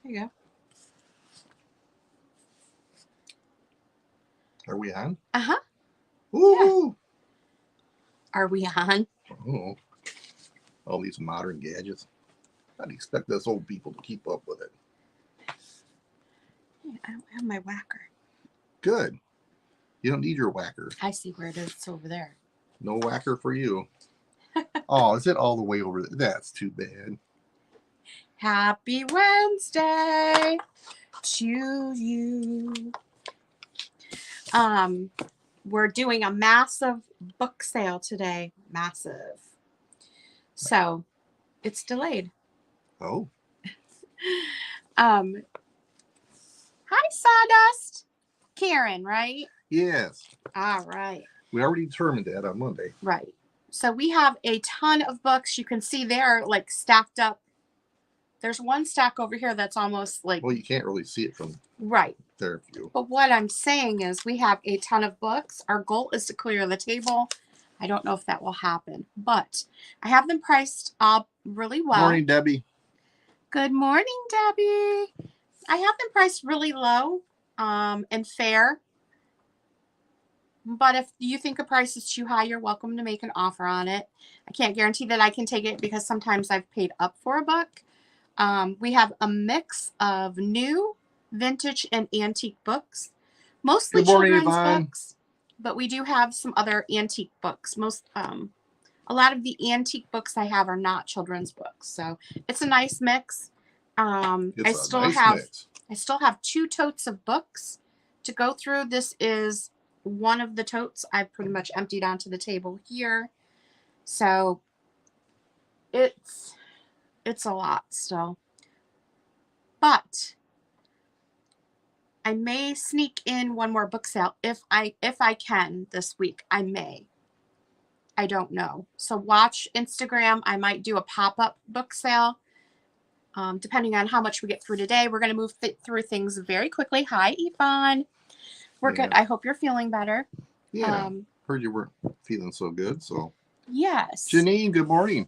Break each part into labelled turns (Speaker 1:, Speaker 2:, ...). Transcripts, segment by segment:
Speaker 1: There you
Speaker 2: Are we on?
Speaker 1: go. Uh-huh.
Speaker 2: Ooh.
Speaker 1: Are we on?
Speaker 2: Oh, all these modern gadgets. I'd expect us old people to keep up with it.
Speaker 1: I don't have my whacker.
Speaker 2: Good. You don't need your whacker.
Speaker 1: I see where it is. It's over there.
Speaker 2: No whacker for you. Oh, is it all the way over there? That's too bad.
Speaker 1: Happy Wednesday to you. We're doing a massive book sale today. Massive. So it's delayed.
Speaker 2: Oh.
Speaker 1: Hi, Sawdust. Karen, right?
Speaker 2: Yes.
Speaker 1: All right.
Speaker 2: We already determined that on Monday.
Speaker 1: Right. So we have a ton of books. You can see they're like stacked up. There's one stack over here that's almost like...
Speaker 2: Well, you can't really see it from
Speaker 1: right.
Speaker 2: their view.
Speaker 1: But what I'm saying is we have a ton of books. Our goal is to clear the table. I don't know if that will happen, but I have them priced up really well.
Speaker 2: Morning, Debbie.
Speaker 1: Good morning, Debbie. I have them priced really low and fair. But if you think a price is too high, you're welcome to make an offer on it. I can't guarantee that I can take it because sometimes I've paid up for a book. We have a mix of new, vintage, and antique books. Mostly children's books, but we do have some other antique books. A lot of the antique books I have are not children's books, so it's a nice mix. I still have 2 totes of books to go through. This is one of the totes I've pretty much emptied onto the table here, so it's a lot still. But I may sneak in one more book sale if I can this week. I may. I don't know. So watch Instagram. I might do a pop-up book sale. Depending on how much we get through today. We're going to move through things very quickly. Hi, Yvonne. We're good. I hope you're feeling better.
Speaker 2: Yeah. Heard you weren't feeling so good, so.
Speaker 1: Yes.
Speaker 2: Janine, good morning.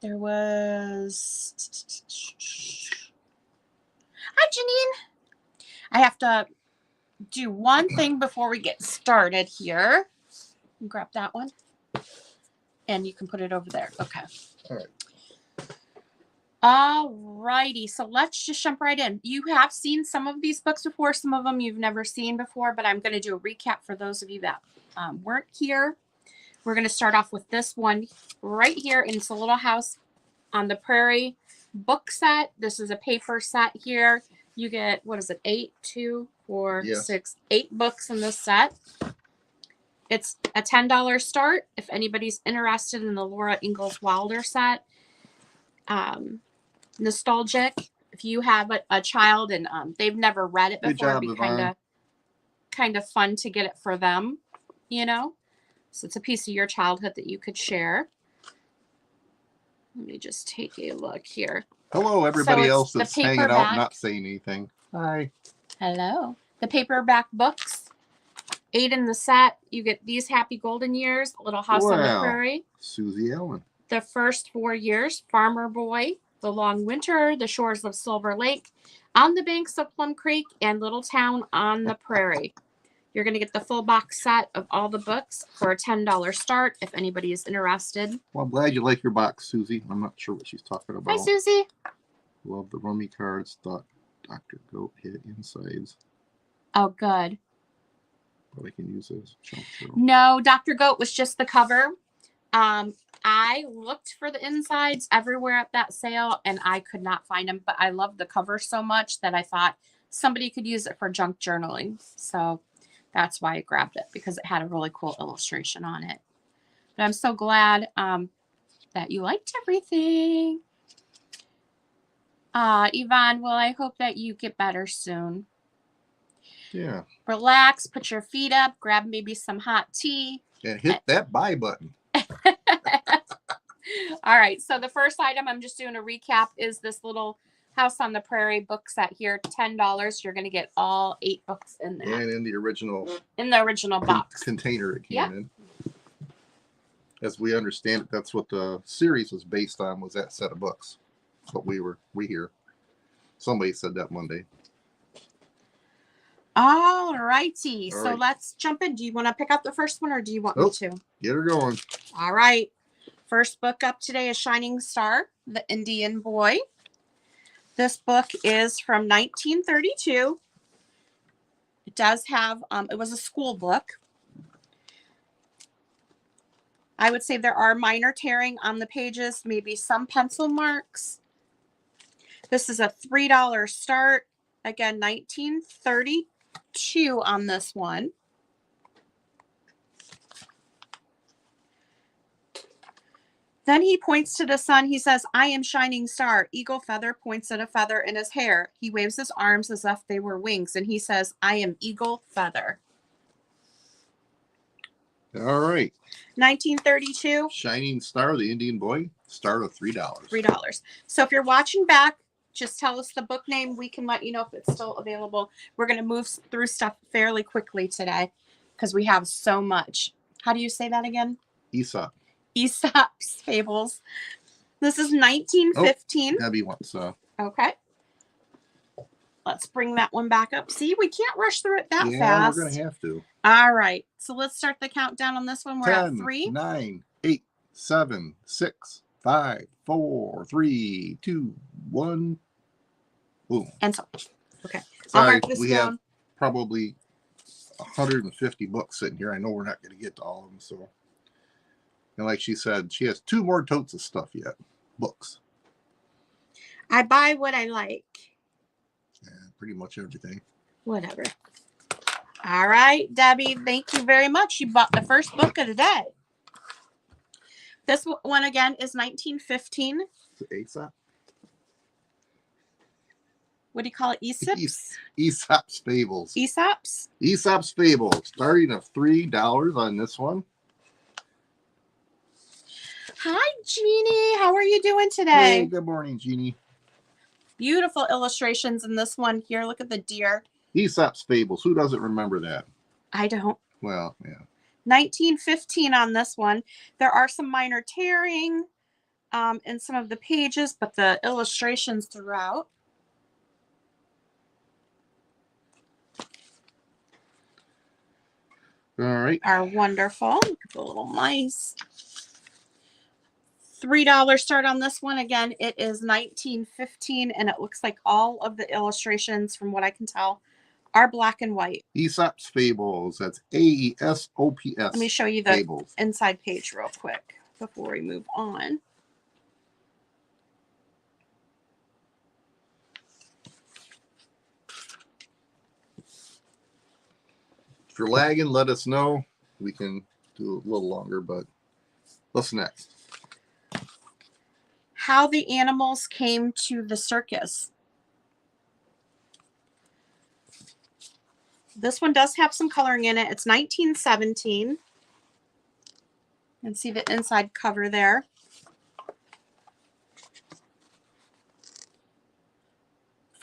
Speaker 1: There was... Hi, Janine. I have to do one thing before we get started here. Grab that one. And you can put it over there. Okay.
Speaker 2: All right.
Speaker 1: All righty. So let's just jump right in. You have seen some of these books before. Some of them you've never seen before, but I'm going to do a recap for those of you that weren't here. We're going to start off with this one right here. And it's a Little House on the Prairie book set. This is a paper set here. You get, 8, 2, 4, 6, 8 books in this set. It's a $10 start if anybody's interested in the Laura Ingalls Wilder set. Nostalgic. If you have a child and they've never read it before, it'd be kind of fun to get it for them, you know. So it's a piece of your childhood that you could share. Let me just take a look here.
Speaker 2: Hello, everybody else that's hanging out, not saying anything. Hi.
Speaker 1: Hello. The paperback books. 8 in the set. You get these Happy Golden Years, Little House on the Prairie.
Speaker 2: Susie Ellen.
Speaker 1: The First 4 Years, Farmer Boy, The Long Winter, The Shores of Silver Lake, On the Banks of Plum Creek, and Little Town on the Prairie. You're going to get the full box set of all the books for a $10 start if anybody is interested.
Speaker 2: Well, I'm glad you like your box, Susie. I'm not sure what she's talking about.
Speaker 1: Hi, Susie.
Speaker 2: Love the rummy cards. Thought Dr. Goat hit insides.
Speaker 1: Oh, good.
Speaker 2: But I can use those.
Speaker 1: No, Dr. Goat was just the cover. I looked for the insides everywhere at that sale, and I could not find them. But I love the cover so much that I thought somebody could use it for junk journaling. So that's why I grabbed it, because it had a really cool illustration on it. But I'm so glad that you liked everything. Yvonne, well, I hope that you get better soon.
Speaker 2: Yeah.
Speaker 1: Relax, put your feet up, grab maybe some hot tea.
Speaker 2: And hit that buy button.
Speaker 1: All right, so the first item, I'm just doing a recap, is this Little House on the Prairie book set here. $10. You're going to get all 8 books in there.
Speaker 2: And in the original
Speaker 1: box.
Speaker 2: Container it came in. As we understand it, that's what the series was based on, was that set of books. That's what we hear. Somebody said that Monday.
Speaker 1: All righty.
Speaker 2: All
Speaker 1: So
Speaker 2: right.
Speaker 1: let's jump in. Do you want to pick up the first one or do you want me
Speaker 2: Nope.
Speaker 1: to?
Speaker 2: Get her going.
Speaker 1: All right. First book up today is Shining Star, The Indian Boy. This book is from 1932. It does have, it was a school book. I would say there are minor tearing on the pages, maybe some pencil marks. This is a $3 start. Again, 1932 on this one. Then he points to the sun. He says, I am shining star. Eagle Feather points at a feather in his hair. He waves his arms as if they were wings. And he says, I am Eagle Feather.
Speaker 2: All right.
Speaker 1: 1932.
Speaker 2: Shining Star, the Indian Boy. Start of $3.
Speaker 1: $3. So if you're watching back, just tell us the book name. We can let you know if it's still available. We're going to move through stuff fairly quickly today because we have so much. How do you say that again?
Speaker 2: Aesop.
Speaker 1: Aesop's Fables. This is 1915.
Speaker 2: Debbie wants
Speaker 1: Okay. Let's bring that one back up. See, we can't rush through it that
Speaker 2: yeah,
Speaker 1: fast.
Speaker 2: we're gonna have to.
Speaker 1: All right. So let's start the countdown on this one. We're
Speaker 2: 10,
Speaker 1: at 3.
Speaker 2: 9, 8, 7, 6, 5, 4, 3, 2, 1. Boom.
Speaker 1: And so, okay. I'll
Speaker 2: Sorry,
Speaker 1: mark this
Speaker 2: we
Speaker 1: down.
Speaker 2: have probably 150 books sitting here. I know we're not going to get to all of them. So, and like she said, she has 2 more totes of stuff yet. Books.
Speaker 1: I buy what I like.
Speaker 2: Yeah, pretty much everything.
Speaker 1: Whatever. All right, Debbie, thank you very much. You bought the first book of the day. This one again is 1915.
Speaker 2: Aesop?
Speaker 1: What do you call it? Aesop's?
Speaker 2: Aesop's Fables.
Speaker 1: Aesop's?
Speaker 2: Aesop's Fables. Starting of $3 on this one.
Speaker 1: Hi, Jeannie. How are you doing today?
Speaker 2: Hey, good morning, Jeannie.
Speaker 1: Beautiful illustrations in this one here. Look at the deer.
Speaker 2: Aesop's Fables. Who doesn't remember that?
Speaker 1: I don't.
Speaker 2: Well, yeah.
Speaker 1: 1915 on this one. There are some minor tearing in some of the pages, but the illustrations throughout.
Speaker 2: All right.
Speaker 1: Are wonderful. Look at the little mice. $3 start on this one. Again, it is 1915, and it looks like all of the illustrations, from what I can tell, are black and white.
Speaker 2: Aesop's Fables. That's AESOPS.
Speaker 1: Let me show you the
Speaker 2: Fables.
Speaker 1: inside page real quick before we move on.
Speaker 2: If you're lagging, let us know. We can do a little longer, but what's next?
Speaker 1: How the Animals Came to the Circus. This one does have some coloring in it. It's 1917. And see the inside cover there.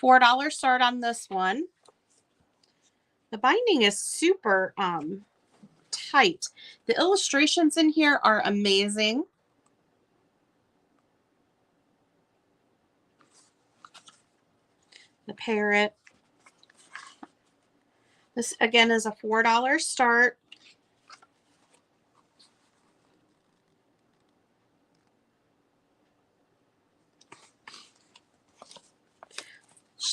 Speaker 1: $4 start on this one. The binding is super tight. The illustrations in here are amazing. The parrot. This again is a $4 start.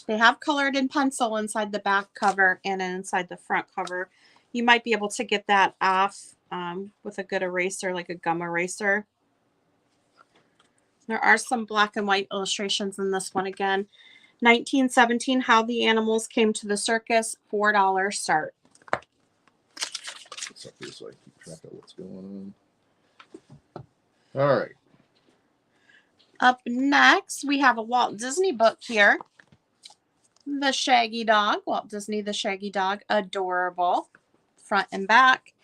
Speaker 1: They have colored in pencil inside the back cover and inside the front cover. You might be able to get that off with a good eraser, like a gum eraser. There are some black and white illustrations in this one again. 1917, How the Animals Came to the Circus, $4 start.
Speaker 2: It's up here so I keep track of what's going on. All right.
Speaker 1: Up next, we have a Walt Disney book here. The Shaggy Dog, Walt Disney, The Shaggy Dog, adorable, front and back.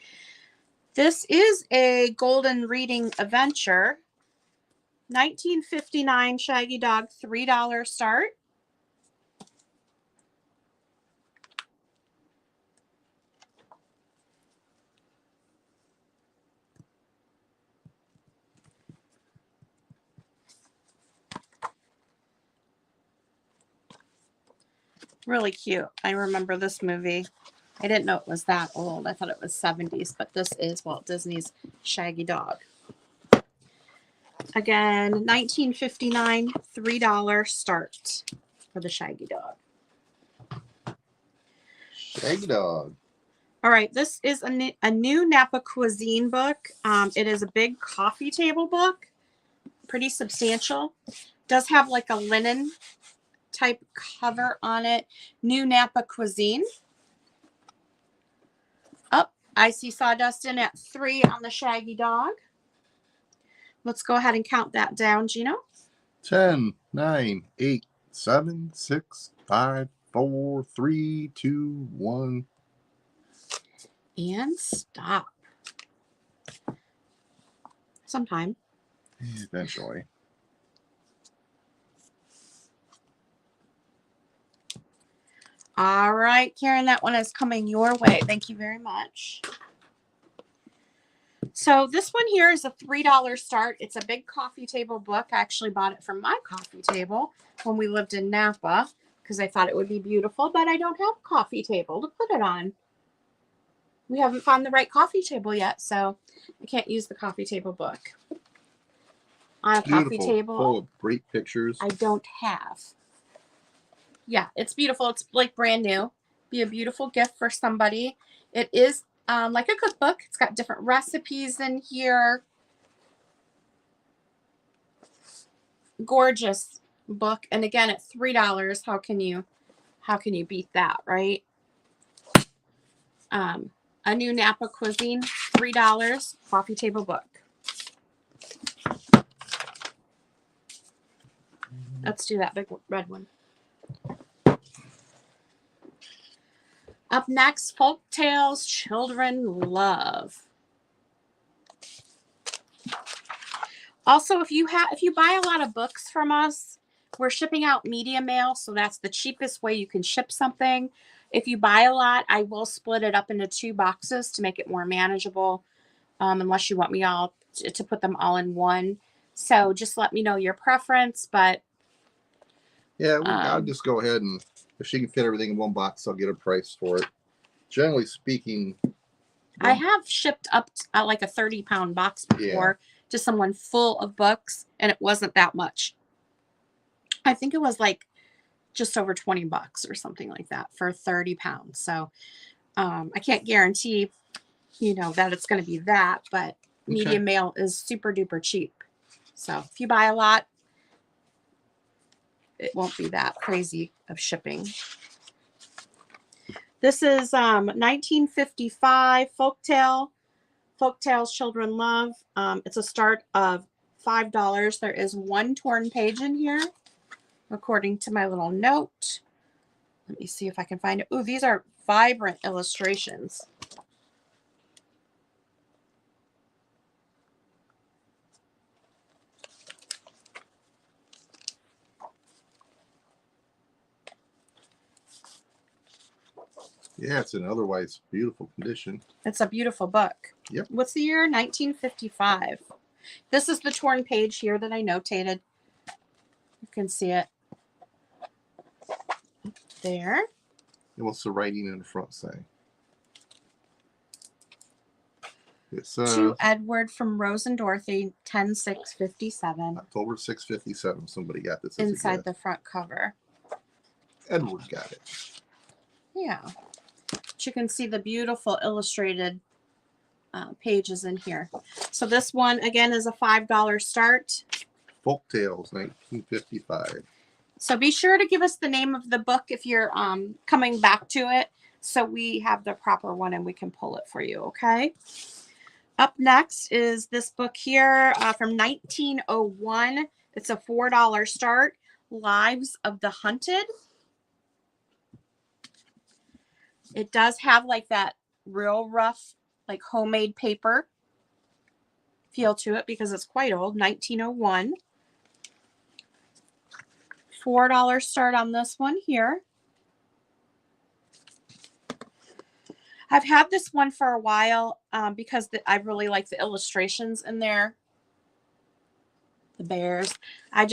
Speaker 1: This is a Golden Reading Adventure. 1959 Shaggy Dog, $3 start. Really cute. I remember this movie. I didn't know it was that old. I thought it was 70s, but this is Walt Disney's Shaggy Dog. Again, 1959, $3 start for the Shaggy Dog.
Speaker 2: Shaggy Dog.
Speaker 1: All right, this is a new Napa Cuisine book. It is a big coffee table book, pretty substantial. Does have like a linen type cover on it. New Napa Cuisine. Up, I see sawdust in at 3 on the Shaggy Dog. Let's go ahead and count that down, Gino.
Speaker 2: 10, 9, 8, 7, 6, 5, 4, 3, 2, 1.
Speaker 1: And stop. Sometime.
Speaker 2: Eventually.
Speaker 1: All right, Karen, that one is coming your way. Thank you very much. So this one here is a $3 start. It's a big coffee table book. I actually bought it from my coffee table when we lived in Napa because I thought it would be beautiful, but I don't have a coffee table to put it on. We haven't found the right coffee table yet, so I can't use the coffee table book. On a coffee table,
Speaker 2: full of great pictures.
Speaker 1: I don't have. Yeah, it's beautiful. It's like brand new. Be a beautiful gift for somebody. It is like a cookbook. It's got different recipes in here. Gorgeous book. And again, at $3, how can you beat that, right? A new Napa Cuisine, $3, coffee table book. Let's do that big red one. Up next, Folk Tales Children Love. Also, if you buy a lot of books from us, we're shipping out media mail, so that's the cheapest way you can ship something. If you buy a lot, I will split it up into 2 boxes to make it more manageable, unless you want me all to put them all in one. So just let me know your preference, but
Speaker 2: yeah, I'll just go ahead and if she can fit everything in one box, I'll get a price for it. Generally speaking,
Speaker 1: I have shipped up like a 30-pound box before to someone full of books, and it wasn't that much. I think it was like just over $20 or something like that for 30 pounds. So I can't guarantee, that it's going to be that, but medium mail is super duper cheap. So if you buy a lot, it won't be that crazy of shipping. This is 1955 Folktales Children Love. It's a start of $5. There is 1 torn page in here, according to my little note. Let me see if I can find it. Ooh, these are vibrant illustrations.
Speaker 2: Yeah, it's in otherwise beautiful condition.
Speaker 1: It's a beautiful book.
Speaker 2: Yep.
Speaker 1: What's the year? 1955. This is the torn page here that I notated. You can see it there.
Speaker 2: And what's the writing in the front say? It says
Speaker 1: To Edward from Rose and Dorothy, 10/6/57.
Speaker 2: October 6/57. Somebody got this as a
Speaker 1: Inside
Speaker 2: gift.
Speaker 1: the front cover.
Speaker 2: Edward got it.
Speaker 1: Yeah. But you can see the beautiful illustrated pages in here. So this one, again, is a $5 start.
Speaker 2: Folktales, 1955.
Speaker 1: So be sure to give us the name of the book if you're coming back to it, so we have the proper one and we can pull it for you, okay? Up next is this book here from 1901. It's a $4 start, Lives of the Hunted. It does have like that real rough, like homemade paper feel to it because it's quite old, 1901. $4 start on this one here. I've had this one for a while because I really like the illustrations in there. The bears. A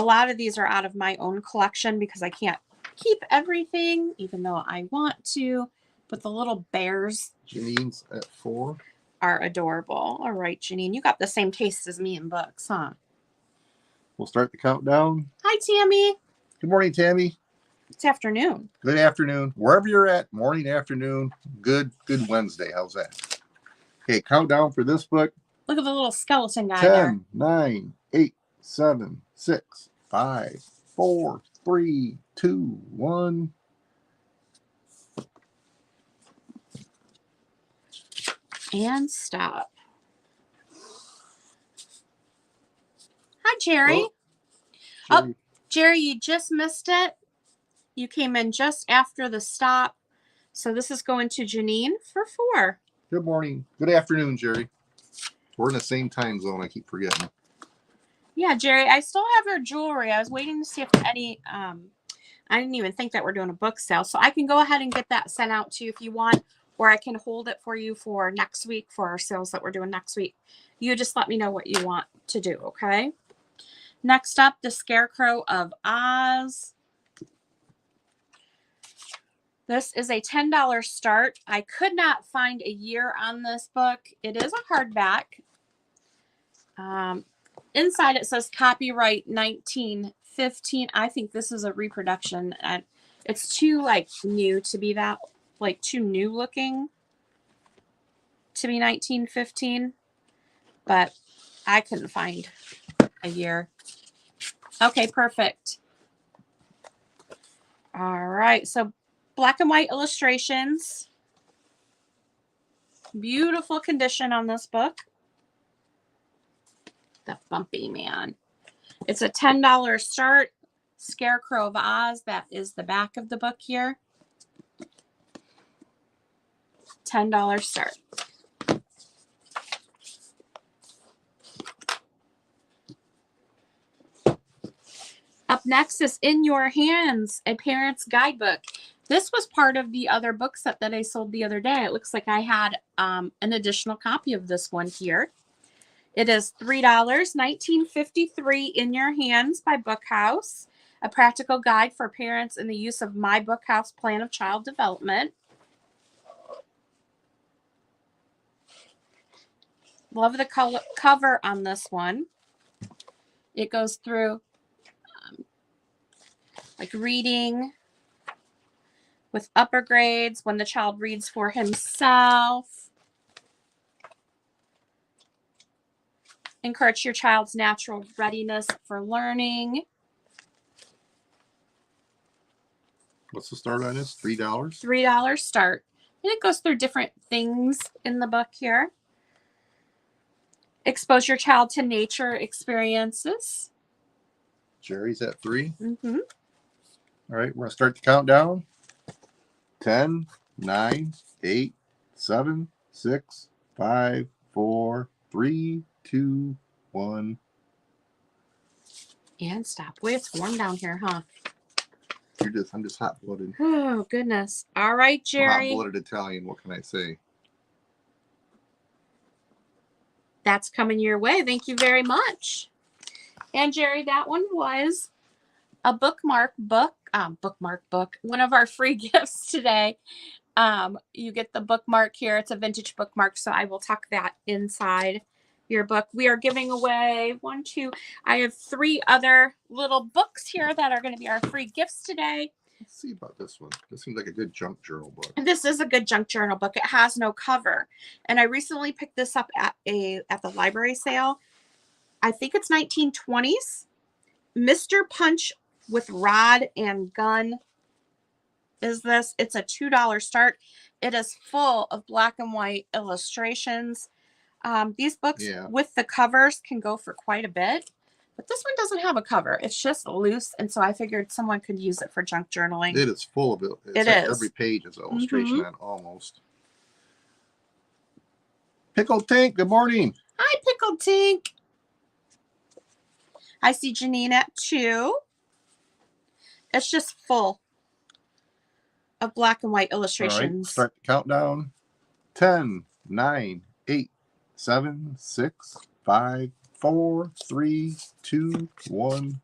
Speaker 1: lot of these are out of my own collection because I can't keep everything, even though I want to. But the little bears
Speaker 2: Janine's at 4.
Speaker 1: are adorable. All right, Janine, you got the same taste as me in books, huh?
Speaker 2: We'll start the countdown.
Speaker 1: Hi, Tammy.
Speaker 2: Good morning, Tammy.
Speaker 1: It's afternoon.
Speaker 2: Good afternoon. Wherever you're at, morning, afternoon, good Wednesday. How's that? Okay, countdown for this book.
Speaker 1: Look at the little skeleton guy there.
Speaker 2: 10, 9, 8, 7, 6, 5, 4, 3, 2, 1.
Speaker 1: And stop. Hi, Jerry. Oh, Jerry, you just missed it. You came in just after the stop. So this is going to Janine for 4.
Speaker 2: Good morning. Good afternoon, Jerry. We're in the same time zone. I keep forgetting.
Speaker 1: Yeah, Jerry, I still have your jewelry. I was waiting to see if any, I didn't even think that we're doing a book sale. So I can go ahead and get that sent out to you if you want, or I can hold it for you for next week for our sales that we're doing next week. You just let me know what you want to do, okay? Next up, The Scarecrow of Oz. This is a $10 start. I could not find a year on this book. It is a hardback. Inside it says copyright 1915. I think this is a reproduction. And it's too new to be that, too new looking to be 1915. But I couldn't find a year. Okay, perfect. All right, so black and white illustrations. Beautiful condition on this book. The bumpy man. It's a $10 start. Scarecrow of Oz. That is the back of the book here. $10 start. Up next is In Your Hands, a parent's guidebook. This was part of the other book set that I sold the other day. It looks like I had an additional copy of this one here. It is $3, $19.53, In Your Hands by Bookhouse, a practical guide for parents in the use of My Bookhouse Plan of Child Development. Love the cover on this one. It goes through reading with upper grades, when the child reads for himself. Encourage your child's natural readiness for learning.
Speaker 2: What's the start on this? $3?
Speaker 1: $3 start. And it goes through different things in the book here. Expose your child to nature experiences.
Speaker 2: Jerry's at 3.
Speaker 1: Mm-hmm.
Speaker 2: All right, we're going to start the countdown. 10, 9, 8, 7, 6, 5, 4, 3, 2, 1.
Speaker 1: And stop. Boy, it's warm down here, huh?
Speaker 2: I'm just hot-blooded.
Speaker 1: Oh, goodness. All right, Jerry.
Speaker 2: Hot-blooded Italian, what can I say?
Speaker 1: That's coming your way. Thank you very much. And Jerry, that one was a bookmark book. One of our free gifts today. You get the bookmark here. It's a vintage bookmark, so I will tuck that inside your book. We are giving away I have 3 other little books here that are going to be our free gifts today.
Speaker 2: Let's see about this one. This seems like a good junk journal book.
Speaker 1: And this is a good junk journal book. It has no cover. And I recently picked this up at the library sale. I think it's 1920s. Mr. Punch with Rod and Gun is this. It's a $2 start. It is full of black and white illustrations. These books with the covers can go for quite a bit. But this one doesn't have a cover. It's just loose. And so I figured someone could use it for junk journaling.
Speaker 2: It is full of it. It is. Every page is an illustration on almost. Pickled Tink, good morning.
Speaker 1: Hi, Pickled Tink. I see Janine at 2. It's just full of black and white illustrations.
Speaker 2: All right, start the countdown. 10, 9, 8, 7, 6, 5, 4, 3, 2, 1.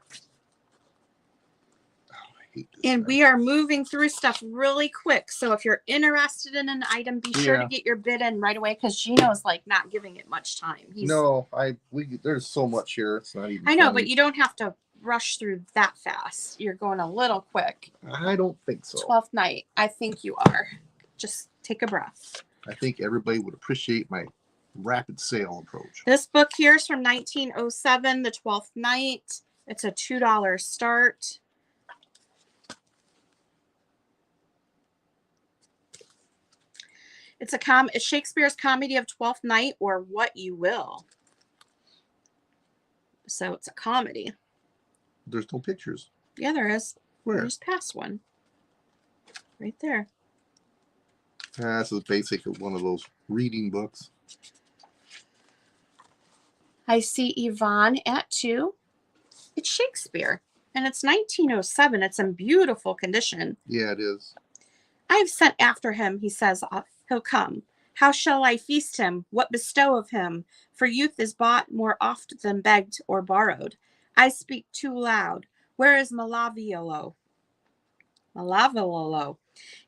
Speaker 2: Oh, I hate this.
Speaker 1: And
Speaker 2: guy.
Speaker 1: we are moving through stuff really quick. So if you're interested in an item, be sure to
Speaker 2: Yeah.
Speaker 1: get your bid in right away because Gino's like not giving it much time.
Speaker 2: No, there's so much here. It's not even.
Speaker 1: I know,
Speaker 2: funny.
Speaker 1: but you don't have to rush through that fast. You're going a little quick.
Speaker 2: I don't think so.
Speaker 1: 12th night. I think you are. Just take a breath.
Speaker 2: I think everybody would appreciate my rapid sale approach.
Speaker 1: This book here is from 1907, The 12th Night. It's a $2 start. It's Shakespeare's comedy of Twelfth Night, or What You Will. So it's a comedy.
Speaker 2: There's no pictures.
Speaker 1: Yeah, there is.
Speaker 2: Where?
Speaker 1: There's past one. Right there.
Speaker 2: This is basically one of those reading books.
Speaker 1: I see Yvonne at 2. It's Shakespeare. And it's 1907. It's in beautiful condition.
Speaker 2: Yeah, it is.
Speaker 1: I have sent after him, he says, he'll come. How shall I feast him? What bestow of him? For youth is bought more oft than begged or borrowed. I speak too loud. Where is Malaviolo? Malaviolo.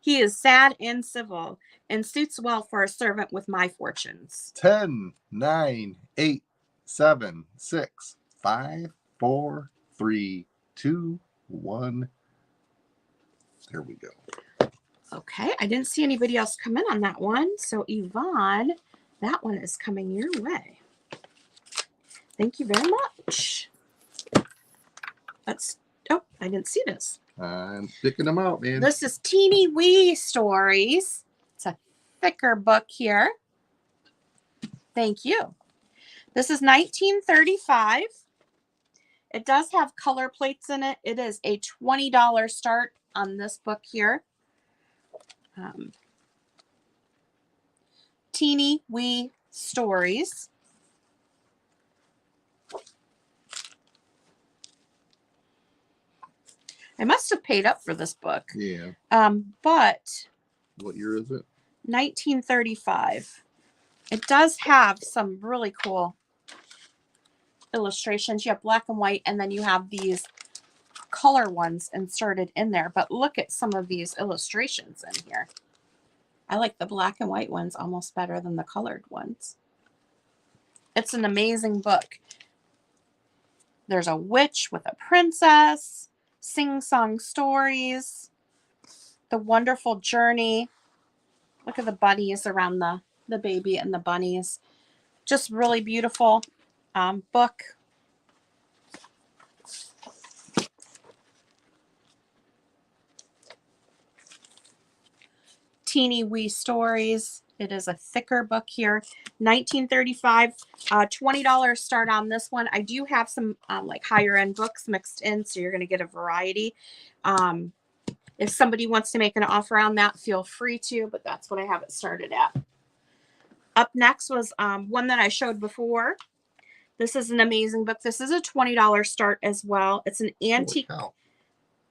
Speaker 1: He is sad and civil, and suits well for a servant with my fortunes.
Speaker 2: 10, 9, 8, 7, 6, 5, 4, 3, 2, 1. There we go.
Speaker 1: Okay, I didn't see anybody else come in on that one. So Yvonne, that one is coming your way. Thank you very much. Oh, I didn't see this.
Speaker 2: I'm picking them out, man.
Speaker 1: This is Teeny Wee Stories. It's a thicker book here. Thank you. This is 1935. It does have color plates in it. It is a $20 start on this book here. Teeny Wee Stories. I must have paid up for this book.
Speaker 2: Yeah.
Speaker 1: But
Speaker 2: What year is it?
Speaker 1: 1935. It does have some really cool illustrations. You have black and white, and then you have these color ones inserted in there. But look at some of these illustrations in here. I like the black and white ones almost better than the colored ones. It's an amazing book. There's a witch with a princess, sing-song stories, the wonderful journey. Look at the bunnies around the baby and the bunnies. Just really beautiful book. Teeny Wee Stories. It is a thicker book here. 1935, $20 start on this one. I do have some like higher end books mixed in, so you're going to get a variety. If somebody wants to make an offer on that, feel free to, but that's what I have it started at. Up next was one that I showed before. This is an amazing book. This is a $20 start as well. It's an antique.
Speaker 2: Holy cow.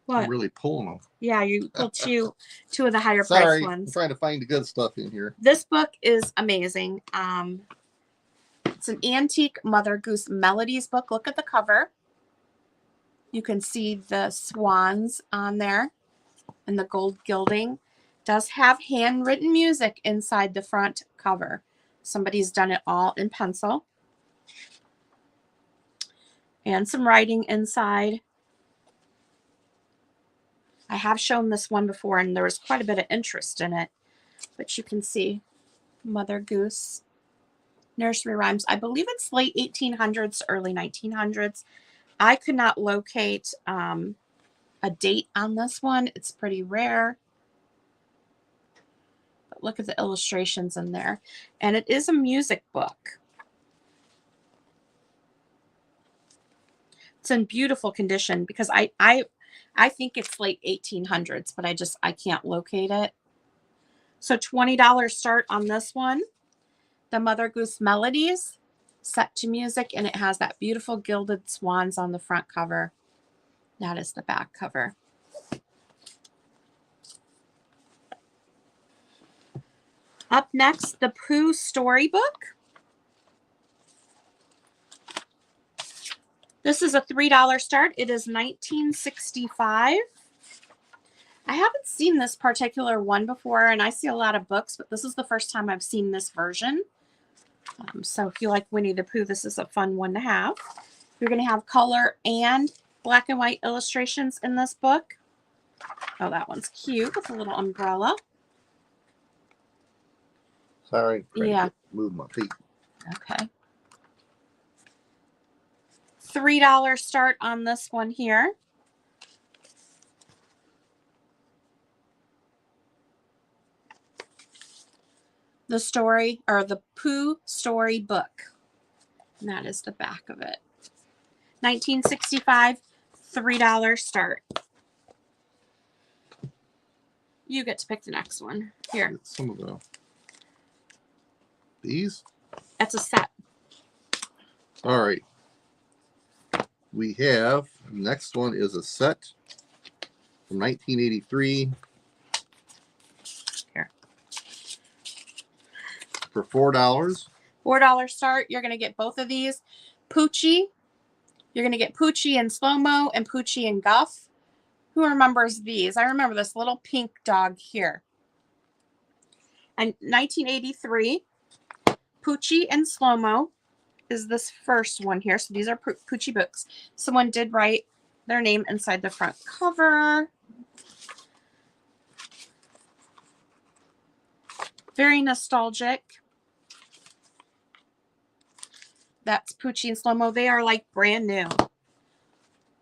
Speaker 1: What?
Speaker 2: I'm really pulling them.
Speaker 1: Yeah, you pulled two of the higher
Speaker 2: Sorry,
Speaker 1: price
Speaker 2: I'm
Speaker 1: ones.
Speaker 2: trying to find the good stuff in here.
Speaker 1: This book is amazing. It's an antique Mother Goose Melodies book. Look at the cover. You can see the swans on there and the gold gilding. It does have handwritten music inside the front cover. Somebody's done it all in pencil. And some writing inside. I have shown this one before, and there was quite a bit of interest in it. But you can see Mother Goose nursery rhymes. I believe it's late 1800s, early 1900s. I could not locate a date on this one. It's pretty rare. But look at the illustrations in there. And it is a music book. It's in beautiful condition because I think it's late 1800s, but I can't locate it. So $20 start on this one. The Mother Goose Melodies, set to music, and it has that beautiful gilded swans on the front cover. That is the back cover. Up next, the Pooh Storybook. This is a $3 start. It is 1965. I haven't seen this particular one before, and I see a lot of books, but this is the first time I've seen this version. So if you like Winnie the Pooh, this is a fun one to have. You're going to have color and black and white illustrations in this book. Oh, that one's cute with a little umbrella.
Speaker 2: Sorry.
Speaker 1: Yeah.
Speaker 2: Move my feet.
Speaker 1: Okay. $3 start on this one here. The story, or the Pooh Story book. And that is the back of it. 1965, $3 start. You get to pick the next one. Here.
Speaker 2: Get some of these.
Speaker 1: That's a set.
Speaker 2: All right. We have, next one is a set from 1983.
Speaker 1: Here.
Speaker 2: For $4.
Speaker 1: $4 start. You're going to get both of these. Poochie. You're going to get Poochie in slow-mo and Poochie in Guff. Who remembers these? I remember this little pink dog here. And 1983, Poochie and slow-mo is this first one here. So these are Poochie books. Someone did write their name inside the front cover. Very nostalgic. That's Poochie and slow-mo. They are like brand new.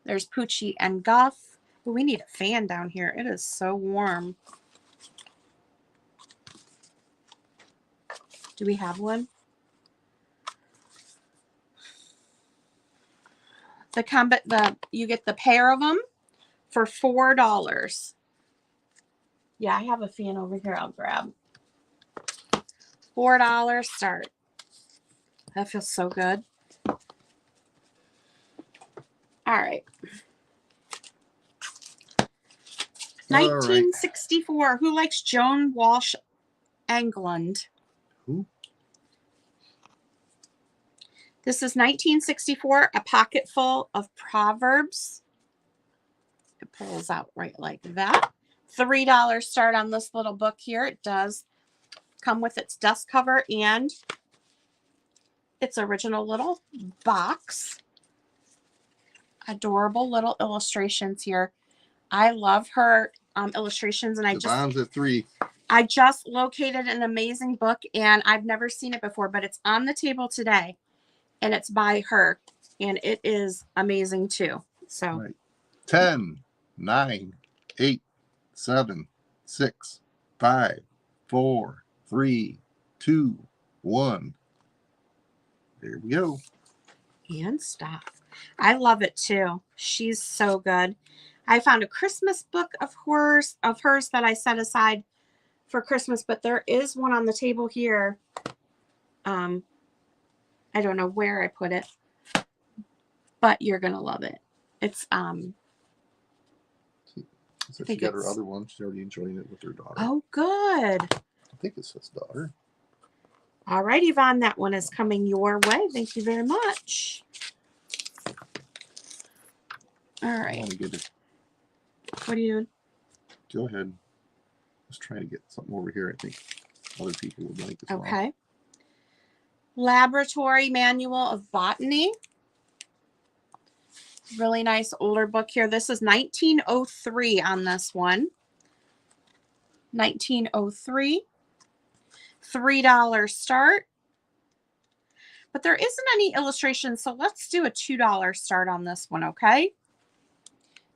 Speaker 1: There's Poochie and Guff. Ooh, we need a fan down here. It is so warm. Do we have one? You get the pair of them for $4. Yeah, I have a fan over here I'll grab. $4 start. That feels so good. All right. 1964. Right. Who likes Joan Walsh Englund?
Speaker 2: Who?
Speaker 1: This is 1964, A Pocket Full of Proverbs. It pulls out right like that. $3 start on this little book here. It does come with its dust cover and its original little box. Adorable little illustrations here. I love her illustrations, and
Speaker 2: Yvonne's at $3.
Speaker 1: I just located an amazing book, and I've never seen it before, but it's on the table today, and it's by her, and it is amazing too. So,
Speaker 2: right. 10, 9, 8, 7, 6, 5, 4, 3, 2, 1. There we go.
Speaker 1: And stop. I love it too. She's so good. I found a Christmas book of hers that I set aside for Christmas, but there is one on the table here. I don't know where I put it, but you're gonna love it. It's
Speaker 2: So she got her other one. She's already enjoying it with her daughter.
Speaker 1: Oh, good.
Speaker 2: I think it says daughter.
Speaker 1: All right, Yvonne, that one is coming your way. Thank you very much. All right.
Speaker 2: I want to get it.
Speaker 1: What are you doing?
Speaker 2: Go ahead. Let's try to get something over here. I think other people would like as well.
Speaker 1: Okay. Laboratory Manual of Botany. Really nice older book here. This is 1903 on this one. 1903. $3 start. But there isn't any illustrations, so let's do a $2 start on this one, okay?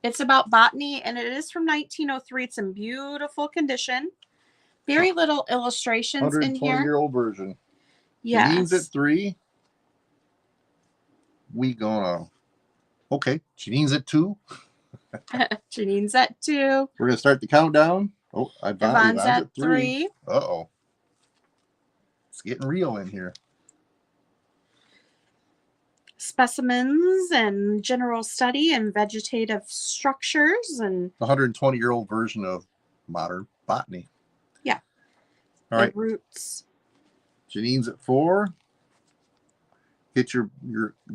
Speaker 1: It's about botany, and it is from 1903. It's in beautiful condition. Very little illustrations in here.
Speaker 2: 120-year-old version.
Speaker 1: Yes.
Speaker 2: Janine's at 3. We gonna... Okay, Janine's at 2.
Speaker 1: Janine's at 2.
Speaker 2: We're gonna start the countdown. Oh,
Speaker 1: Yvonne's at 3.
Speaker 2: Uh-oh. It's getting real in here.
Speaker 1: Specimens and general study and vegetative structures and
Speaker 2: 120-year-old version of modern botany.
Speaker 1: Yeah.
Speaker 2: All right.
Speaker 1: Roots.
Speaker 2: Janine's at 4. Get your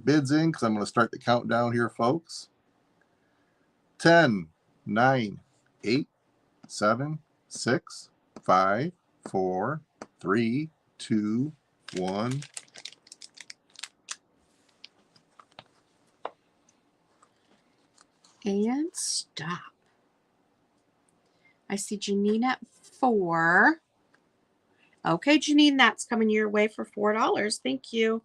Speaker 2: bids in because I'm going to start the countdown here, folks. 10, 9, 8, 7, 6, 5, 4, 3, 2, 1.
Speaker 1: And stop. I see Janine at 4. Okay, Janine, that's coming your way for $4. Thank you.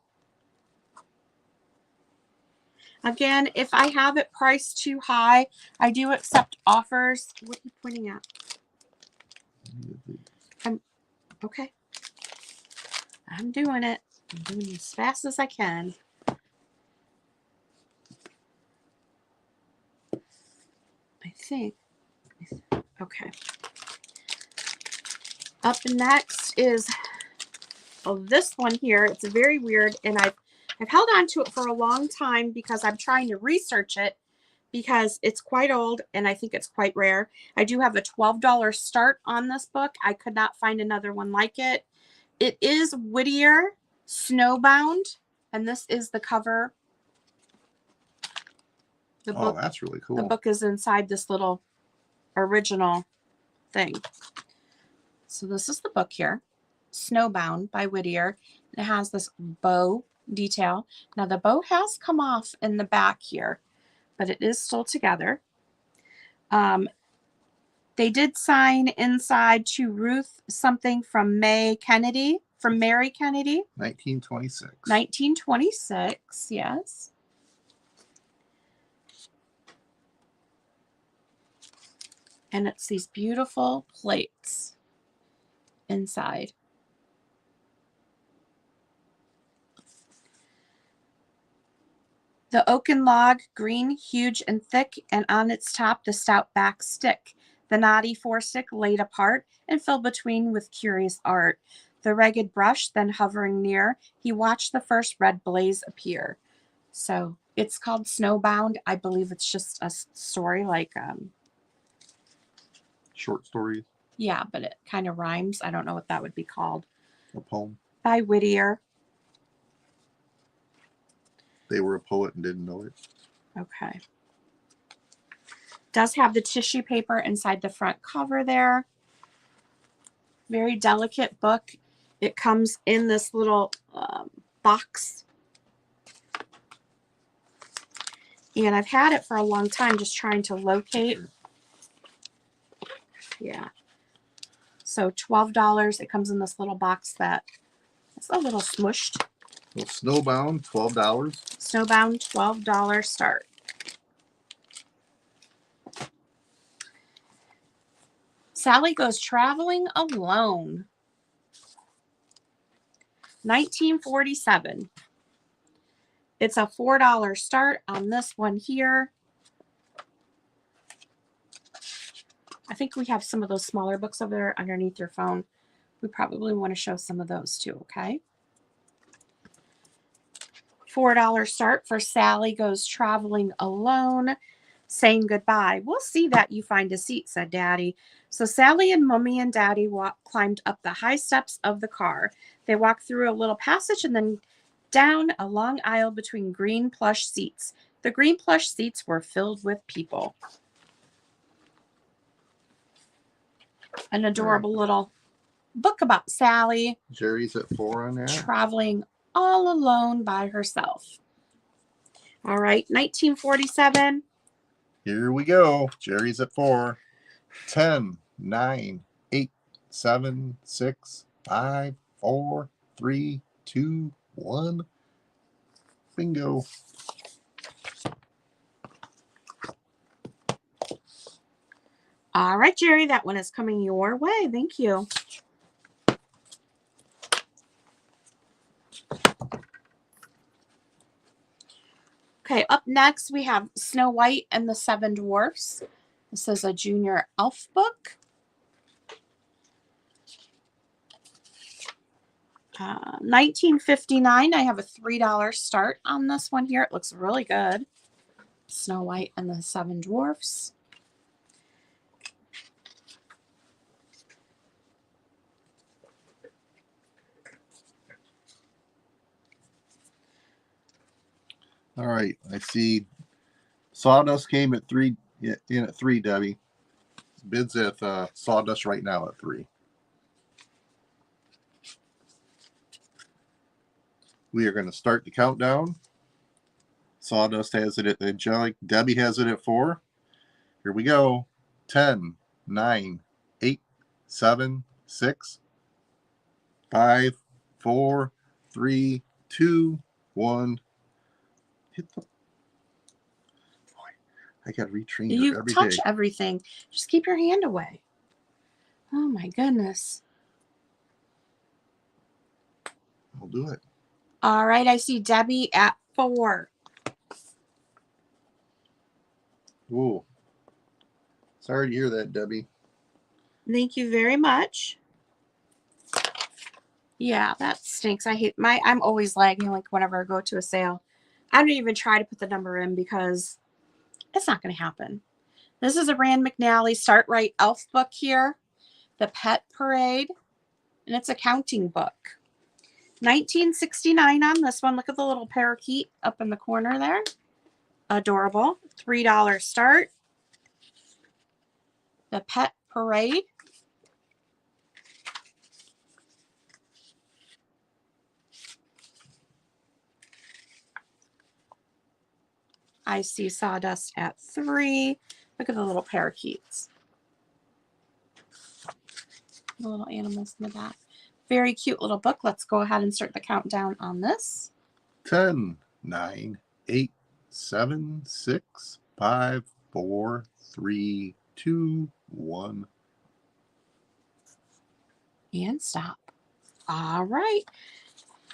Speaker 1: Again, if I have it priced too high, I do accept offers. What are you pointing at? Okay. I'm doing it. I'm doing it as fast as I can. I think. Okay. Up next is this one here. It's very weird, and I've held on to it for a long time because I'm trying to research it because it's quite old and I think it's quite rare. I do have a $12 start on this book. I could not find another one like it. It is Whittier Snowbound, and this is the cover. The book,
Speaker 2: that's really cool.
Speaker 1: The book is inside this little original thing. So this is the book here, Snowbound by Whittier. It has this bow detail. Now the bow has come off in the back here, but it is still together. They did sign inside to Ruth something from Mary Kennedy.
Speaker 2: 1926.
Speaker 1: 1926, yes. And it's these beautiful plates inside. The oaken log, green, huge, and thick, and on its top the stout back stick. The knotty forestick laid apart and filled between with curious art. The ragged brush then hovering near, he watched the first red blaze appear. So it's called Snowbound. I believe it's just a story like
Speaker 2: short stories.
Speaker 1: Yeah, but it kind of rhymes. I don't know what that would be called.
Speaker 2: A poem.
Speaker 1: By Whittier.
Speaker 2: They were a poet and didn't know it.
Speaker 1: Okay. Does have the tissue paper inside the front cover there. Very delicate book. It comes in this little box. And I've had it for a long time just trying to locate. Yeah. So $12. It comes in this little box that it's a little smushed.
Speaker 2: Well, Snowbound, $12.
Speaker 1: Snowbound, $12 start. Sally Goes Traveling Alone. 1947. It's a $4 start on this one here. I think we have some of those smaller books over there underneath your phone. We probably want to show some of those too, okay? $4 start for Sally Goes Traveling Alone. Saying goodbye. We'll see that you find a seat, said Daddy. So Sally and Mommy and Daddy climbed up the high steps of the car. They walked through a little passage and then down a long aisle between green plush seats. The green plush seats were filled with people. An adorable little book about Sally.
Speaker 2: Jerry's at 4 on there.
Speaker 1: Traveling all alone by herself. All right, 1947.
Speaker 2: Here we go. Jerry's at 4. 10, 9, 8, 7, 6, 5, 4, 3, 2, 1. Bingo.
Speaker 1: All right, Jerry, that one is coming your way. Thank you. Okay, up next we have Snow White and the Seven Dwarfs. This is a junior elf book. 1959. I have a $3 start on this one here. It looks really good. Snow White and the Seven Dwarfs.
Speaker 2: All right, I see Sawdust came at 3, in at 3, Debbie. Bids at Sawdust right now at 3. We are going to start the countdown. Sawdust has it at Angelic. Debbie has it at 4. Here we go. 10, 9, 8, 7, 6, 5, 4, 3, 2, 1. Hit the. Boy, I got to retrain her
Speaker 1: You
Speaker 2: every
Speaker 1: touch
Speaker 2: day.
Speaker 1: everything. Just keep your hand away. Oh my goodness.
Speaker 2: I'll do it.
Speaker 1: All right, I see Debbie at 4.
Speaker 2: Ooh. Sorry to hear that, Debbie.
Speaker 1: Thank you very much. Yeah, that stinks. I hate I'm always lagging like whenever I go to a sale. I don't even try to put the number in because it's not going to happen. This is a Rand McNally Start Right Elf book here, The Pet Parade, and it's a counting book. $19.69 on this one. Look at the little parakeet up in the corner there. Adorable. $3 start. The Pet Parade. I see Sawdust at 3. Look at the little parakeets. The little animals in the back. Very cute little book. Let's go ahead and start the countdown on this.
Speaker 2: 10, 9, 8, 7, 6, 5, 4, 3, 2, 1.
Speaker 1: And stop. All right.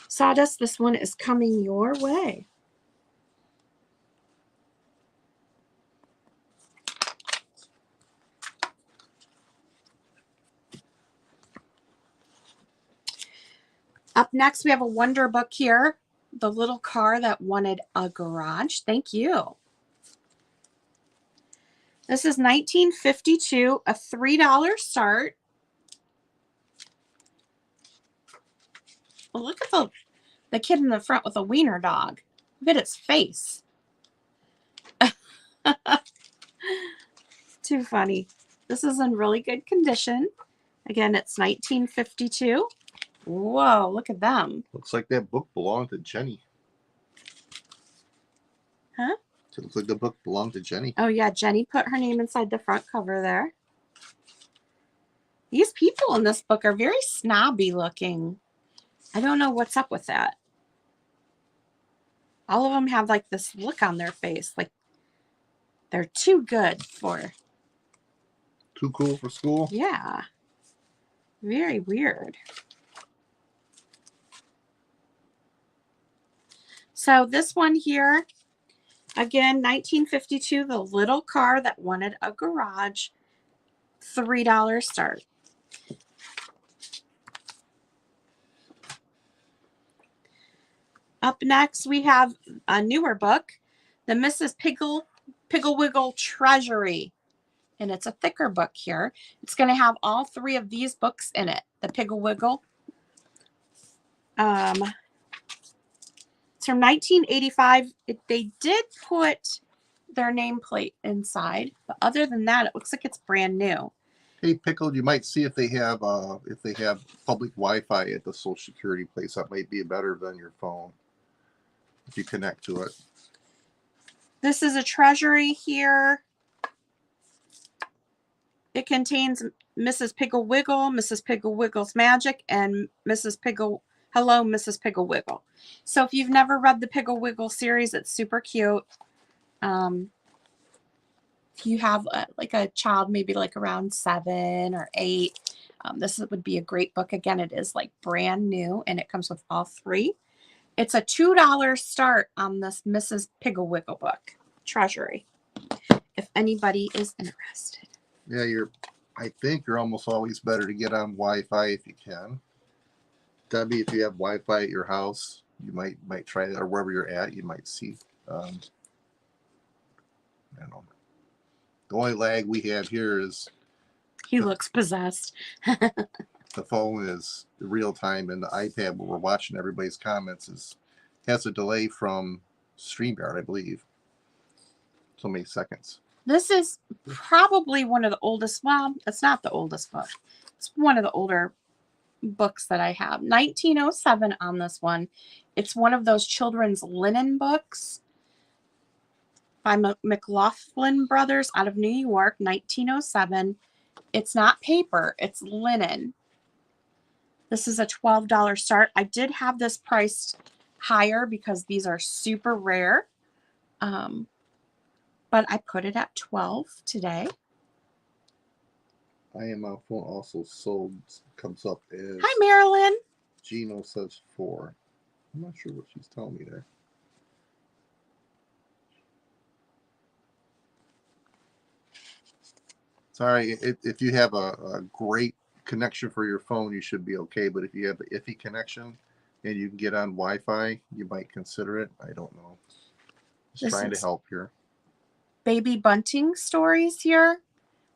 Speaker 1: Sawdust, this one is coming your way. Up next, we have a wonder book here. The Little Car That Wanted a Garage. Thank you. This is 1952, a $3 start. Well, look at the kid in the front with a wiener dog. Look at its face. Too funny. This is in really good condition. Again, it's 1952. Whoa, look at them.
Speaker 2: Looks like that book belonged to Jenny.
Speaker 1: Huh?
Speaker 2: It looks like the book belonged to Jenny.
Speaker 1: Oh, yeah, Jenny put her name inside the front cover there. These people in this book are very snobby looking. I don't know what's up with that. All of them have like this look on their face, like they're too good for.
Speaker 2: Too cool for school?
Speaker 1: Yeah. Very weird. So this one here, again, 1952, The Little Car That Wanted a Garage, $3 start. Up next, we have a newer book, The Mrs. Pigglewiggle Treasury. And it's a thicker book here. It's going to have all 3 of these books in it. The Pigglewiggle. It's from 1985. They did put their nameplate inside, but other than that, it looks like it's brand new.
Speaker 2: Hey, Pickle, you might see if they have public Wi-Fi at the Social Security place. That might be better than your phone if you connect to it.
Speaker 1: This is a treasury here. It contains Mrs. Pigglewiggle, Mrs. Pigglewiggle's Magic, and Hello, Mrs. Pigglewiggle. So if you've never read the Pigglewiggle series, it's super cute. If you have like a child, maybe like around 7 or 8, this would be a great book. Again, it is like brand new, and it comes with all 3. It's a $2 start on this Mrs. Pigglewiggle book, Treasury, if anybody is interested.
Speaker 2: Yeah, I think you're almost always better to get on Wi-Fi if you can. Debbie, if you have Wi-Fi at your house, you might try that, or wherever you're at, you might see. I don't know. The only lag we have here is
Speaker 1: He looks possessed.
Speaker 2: the phone is real time, and the iPad where we're watching everybody's comments has a delay from StreamYard, I believe. So many seconds.
Speaker 1: This is probably one of the oldest. Well, it's not the oldest book. It's one of the older books that I have. 1907 on this one. It's one of those children's linen books by McLaughlin Brothers out of New York, 1907. It's not paper, it's linen. This is a $12 start. I did have this priced higher because these are super rare. But I put it at 12 today.
Speaker 2: I am on phone also sold comes up as
Speaker 1: Hi, Marilyn.
Speaker 2: Gino says 4. I'm not sure what she's telling me there. Sorry, if you have a great connection for your phone, you should be okay. But if you have an iffy connection and you can get on Wi-Fi, you might consider it. I don't know. Just trying to help here.
Speaker 1: Baby Bunting stories here.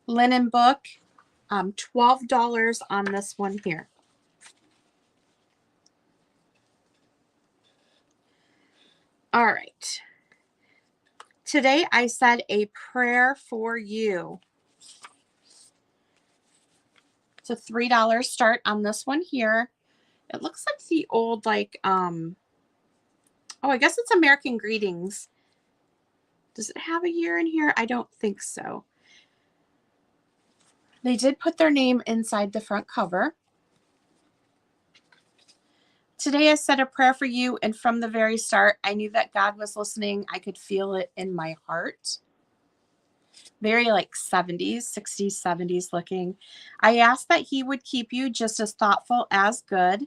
Speaker 1: Linen book. $12 on this one here. All right. Today I said a prayer for you. It's a $3 start on this one here. It looks like the old oh, I guess it's American Greetings. Does it have a year in here? I don't think so. They did put their name inside the front cover. Today I said a prayer for you, and from the very start, I knew that God was listening. I could feel it in my heart. Very like 70s, 60s, 70s looking. I asked that he would keep you just as thoughtful as good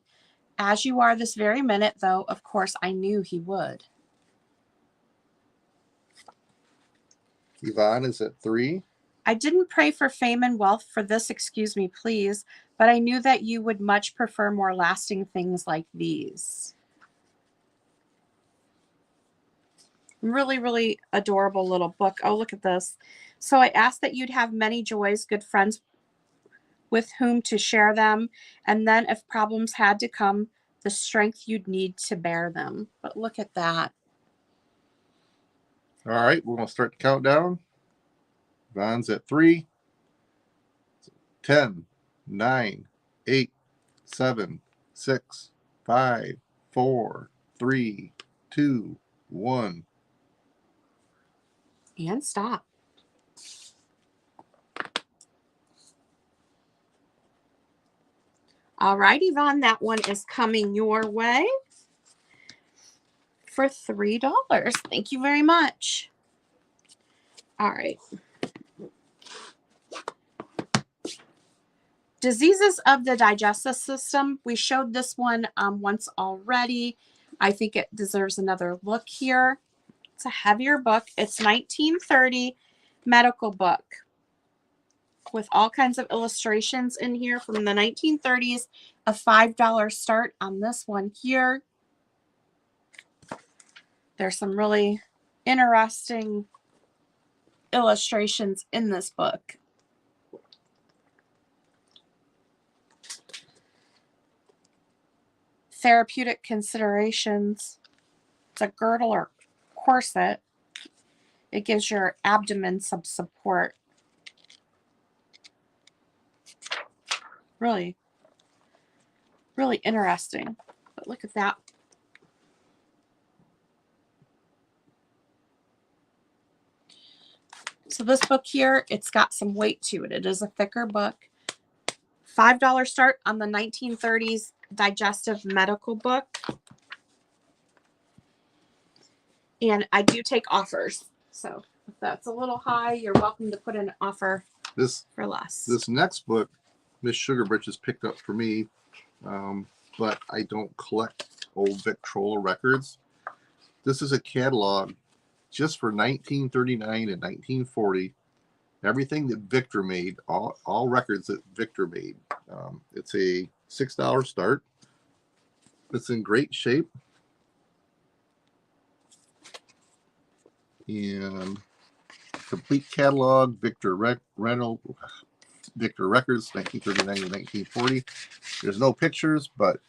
Speaker 1: as you are this very minute, though, of course, I knew he would.
Speaker 2: Yvonne is at 3.
Speaker 1: I didn't pray for fame and wealth for this, excuse me, please, but I knew that you would much prefer more lasting things like these. Really, really adorable little book. Oh, look at this. So I asked that you'd have many joys, good friends with whom to share them, and then if problems had to come, the strength you'd need to bear them. But look at that.
Speaker 2: All right, we're going to start the countdown. Yvonne's at 3. 10, 9, 8, 7, 6, 5, 4, 3, 2, 1.
Speaker 1: And stop. All right, Yvonne, that one is coming your way for $3. Thank you very much. All right. Diseases of the digestive system. We showed this one once already. I think it deserves another look here. It's a heavier book. It's 1930 medical book with all kinds of illustrations in here from the 1930s. A $5 start on this one here. There's some really interesting illustrations in this book. Therapeutic considerations. It's a girdle or corset. It gives your abdomen some support. Really, really interesting. But look at that. So this book here, it's got some weight to it. It is a thicker book. $5 start on the 1930s digestive medical book. And I do take offers. So if that's a little high, you're welcome to put in an offer for less.
Speaker 2: This next book, Miss Sugar Britches picked up for me, but I don't collect old Victrola records. This is a catalog just for 1939 and 1940. Everything that Victor made, all records that Victor made. It's a $6 start. It's in great shape. And complete catalog, Victor Records, 1939 to 1940. There's no pictures, but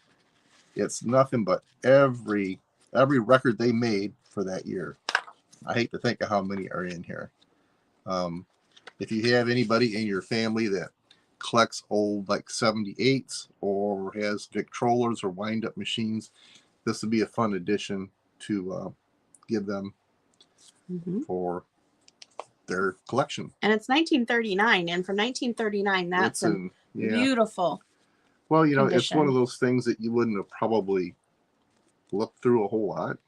Speaker 2: it's nothing but every record they made for that year. I hate to think of how many are in here. If you have anybody in your family that collects old like 78s or has Victrolas or wind-up machines, this would be a fun addition to give them for their collection.
Speaker 1: And it's 1939, and from 1939, that's beautiful.
Speaker 2: Well, you know,
Speaker 1: condition.
Speaker 2: It's one of those things that you wouldn't have probably looked through a whole lot.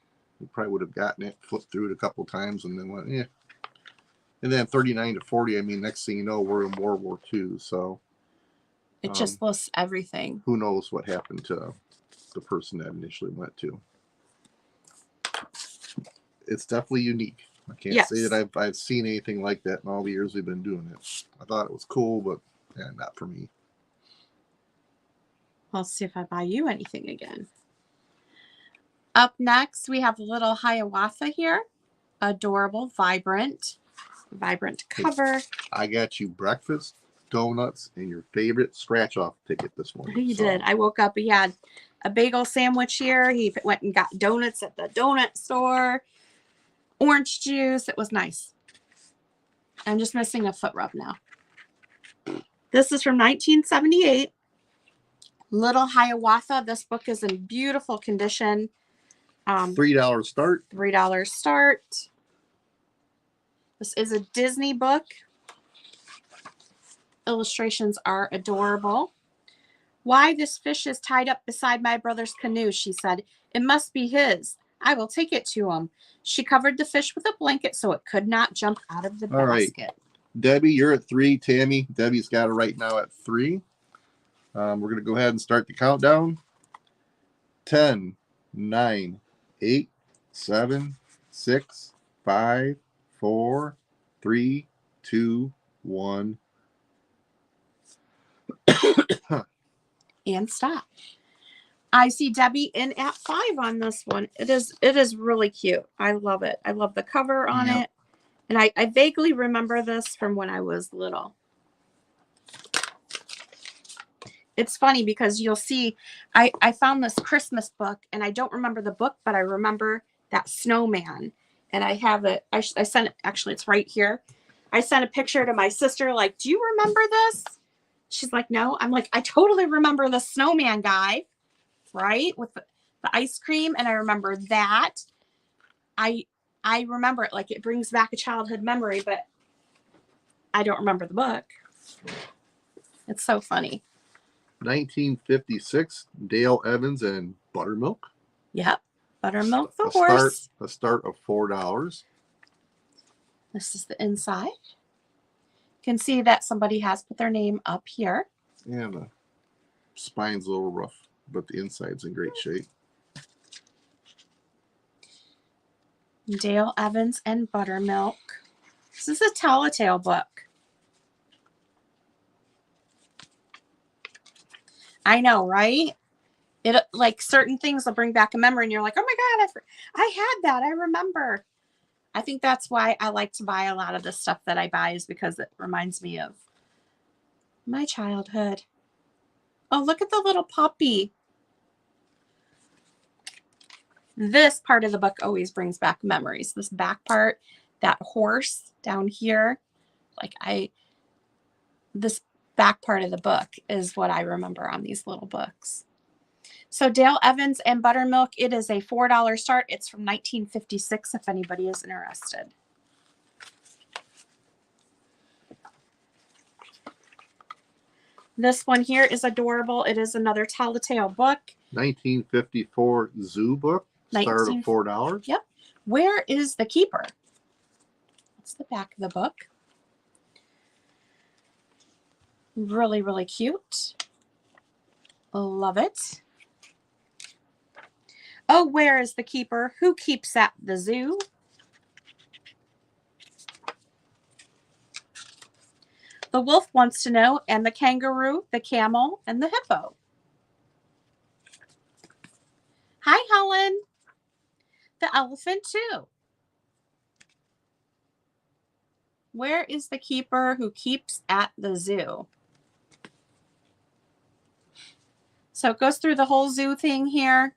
Speaker 2: You probably would have gotten it, flipped through it a couple times, and then went, And then 39 to 40, I mean, next thing you know, we're in World War II. So
Speaker 1: it just lists everything.
Speaker 2: Who knows what happened to the person that initially went to. It's definitely unique. I can't say that I've seen anything like that in all the years we've been doing it. I thought it was cool, but not for me.
Speaker 1: I'll see if I buy you anything again. Up next, we have little Hiawatha here. Adorable, vibrant cover.
Speaker 2: I got you breakfast, donuts, and your favorite scratch-off ticket this morning.
Speaker 1: He did. I woke up, he had a bagel sandwich here. He went and got donuts at the donut store. Orange juice. It was nice. I'm just missing a foot rub now. This is from 1978. Little Hiawatha. This book is in beautiful condition.
Speaker 2: $3 start.
Speaker 1: $3 start. This is a Disney book. Illustrations are adorable. Why this fish is tied up beside my brother's canoe, she said. It must be his. I will take it to him. She covered the fish with a blanket so it could not jump out of the basket.
Speaker 2: Right. Debbie, you're at 3. Tammy, Debbie's got it right now at 3. We're going to go ahead and start the countdown. 10, 9, 8, 7, 6, 5, 4, 3, 2, 1.
Speaker 1: And stop. I see Debbie in at 5 on this one. It is really cute. I love it. I love the cover on it. And I vaguely remember this from when I was little. It's funny because you'll see, I found this Christmas book and I don't remember the book, but I remember that snowman. And I have it. I sent it. Actually, it's right here. I sent a picture to my sister. Like, do you remember this? She's like, no. I'm like, I totally remember the snowman guy, right? With the ice cream. And I remember that. I remember it. Like, it brings back a childhood memory, but I don't remember the book. It's so funny.
Speaker 2: 1956, Dale Evans and Buttermilk.
Speaker 1: Yep. Buttermilk the horse.
Speaker 2: A start of $4.
Speaker 1: This is the inside. You can see that somebody has put their name up here.
Speaker 2: And the spine's a little rough, but the inside's in great shape.
Speaker 1: Dale Evans and Buttermilk. This is a Telltale book. I know, right? It like certain things will bring back a memory and you're like, oh my God, I had that. I remember. I think that's why I like to buy a lot of the stuff that I buy, is because it reminds me of my childhood. Oh, look at the little puppy. This part of the book always brings back memories. This back part, that horse down here, this back part of the book is what I remember on these little books. So Dale Evans and Buttermilk, it is a $4 start. It's from 1956 if anybody is interested. This one here is adorable. It is another Telltale book.
Speaker 2: 1954 Zoo book. Start of $4.
Speaker 1: Yep. Where is the keeper? That's the back of the book. Really, really cute. Love it. Oh, where is the keeper? Who keeps at the zoo? The wolf wants to know, and the kangaroo, the camel, and the hippo. Hi, Helen. The elephant, too. Where is the keeper who keeps at the zoo? So it goes through the whole zoo thing here.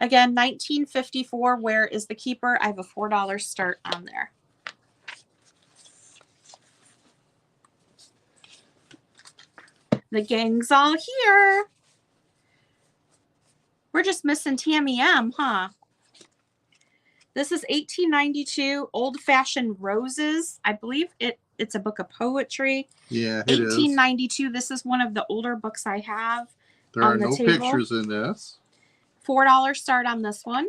Speaker 1: Again, 1954, where is the keeper? I have a $4 start on there. The gang's all here. We're just missing Tammy M, huh? This is 1892, Old Fashioned Roses. I believe it's a book of poetry.
Speaker 2: Yeah, it is.
Speaker 1: 1892. This is one of the older books I have.
Speaker 2: There are
Speaker 1: on the
Speaker 2: no
Speaker 1: table.
Speaker 2: pictures in this.
Speaker 1: $4 start on this one.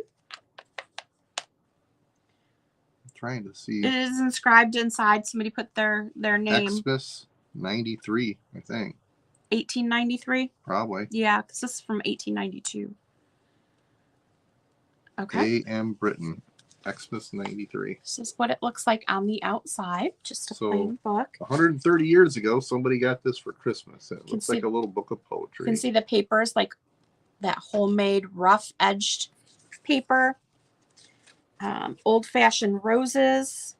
Speaker 2: I'm trying to see.
Speaker 1: It is inscribed inside. Somebody put their name.
Speaker 2: Xmas 93, I think.
Speaker 1: 1893.
Speaker 2: Probably.
Speaker 1: Yeah, because this is from 1892. Okay.
Speaker 2: A.M. Britton. Xmas 93.
Speaker 1: This is what it looks like on the outside. Just a plain book.
Speaker 2: 130 years ago, somebody got this for Christmas. It looks
Speaker 1: see-
Speaker 2: like a little book of poetry.
Speaker 1: You can see the papers, like that homemade rough edged paper. Old Fashioned Roses.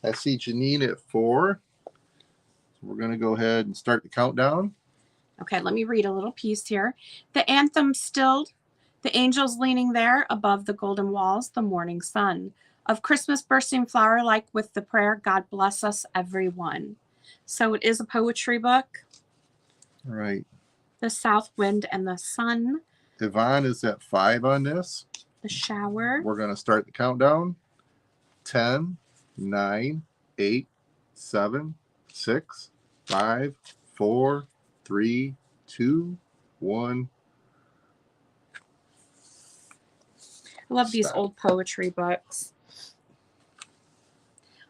Speaker 2: I see Janine at 4. So we're going to go ahead and start the countdown.
Speaker 1: Okay, let me read a little piece here. The anthem stilled, the angels leaning there above the golden walls, the morning sun. Of Christmas bursting flower like with the prayer, God bless us everyone. So it is a poetry book.
Speaker 2: All right.
Speaker 1: The south wind and the sun.
Speaker 2: Yvonne is at 5 on this.
Speaker 1: The shower.
Speaker 2: We're going to start the countdown. 10, 9, 8, 7, 6, 5, 4, 3, 2, 1.
Speaker 1: I love these old poetry books.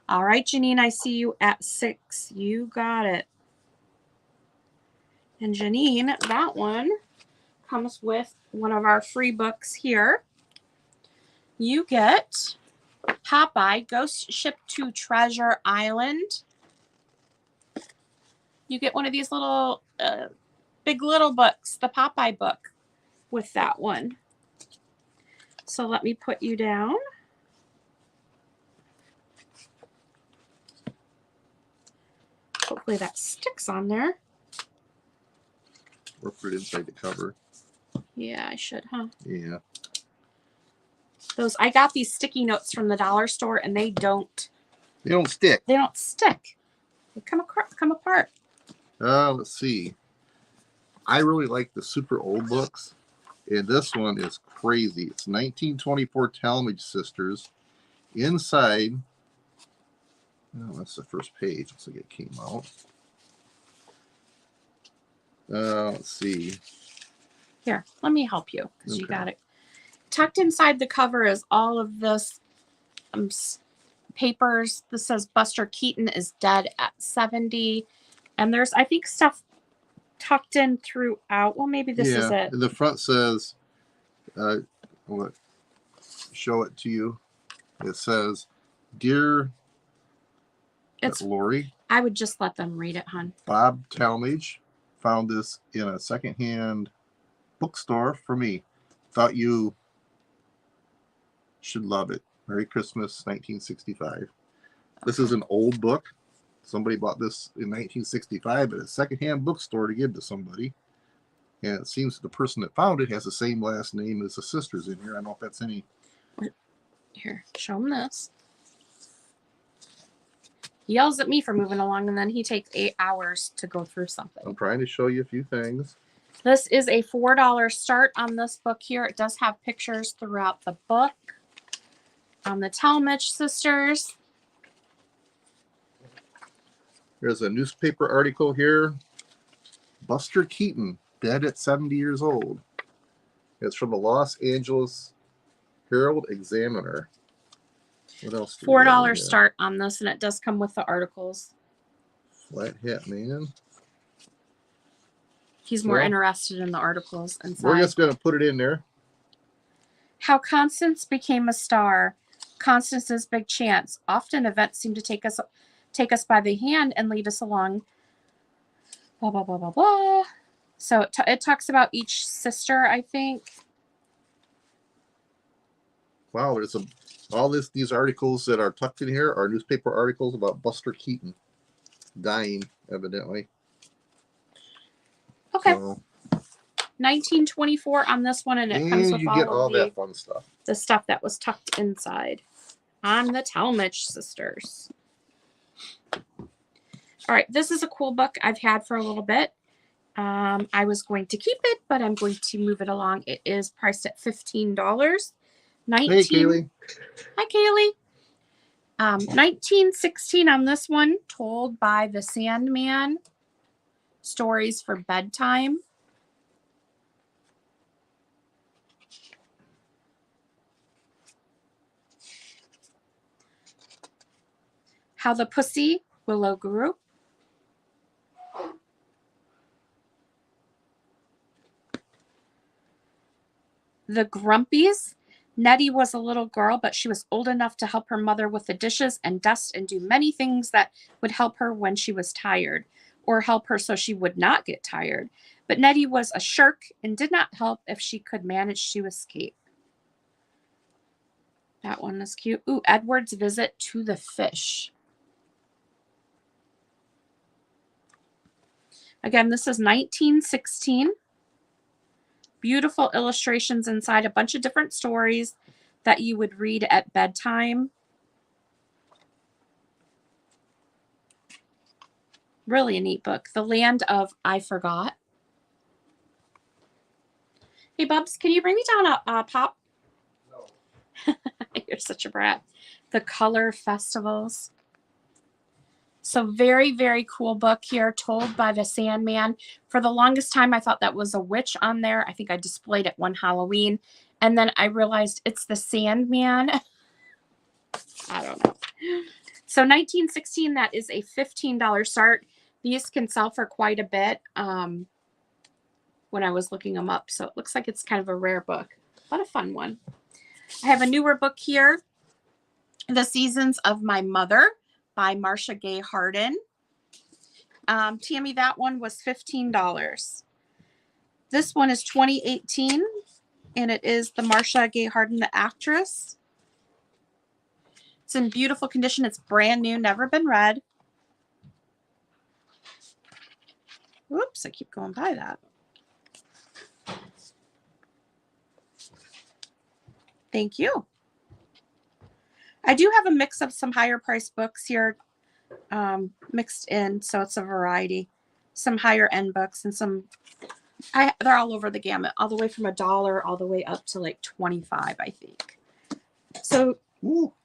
Speaker 1: All right, Janine, I see you at 6. You got it. And Janine, that one comes with one of our free books here. You get Popeye, Ghost Ship to Treasure Island. You get one of these little, big little books, the Popeye book, with that one. So let me put you down. Hopefully that sticks on there.
Speaker 2: Or put it inside the cover.
Speaker 1: Yeah, I should, huh?
Speaker 2: Yeah.
Speaker 1: I got these sticky notes from the dollar store, and they don't
Speaker 2: stick.
Speaker 1: They don't stick. They come apart.
Speaker 2: Let's see. I really like the super old books. And this one is crazy. It's 1924 Talmadge Sisters. Inside, oh, that's the first page. Looks like it came out. Let's see.
Speaker 1: Here, let me help you because you
Speaker 2: Okay.
Speaker 1: got it. Tucked inside the cover is all of this papers. This says Buster Keaton is dead at 70. And there's, I think, stuff tucked in throughout. Well, maybe this is it.
Speaker 2: And the front says, show it to you. It says, Dear Lori,
Speaker 1: I would just let them read it, hon.
Speaker 2: Bob Talmadge found this in a secondhand bookstore for me. Thought you should love it. Merry Christmas, 1965. This is an old book. Somebody bought this in 1965 at a secondhand bookstore to give to somebody. And it seems the person that found it has the same last name as the sisters in here. I don't know if that's any.
Speaker 1: Here, show him this. He yells at me for moving along, and then he takes 8 hours to go through something.
Speaker 2: I'm trying to show you a few things.
Speaker 1: This is a $4 start on this book here. It does have pictures throughout the book. On the Talmadge sisters.
Speaker 2: There's a newspaper article here. Buster Keaton, dead at 70 years old. It's from the Los Angeles Herald Examiner. What else?
Speaker 1: $4 start on this, and it does come with the articles.
Speaker 2: Flat Hat Man.
Speaker 1: He's more interested in the articles inside.
Speaker 2: We're just going to put it in there.
Speaker 1: How Constance became a star. Constance's big chance. Often events seem to take us by the hand and lead us along. Blah, blah, blah, blah, blah. So it talks about each sister, I think.
Speaker 2: Wow, there's these articles that are tucked in here are newspaper articles about Buster Keaton dying, evidently.
Speaker 1: Okay.
Speaker 2: So,
Speaker 1: 1924 on this one, and it comes with
Speaker 2: you
Speaker 1: all
Speaker 2: get
Speaker 1: of
Speaker 2: all that fun stuff.
Speaker 1: the stuff that was tucked inside on the Talmadge sisters. All right, this is a cool book I've had for a little bit. I was going to keep it, but I'm going to move it along. It is priced at $15.
Speaker 2: Hey, Kaylee.
Speaker 1: Hi, Kaylee. 1916 on this one, told by the Sandman. Stories for bedtime. How the Pussy Willow Grew. The Grumpies. Nettie was a little girl, but she was old enough to help her mother with the dishes and dust and do many things that would help her when she was tired, or help her so she would not get tired. But Nettie was a shirk and did not help if she could manage to escape. That one is cute. Ooh, Edward's Visit to the Fish. Again, this is 1916. Beautiful illustrations inside, a bunch of different stories that you would read at bedtime. Really a neat book. The Land of I Forgot. Hey, Bubs, can you bring me down a pop? No. You're such a brat. The Color Festivals. So very, very cool book here, told by the Sandman. For the longest time, I thought that was a witch on there. I think I displayed it one Halloween. And then I realized it's the Sandman. I don't know. So 1916, that is a $15 start. These can sell for quite a bit when I was looking them up. So it looks like it's kind of a rare book, but a fun one. I have a newer book here, The Seasons of My Mother by Marcia Gay Harden. Tammy, that one was $15. This one is 2018, and it is the Marcia Gay Harden, the actress. It's in beautiful condition. It's brand new, never been read. Whoops, I keep going by that. Thank you. I do have a mix of some higher priced books here mixed in, so it's a variety. Some higher end books and some, they're all over the gamut, all the way from $1 all the way up to like 25, I think. So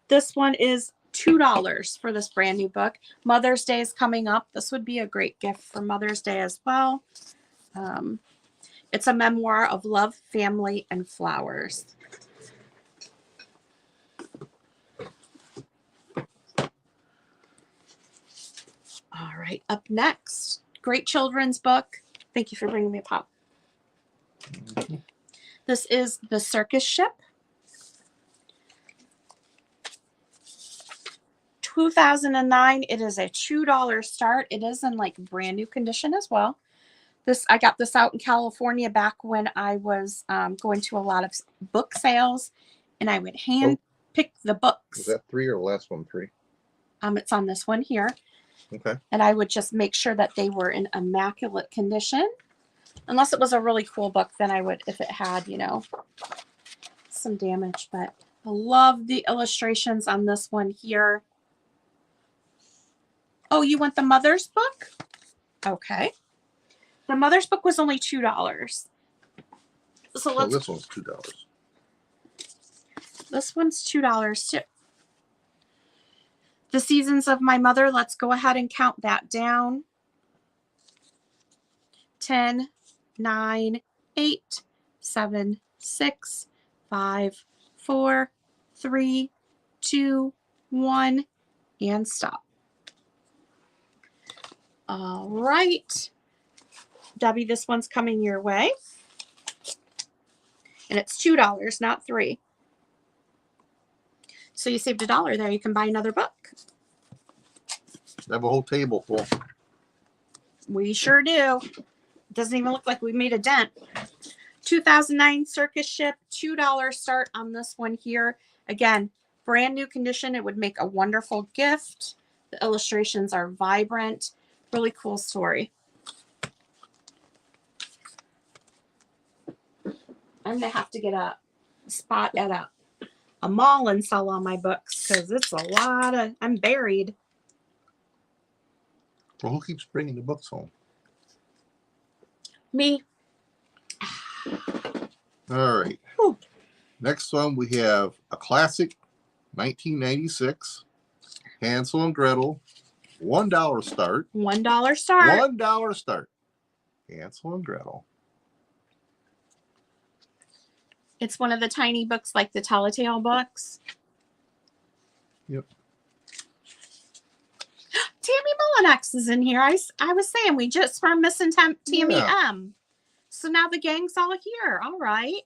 Speaker 1: this one is $2 for this brand new book. Mother's Day is coming up. This would be a great gift for Mother's Day as well. It's a memoir of love, family, and flowers. All right, up next, great children's book. Thank you for bringing me a pop. This is The Circus Ship. 2009. It is a $2 start. It is in like brand new condition as well. I got this out in California back when I was going to a lot of book sales, and I would hand pick the books.
Speaker 2: Was that 3 or the last one 3?
Speaker 1: It's on this one here.
Speaker 2: Okay. And
Speaker 1: I would just make sure that they were in immaculate condition. Unless it was a really cool book, then I would, if it had, you know, some damage. But I love the illustrations on this one here. Oh, you want the Mother's book? Okay. The Mother's book was only $2. So let's.
Speaker 2: This one's $2.
Speaker 1: This one's $2 too. The Seasons of My Mother. Let's go ahead and count that down. 10, 9, 8, 7, 6, 5, 4, 3, 2, 1, and stop. All right. Debbie, this one's coming your way. And it's $2, not $3. So you saved $1 there. You can buy another book.
Speaker 2: I have a whole table full.
Speaker 1: We sure do. Doesn't even look like we made a dent. 2009 Circus Ship, $2 start on this one here. Again, brand new condition. It would make a wonderful gift. The illustrations are vibrant. Really cool story. I'm going to have to get a spot at a mall and sell all my books because it's a lot of, I'm buried.
Speaker 2: Well, who keeps bringing the books home?
Speaker 1: Me.
Speaker 2: All right.
Speaker 1: Whew.
Speaker 2: Next one, we have a classic 1996 Hansel and Gretel, $1 start.
Speaker 1: $1 start.
Speaker 2: $1 start. Hansel and Gretel.
Speaker 1: It's one of the tiny books like the Telltale books.
Speaker 2: Yep.
Speaker 1: Tammy Mullinex is in here. I was saying we just were missing Tammy
Speaker 2: Yeah.
Speaker 1: M. So now the gang's all here. All right.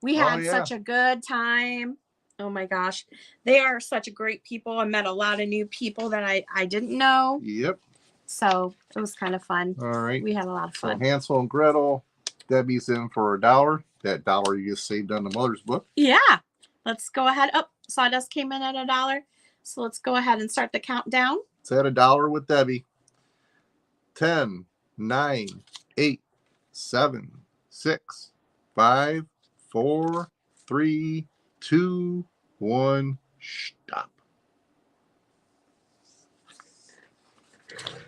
Speaker 1: We
Speaker 2: Oh,
Speaker 1: had
Speaker 2: yeah.
Speaker 1: such a good time. Oh my gosh. They are such great people. I met a lot of new people that I didn't know.
Speaker 2: Yep.
Speaker 1: So it was kind of fun.
Speaker 2: All right.
Speaker 1: We had a lot of
Speaker 2: So
Speaker 1: fun.
Speaker 2: Hansel and Gretel, Debbie's in for $1. That dollar you just saved on the mother's book.
Speaker 1: Yeah. Let's go ahead. Oh, Sawdust came in at $1. So let's go ahead and start the countdown.
Speaker 2: It's at $1 with Debbie. 10, 9, 8, 7, 6, 5, 4, 3, 2, 1. Stop.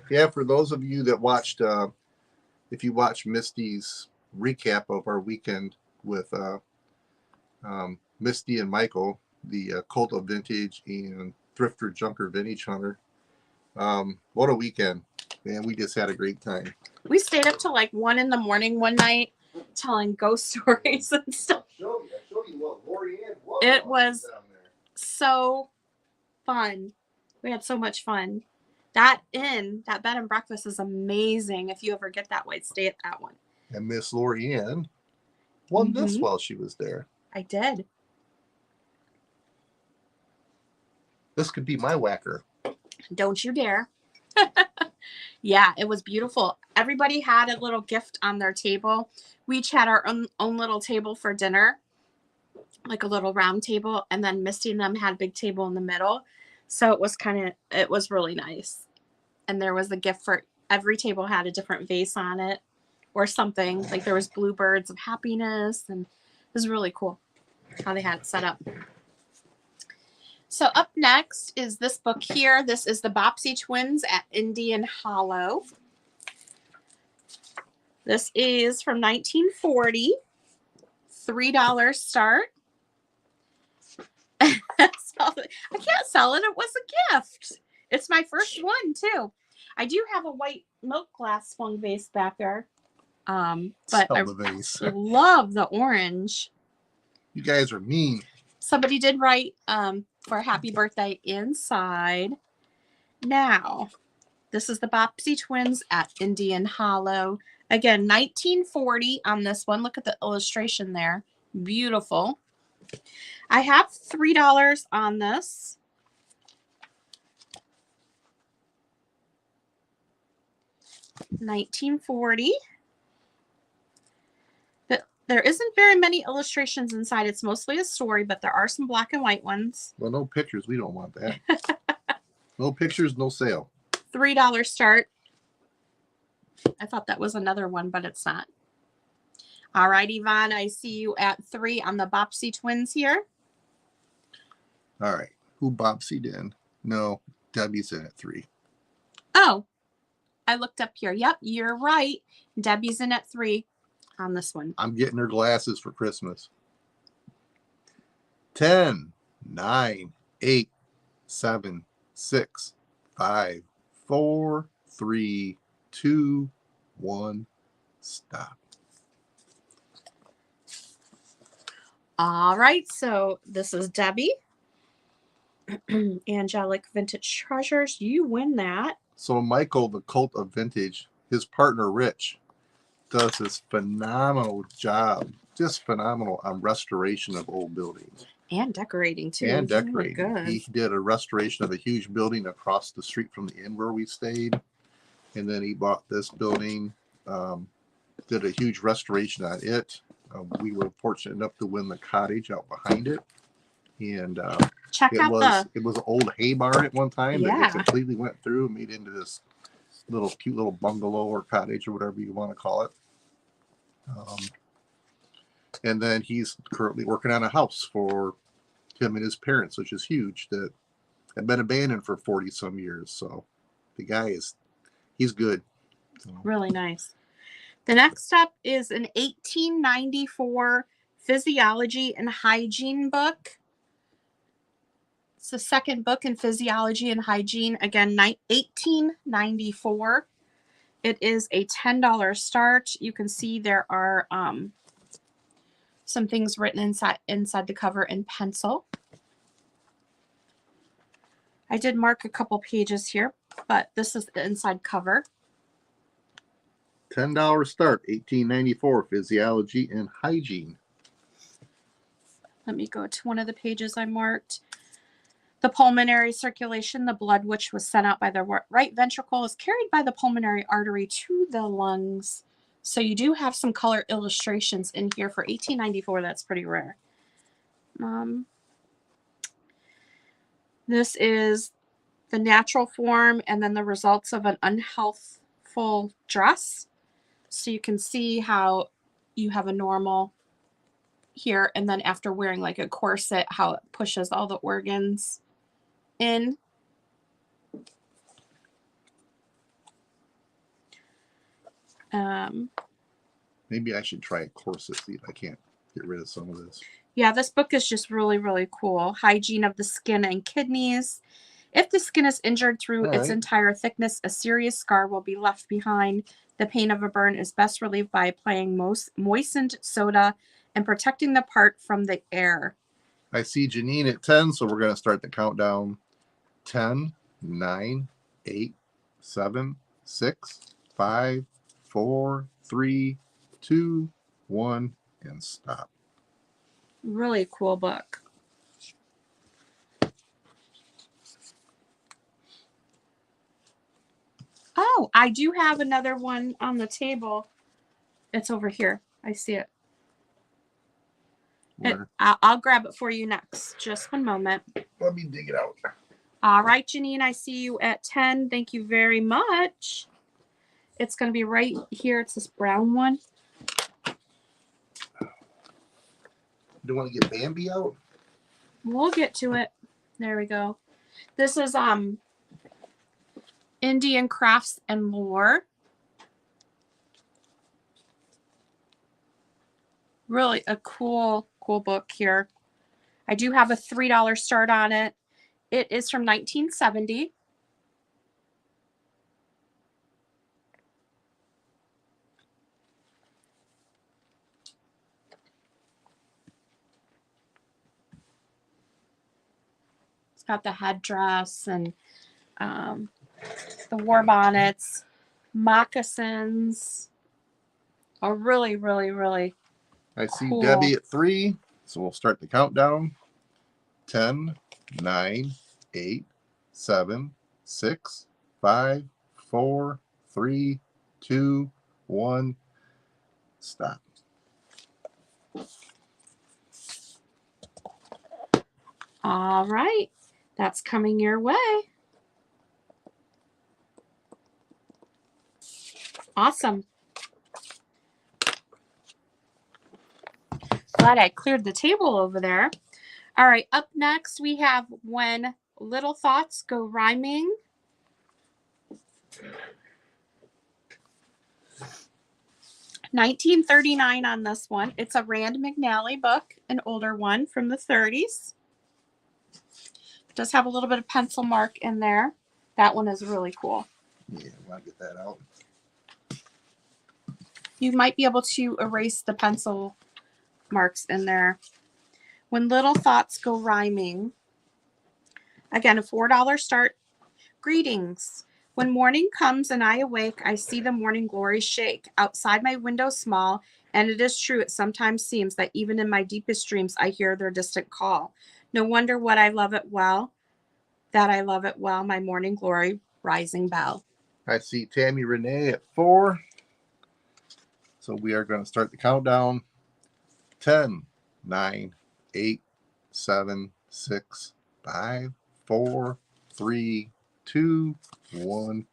Speaker 2: Yeah, for those of you that watched, if you watched Misty's recap of our weekend with Misty and Michael, the Cult of Vintage and Thrifter Junker Vintage Hunter, what a weekend. Man, we just had a great time.
Speaker 1: We stayed up till like 1 a.m. one night telling ghost stories and stuff.
Speaker 2: I showed you what Lori Ann was.
Speaker 1: It was
Speaker 2: down there.
Speaker 1: so fun. We had so much fun. That bed and breakfast is amazing. If you ever get that way, stay at that one.
Speaker 2: And Miss Lori Ann won this while she was there.
Speaker 1: I did.
Speaker 2: This could be my whacker.
Speaker 1: Don't you dare. Yeah, it was beautiful. Everybody had a little gift on their table. We each had our own little table for dinner, like a little round table. And then Misty and them had a big table in the middle. So it was really nice. And there was a gift for every table had a different vase on it or something. Like there was bluebirds of happiness. And it was really cool how they had it set up. So up next is this book here. This is the Bobbsey Twins at Indian Hollow. This is from 1940. $3 start. I can't sell it. It was a gift. It's my first one too. I do have a white milk glass swung vase back there. But I love the orange.
Speaker 2: You guys are mean.
Speaker 1: Somebody did write for happy birthday inside. Now, this is the Bobbsey Twins at Indian Hollow. Again, 1940 on this one. Look at the illustration there. Beautiful. I have $3 on this. $19.40. There isn't very many illustrations inside. It's mostly a story, but there are some black and white ones.
Speaker 2: Well, no pictures. We don't want that. No pictures, no sale.
Speaker 1: $3 start. I thought that was another one, but it's not. All right, Yvonne, I see you at 3 on the Bobbsey Twins here.
Speaker 2: All right. Who Bobbsey'd in? No, Debbie's in at 3.
Speaker 1: Oh, I looked up here. Yep, you're right. Debbie's in at 3 on this one.
Speaker 2: I'm getting her glasses for Christmas. 10, 9, 8, 7, 6, 5, 4, 3, 2, 1. Stop.
Speaker 1: All right, so this is Debbie. Angelic Vintage Treasures. You win that.
Speaker 2: So Michael, the Cult of Vintage, his partner Rich, does this phenomenal job, just phenomenal on restoration of old buildings.
Speaker 1: And decorating too.
Speaker 2: And decorating.
Speaker 1: Really
Speaker 2: He did a restoration of a huge building across the street from the inn where we stayed. And then he bought this building, did a huge restoration on it. We were fortunate enough to win the cottage out behind it. And it was an old hay barn at one time that it completely went through and made into this little cute little bungalow or cottage or whatever you want to call it. And then he's currently working on a house for him and his parents, which is huge, that had been abandoned for 40 some years. So the guy he's good. So.
Speaker 1: Really nice. The next up is an 1894 physiology and hygiene book. It's the second book in physiology and hygiene. Again, 1894. It is a $10 start. You can see there are some things written inside the cover in pencil. I did mark a couple pages here, but this is the inside cover.
Speaker 2: $10 start, 1894, physiology and hygiene.
Speaker 1: Let me go to one of the pages I marked. The pulmonary circulation, the blood which was sent out by the right ventricle is carried by the pulmonary artery to the lungs. So you do have some color illustrations in here for 1894. That's pretty rare. This is the natural form and then the results of an unhealthful dress. So you can see how you have a normal here, and then after wearing like a corset, how it pushes all the organs in.
Speaker 2: Maybe I should try a corset, see if I can't get rid of some of this.
Speaker 1: Yeah, this book is just really, really cool. Hygiene of the skin and kidneys. If the skin is injured through its entire thickness, a serious scar will be left behind. The pain of a burn is best relieved by applying moistened soda and protecting the part from the air.
Speaker 2: I see Janine at 10, so we're going to start the countdown. 10, 9, 8, 7, 6, 5, 4, 3, 2, 1, and stop.
Speaker 1: Really cool book. Oh, I do have another one on the table. It's over here. I see it. I'll grab it for you next. Just one moment.
Speaker 2: Let me dig it out.
Speaker 1: All right, Janine, I see you at 10. Thank you very much. It's going to be right here. It's this brown one.
Speaker 2: Do you want to get Bambi out?
Speaker 1: We'll get to it. There we go. This is Indian Crafts and Lore. Really a cool book here. I do have a $3 start on it. It is from 1970. It's got the headdress and the war bonnets, moccasins. A really, really, really
Speaker 2: I see
Speaker 1: cool.
Speaker 2: Debbie at 3, so we'll start the countdown. 10, 9, 8, 7, 6, 5, 4, 3, 2, 1, stop.
Speaker 1: All right, that's coming your way. Awesome. Glad I cleared the table over there. All right, up next we have When Little Thoughts Go Rhyming. $19.39 on this one. It's a Rand McNally book, an older one from the 30s. It does have a little bit of pencil mark in there. That one is really cool.
Speaker 2: Yeah, I want to get that out.
Speaker 1: You might be able to erase the pencil marks in there. When Little Thoughts Go Rhyming. Again, a $4 start. Greetings. When morning comes and I awake, I see the morning glory shake. Outside my window small, and it is true, it sometimes seems that even in my deepest dreams, I hear their distant call. No wonder what I love it well, that I love it well, my morning glory rising bell.
Speaker 2: I see Tammy Renee at 4. So we are going to start the countdown. 10, 9, 8, 7, 6, 5, 4, 3, 2, 1,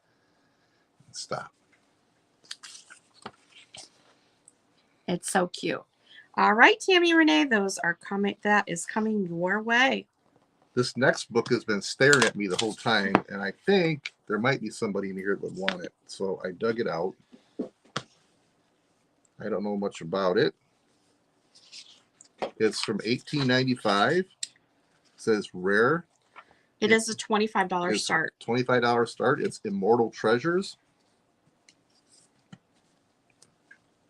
Speaker 2: stop.
Speaker 1: It's so cute. All right, Tammy Renee, those are coming. That is coming your way.
Speaker 2: This next book has been staring at me the whole time, and I think there might be somebody in here that would want it. So I dug it out. I don't know much about it. It's from 1895. It says rare.
Speaker 1: It is a $25
Speaker 2: It's
Speaker 1: start.
Speaker 2: $25 start. It's Immortal Treasures.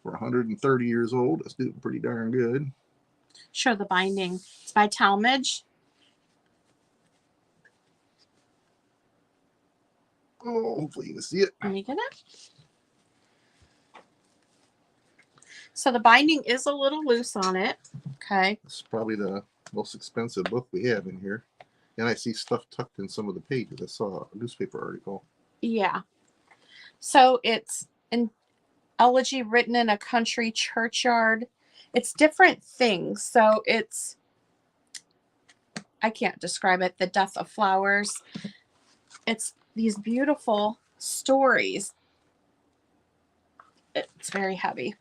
Speaker 2: For 130 years old. It's doing pretty darn good.
Speaker 1: Show the binding. It's by Talmage.
Speaker 2: Oh, hopefully you can see it.
Speaker 1: Let me get it. So the binding is a little loose on it. Okay.
Speaker 2: This is probably the most expensive book we have in here. And I see stuff tucked in some of the pages. I saw a newspaper article.
Speaker 1: Yeah. So it's an elegy written in a country churchyard. It's different things. So it's, I can't describe it, the death of flowers. It's these beautiful stories. It's very heavy.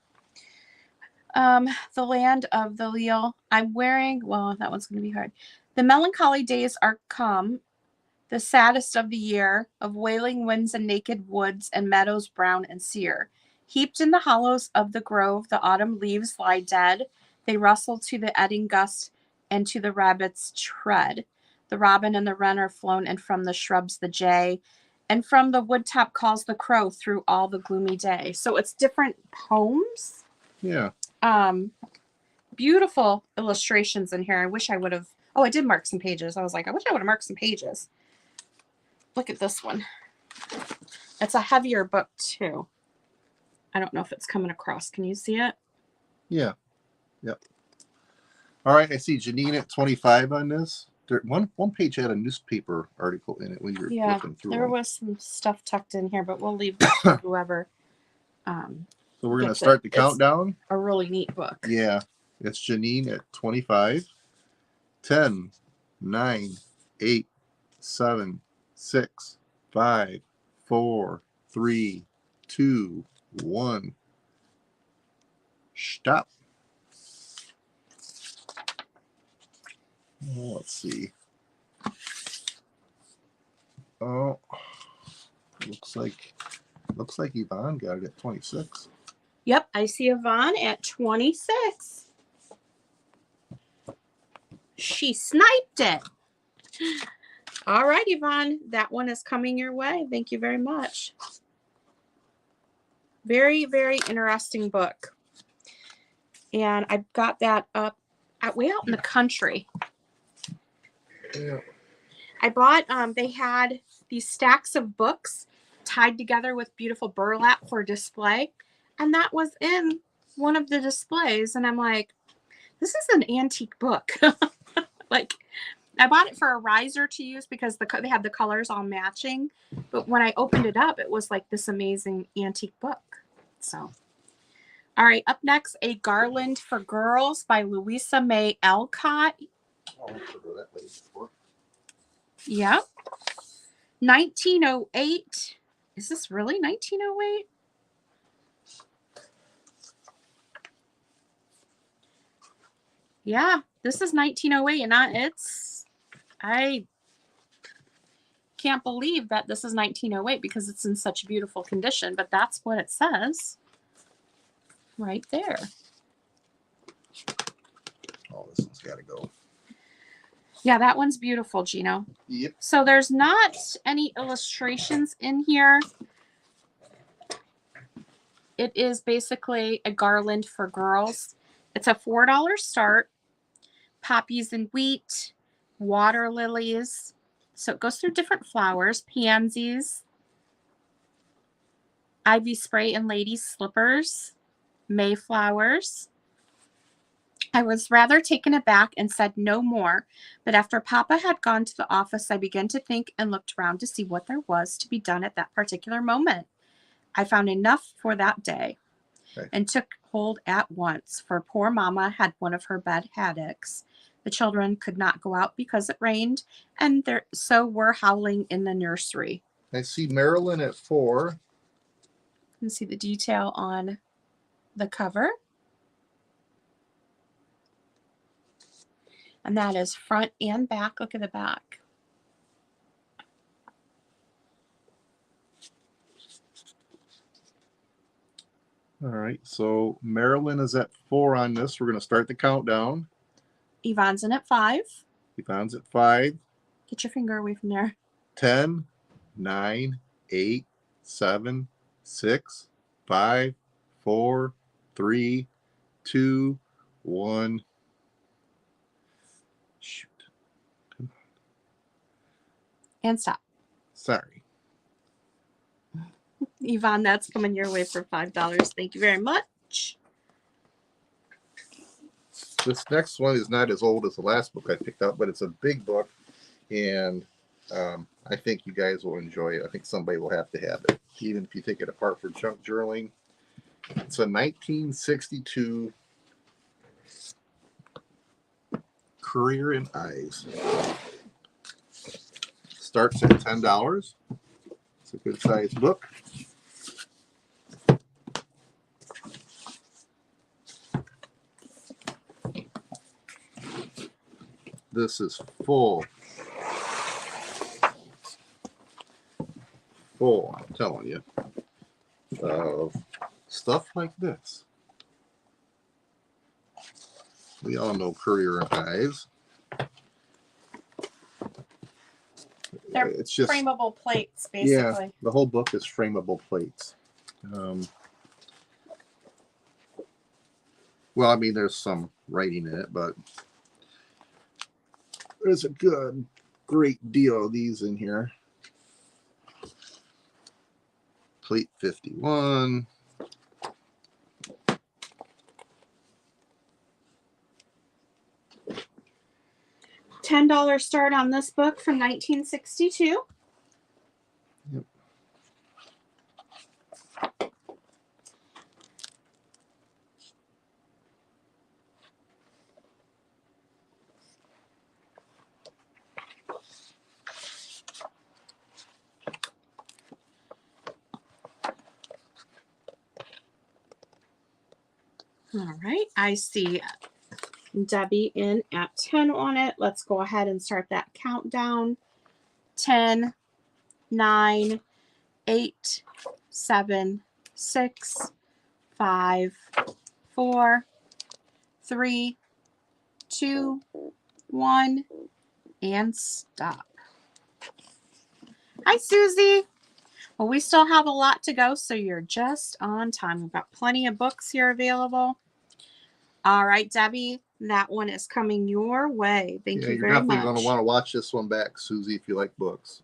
Speaker 1: The land of the Leal. I'm wearing, well, that one's going to be hard. The melancholy days are come, the saddest of the year, of wailing winds and naked woods and meadows brown and sere. Heaped in the hollows of the grove, the autumn leaves lie dead. They rustle to the eddying gust and to the rabbit's tread. The robin and the wren are flown, and from the shrubs the jay, and from the woodtop calls the crow through all the gloomy day. So it's different poems.
Speaker 2: Yeah.
Speaker 1: Beautiful illustrations in here. I wish I would have. Oh, I did mark some pages. I was like, I wish I would have marked some pages. Look at this one. It's a heavier book too. I don't know if it's coming across. Can you see it?
Speaker 2: Yeah. Yep. All right. I see Janine at 25 on this. One page had a newspaper article in it when you were looking through
Speaker 1: there
Speaker 2: them.
Speaker 1: was some stuff tucked in here, but we'll leave that for whoever.
Speaker 2: So we're going to start the countdown.
Speaker 1: A really neat book.
Speaker 2: Yeah. It's Janine at 25. 10, 9, 8, 7, 6, 5, 4, 3, 2, 1. Stop. Oh, let's see. Oh, looks like Yvonne got it at 26.
Speaker 1: Yep, I see Yvonne at 26. She sniped it. All right, Yvonne, that one is coming your way. Thank you very much. Very, very interesting book. And I got that up way out in the country.
Speaker 2: Yeah.
Speaker 1: I bought, they had these stacks of books tied together with beautiful burlap for display. And that was in one of the displays. And I'm like, this is an antique book. Like, I bought it for a riser to use because they had the colors all matching. But when I opened it up, it was like this amazing antique book. So, all right, up next, A Garland for Girls by Louisa May Alcott. Yep. 1908. Is this really 1908? Yeah, this is 1908, and I can't believe that this is 1908 because it's in such beautiful condition, but that's what it says right there.
Speaker 2: Oh, this one's got to go.
Speaker 1: Yeah, that one's beautiful, Gino.
Speaker 2: Yep.
Speaker 1: So there's not any illustrations in here. It is basically a garland for girls. It's a $4 start. Poppies and wheat, water lilies. So it goes through different flowers, pansies, ivy spray and ladies slippers, mayflowers. I was rather taken aback and said no more, but after Papa had gone to the office, I began to think and looked around to see what there was to be done at that particular moment. I found enough for that day. Okay. And took hold at once, for poor Mama had one of her bad headaches. The children could not go out because it rained, and so were howling in the nursery.
Speaker 2: I see Marilyn at 4.
Speaker 1: You can see the detail on the cover. And that is front and back. Look at the back.
Speaker 2: All right. So Marilyn is at 4 on this. We're going to start the countdown.
Speaker 1: Yvonne's in at 5.
Speaker 2: Yvonne's at 5.
Speaker 1: Get your finger away from there.
Speaker 2: 10, 9, 8, 7, 6, 5, 4, 3, 2, 1. Shoot.
Speaker 1: And stop.
Speaker 2: Sorry.
Speaker 1: Yvonne, that's coming your way for $5. Thank you very much.
Speaker 2: This next one is not as old as the last book I picked up, but it's a big book, and I think you guys will enjoy it. I think somebody will have to have it, even if you take it apart for junk journaling. It's a 1962 Career in Eyes. Starts at $10. It's a good sized book. This is full, I'm telling you, of stuff like this. We all know Career in Eyes.
Speaker 1: They're
Speaker 2: it's just
Speaker 1: frameable plates, basically.
Speaker 2: Yeah, the whole book is frameable plates. Well, I mean, there's some writing in it, but there's a great deal of these in here. Plate 51.
Speaker 1: $10 start on this book from 1962.
Speaker 2: Yep.
Speaker 1: All right, I see Debbie in at 10 on it. Let's go ahead and start that countdown. 10, 9, 8, 7, 6, 5, 4, 3, 2, 1, and stop. Hi, Susie. Well, we still have a lot to go, so you're just on time. We've got plenty of books here available. All right, Debbie, that one is coming your way. Thank you very much.
Speaker 2: You're definitely going to want to watch this one back, Susie, if you like books.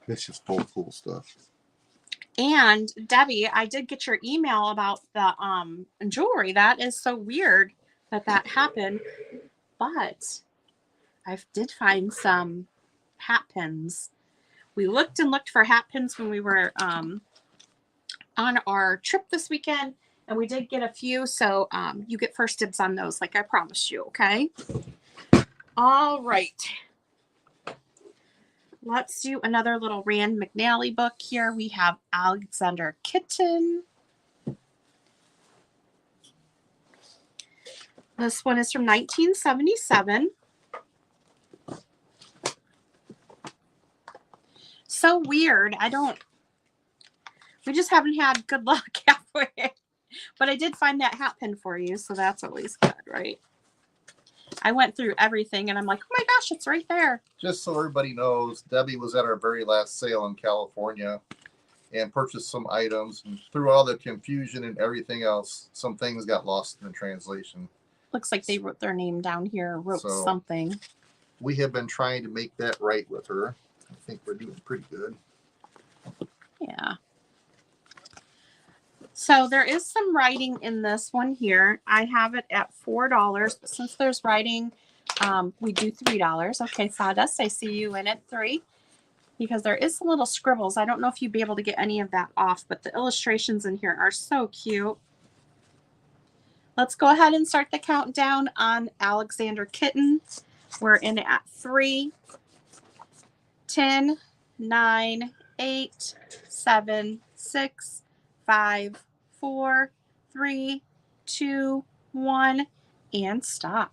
Speaker 2: It's just full of cool stuff.
Speaker 1: And Debbie, I did get your email about the jewelry. That is so weird that happened, but I did find some hat pins. We looked and looked for hat pins when we were on our trip this weekend, and we did get a few, so you get first dibs on those like I promised you. Okay, all right, let's do another little Rand McNally book here. We have Alexander Kitten. This one is from 1977. So weird. We just haven't had good luck halfway. But I did find that hat pin for you, so that's always good, right? I went through everything, and I'm like, oh my gosh, it's right there.
Speaker 2: Just so everybody knows, Debbie was at our very last sale in California and purchased some items. And through all the confusion and everything else, some things got lost in the translation.
Speaker 1: Looks like they wrote their name down here, wrote something.
Speaker 2: We have been trying to make that right with her. I think we're doing pretty good.
Speaker 1: Yeah. So there is some writing in this one here. I have it at $4, but since there's writing, we do $3. Okay, Sawdust, I see you in at 3 because there is some little scribbles. I don't know if you'd be able to get any of that off, but the illustrations in here are so cute. Let's go ahead and start the countdown on Alexander Kitten. We're in at 3, 10, 9, 8, 7, 6, 5, 4, 3, 2, 1, and stop.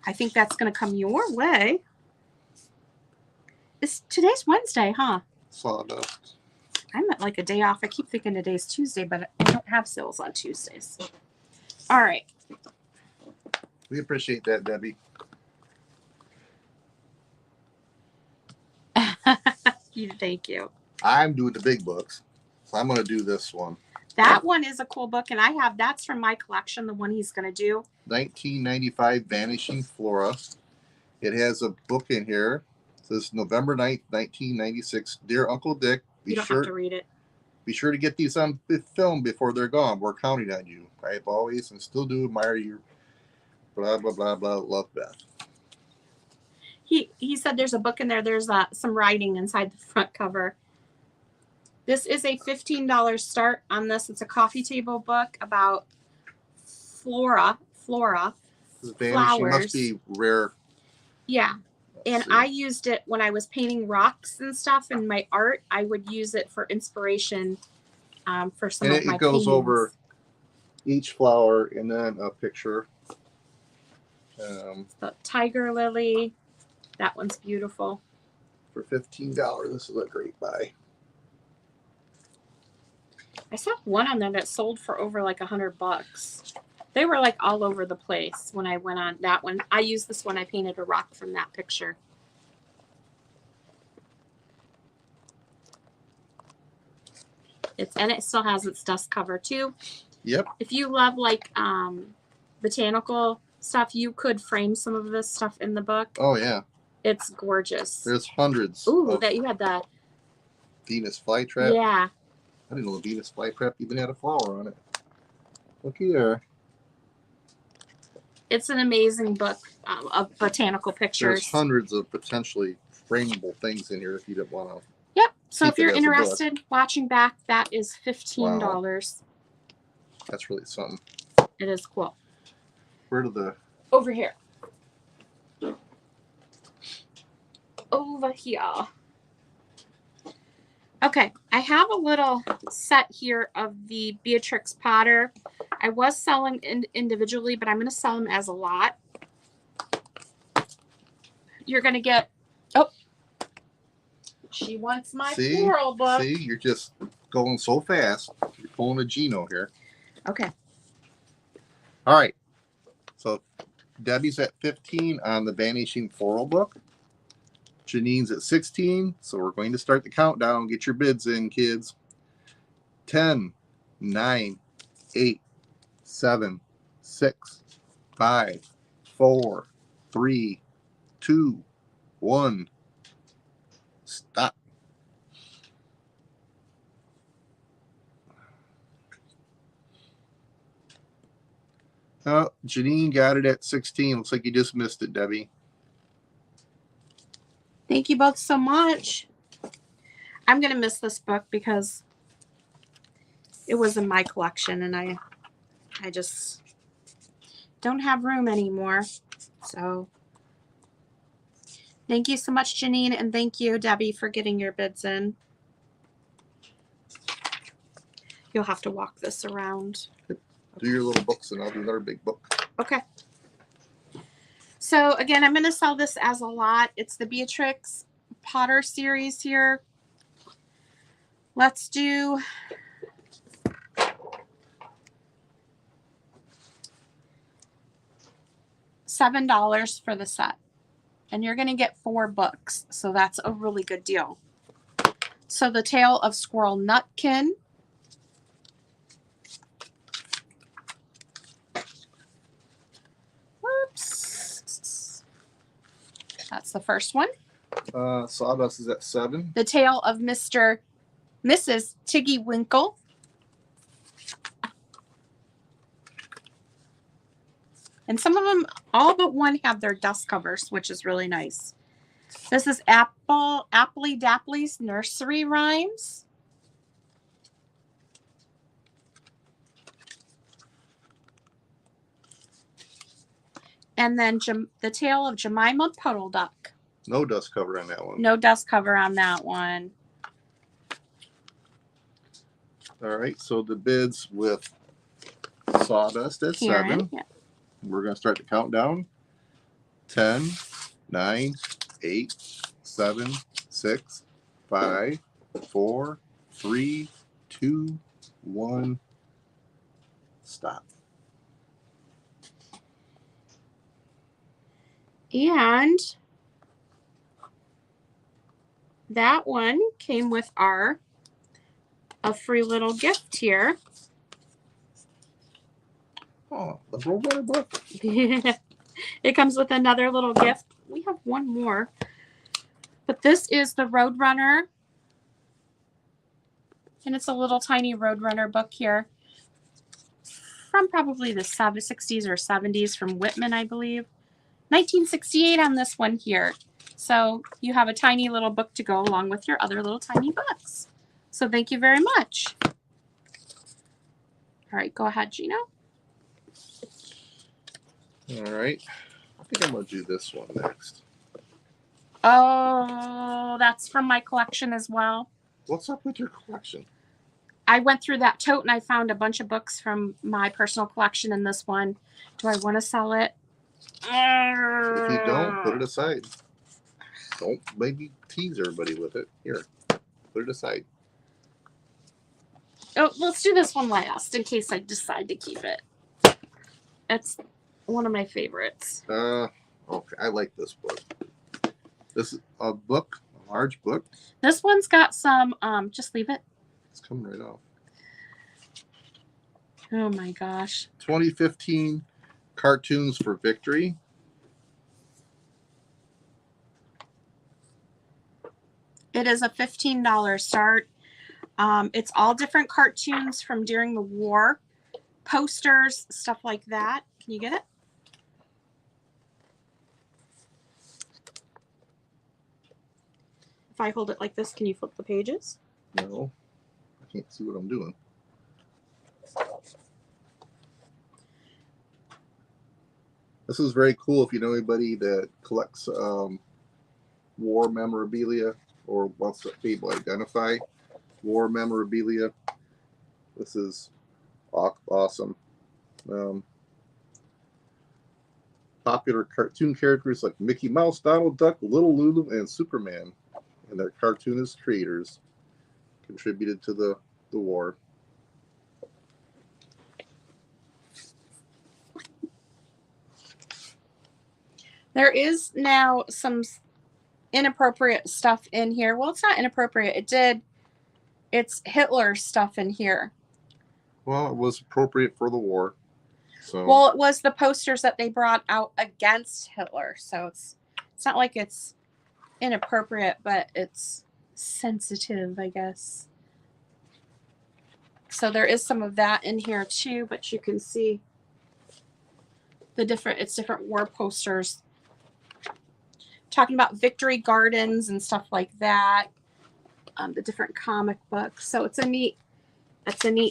Speaker 1: I think that's going to come your way. Today's Wednesday, huh?
Speaker 2: sawdust.
Speaker 1: I'm at like a day off. I keep thinking today's Tuesday, but I don't have sales on Tuesdays. All right.
Speaker 2: We appreciate that, Debbie.
Speaker 1: Thank you.
Speaker 2: I'm doing the big books, so I'm going to do this one.
Speaker 1: That one is a cool book, and that's from my collection, the one he's going to do.
Speaker 2: 1995 Vanishing Flora. It has a book in here. It says November 9th, 1996. Dear Uncle Dick,
Speaker 1: You don't have to read it.
Speaker 2: Be sure to get these on film before they're gone. We're counting on you. I have always and still do admire your blah, blah, blah, blah. Love, Beth.
Speaker 1: He said there's a book in there. There's some writing inside the front cover. This is a $15 start on this. It's a coffee table book about flora,
Speaker 2: This Vanishing
Speaker 1: flowers.
Speaker 2: must be rare.
Speaker 1: Yeah. And
Speaker 2: See.
Speaker 1: I used it when I was painting rocks and stuff in my art. I would use it for inspiration for some
Speaker 2: And
Speaker 1: of my
Speaker 2: it goes
Speaker 1: paintings.
Speaker 2: over each flower and then a picture.
Speaker 1: The tiger lily. That one's beautiful.
Speaker 2: For $15, this is a great buy.
Speaker 1: I saw one on there that sold for over like $100. They were like all over the place when I went on that one. I used this one. I painted a rock from that picture. And it still has its dust cover too.
Speaker 2: Yep.
Speaker 1: If you love like botanical stuff, you could frame some of this stuff in the book.
Speaker 2: Oh yeah.
Speaker 1: It's gorgeous.
Speaker 2: There's hundreds.
Speaker 1: Ooh,
Speaker 2: of
Speaker 1: that you had that.
Speaker 2: Venus flytrap.
Speaker 1: Yeah.
Speaker 2: I didn't know the Venus flytrap even had a flower on it. Looky there.
Speaker 1: It's an amazing book of botanical pictures.
Speaker 2: There's hundreds of potentially frameable things in here if you didn't want to.
Speaker 1: Yep. So
Speaker 2: keep
Speaker 1: if you're
Speaker 2: it as a book.
Speaker 1: interested, watching back, that is $15.
Speaker 2: That's really something.
Speaker 1: It is cool.
Speaker 2: Where do the
Speaker 1: Over here. Over here. Okay, I have a little set here of the Beatrix Potter. I was selling individually, but I'm going to sell them as a lot. You're going to get... Oh, she wants my floral book.
Speaker 2: See, you're just going so fast. You're pulling a Gino here.
Speaker 1: Okay.
Speaker 2: All right. So Debbie's at 15 on the Vanishing Floral book. Janine's at 16. So we're going to start the countdown. Get your bids in, kids. 10, 9, 8, 7, 6, 5, 4, 3, 2, 1. Stop. Oh, Janine got it at 16. Looks like you just missed it, Debbie.
Speaker 1: Thank you both so much. I'm going to miss this book because it was in my collection and I just don't have room anymore. So thank you so much, Janine, and thank you, Debbie, for getting your bids in. You'll have to walk this around.
Speaker 2: Do your little books and I'll do another big book.
Speaker 1: Okay. So again, I'm going to sell this as a lot. It's the Beatrix Potter series here. Let's do $7 for the set. And you're going to get 4 books. So that's a really good deal. So the Tale of Squirrel Nutkin. Whoops. That's the first one.
Speaker 2: Sawdust is at 7.
Speaker 1: The Tale of Mrs. Tiggy Winkle. And some of them, all but one, have their dust covers, which is really nice. This is Appley Dapley's Nursery Rhymes. And then The Tale of Jemima Puddle Duck.
Speaker 2: No dust cover on that one.
Speaker 1: No dust cover on that one.
Speaker 2: All right, so the bids with Sawdust at
Speaker 1: Karen,
Speaker 2: 7.
Speaker 1: yeah.
Speaker 2: We're going to start the countdown. 10, 9, 8, 7, 6, 5, 4, 3, 2, 1. Stop.
Speaker 1: And that one came with a free little gift here.
Speaker 2: Oh, the Roadrunner book.
Speaker 1: It comes with another little gift. We have one more. But this is the Roadrunner. And it's a little tiny Roadrunner book here. From probably the 60s or 70s from Whitman, I believe. 1968 on this one here. So you have a tiny little book to go along with your other little tiny books. So thank you very much. All right, go ahead, Gino.
Speaker 2: All right. I think I'm going to do this one next.
Speaker 1: Oh, that's from my collection as well.
Speaker 2: What's up with your collection?
Speaker 1: I went through that tote and I found a bunch of books from my personal collection in this one. Do I want to sell it?
Speaker 2: If you don't, put it aside. Don't maybe tease everybody with it. Here, put it aside.
Speaker 1: Oh, let's do this one last in case I decide to keep it. It's one of my favorites.
Speaker 2: Okay, I like this book. This is a book, a large book.
Speaker 1: This one's got some, just leave it.
Speaker 2: It's coming right off.
Speaker 1: Oh my gosh.
Speaker 2: 2015 Cartoons for Victory.
Speaker 1: It is a $15 start. It's all different cartoons from during the war, posters, stuff like that. Can you get it? If I hold it like this, can you flip the pages?
Speaker 2: No, I can't see what I'm doing. This is very cool if you know anybody that collects war memorabilia or wants to be able to identify war memorabilia. This is awesome. Popular cartoon characters like Mickey Mouse, Donald Duck, Little Lulu, and Superman, and their cartoonist creators contributed to the war.
Speaker 1: There is now some inappropriate stuff in here. Well, it's not inappropriate. It's Hitler stuff in here.
Speaker 2: Well, it was appropriate for the war. So.
Speaker 1: Well, it was the posters that they brought out against Hitler. So it's not like it's inappropriate, but it's sensitive, I guess. So there is some of that in here too, but you can see it's different war posters. Talking about victory gardens and stuff like that. The different comic books. So it's a neat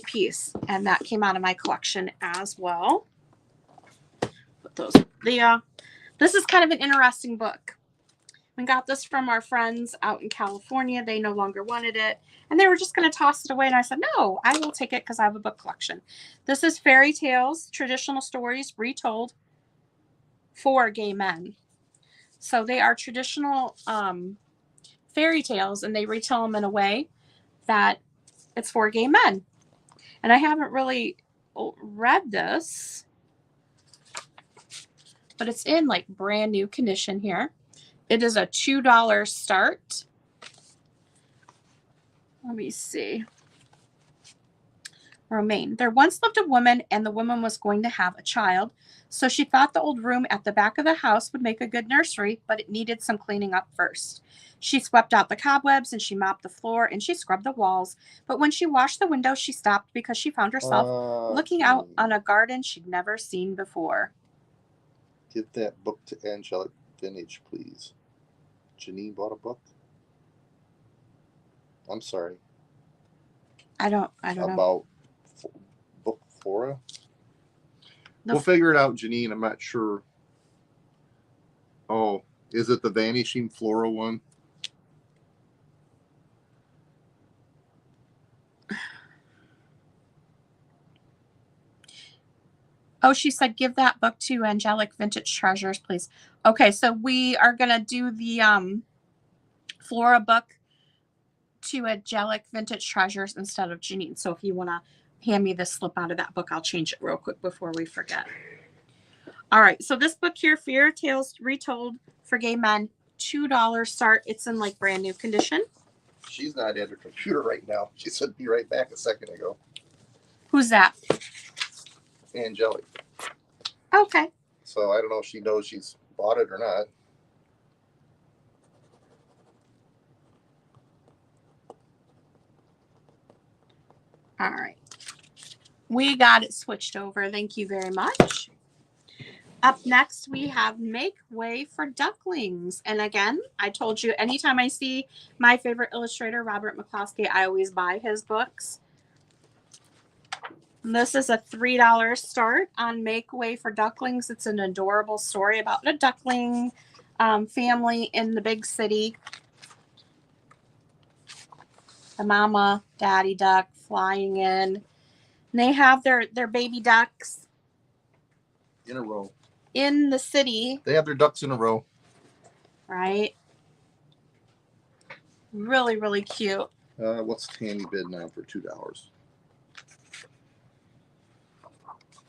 Speaker 1: piece, and that came out of my collection as well. Put those. This is kind of an interesting book. We got this from our friends out in California. They no longer wanted it, and they were just going to toss it away. And I said, no, I will take it because I have a book collection. This is Fairy Tales, Traditional Stories Retold for Gay Men. So they are traditional fairy tales, and they retell them in a way that it's for gay men. And I haven't really read this, but it's in like brand new condition here. It is a $2 start. Let me see. Romaine. There once lived a woman, and the woman was going to have a child. So she thought the old room at the back of the house would make a good nursery, but it needed some cleaning up first. She swept out the cobwebs, and she mopped the floor, and she scrubbed the walls. But when she washed the window, she stopped because she found herself looking out on a garden she'd never seen before.
Speaker 2: Give that book to Angelic Vintage, please. Janine bought a book? I'm sorry.
Speaker 1: I don't know.
Speaker 2: About book Flora? We'll figure it out, Janine. I'm not sure. Oh, is it the Vanishing Flora one?
Speaker 1: Oh, she said, give that book to Angelic Vintage Treasures, please. Okay, so we are going to do the Flora book to Angelic Vintage Treasures instead of Janine. So if you want to hand me the slip out of that book, I'll change it real quick before we forget. All right. So this book here, Fairy Tales Retold for Gay Men, $2 start. It's in like brand new condition.
Speaker 2: She's not at her computer right now. She said be right back a second ago.
Speaker 1: Who's that?
Speaker 2: Angelic.
Speaker 1: Okay.
Speaker 2: So I don't know if she knows she's bought it or not.
Speaker 1: All right. We got it switched over. Thank you very much. Up next, we have Make Way for Ducklings. And again, I told you, anytime I see my favorite illustrator, Robert McCloskey, I always buy his books. And this is a $3 start on Make Way for Ducklings. It's an adorable story about a duckling family in the big city. The mama, daddy duck flying in. And they have their baby ducks
Speaker 2: In a row.
Speaker 1: in the city.
Speaker 2: They have their ducks in a row.
Speaker 1: Right? Really, really cute.
Speaker 2: What's Tammy bid now for $2?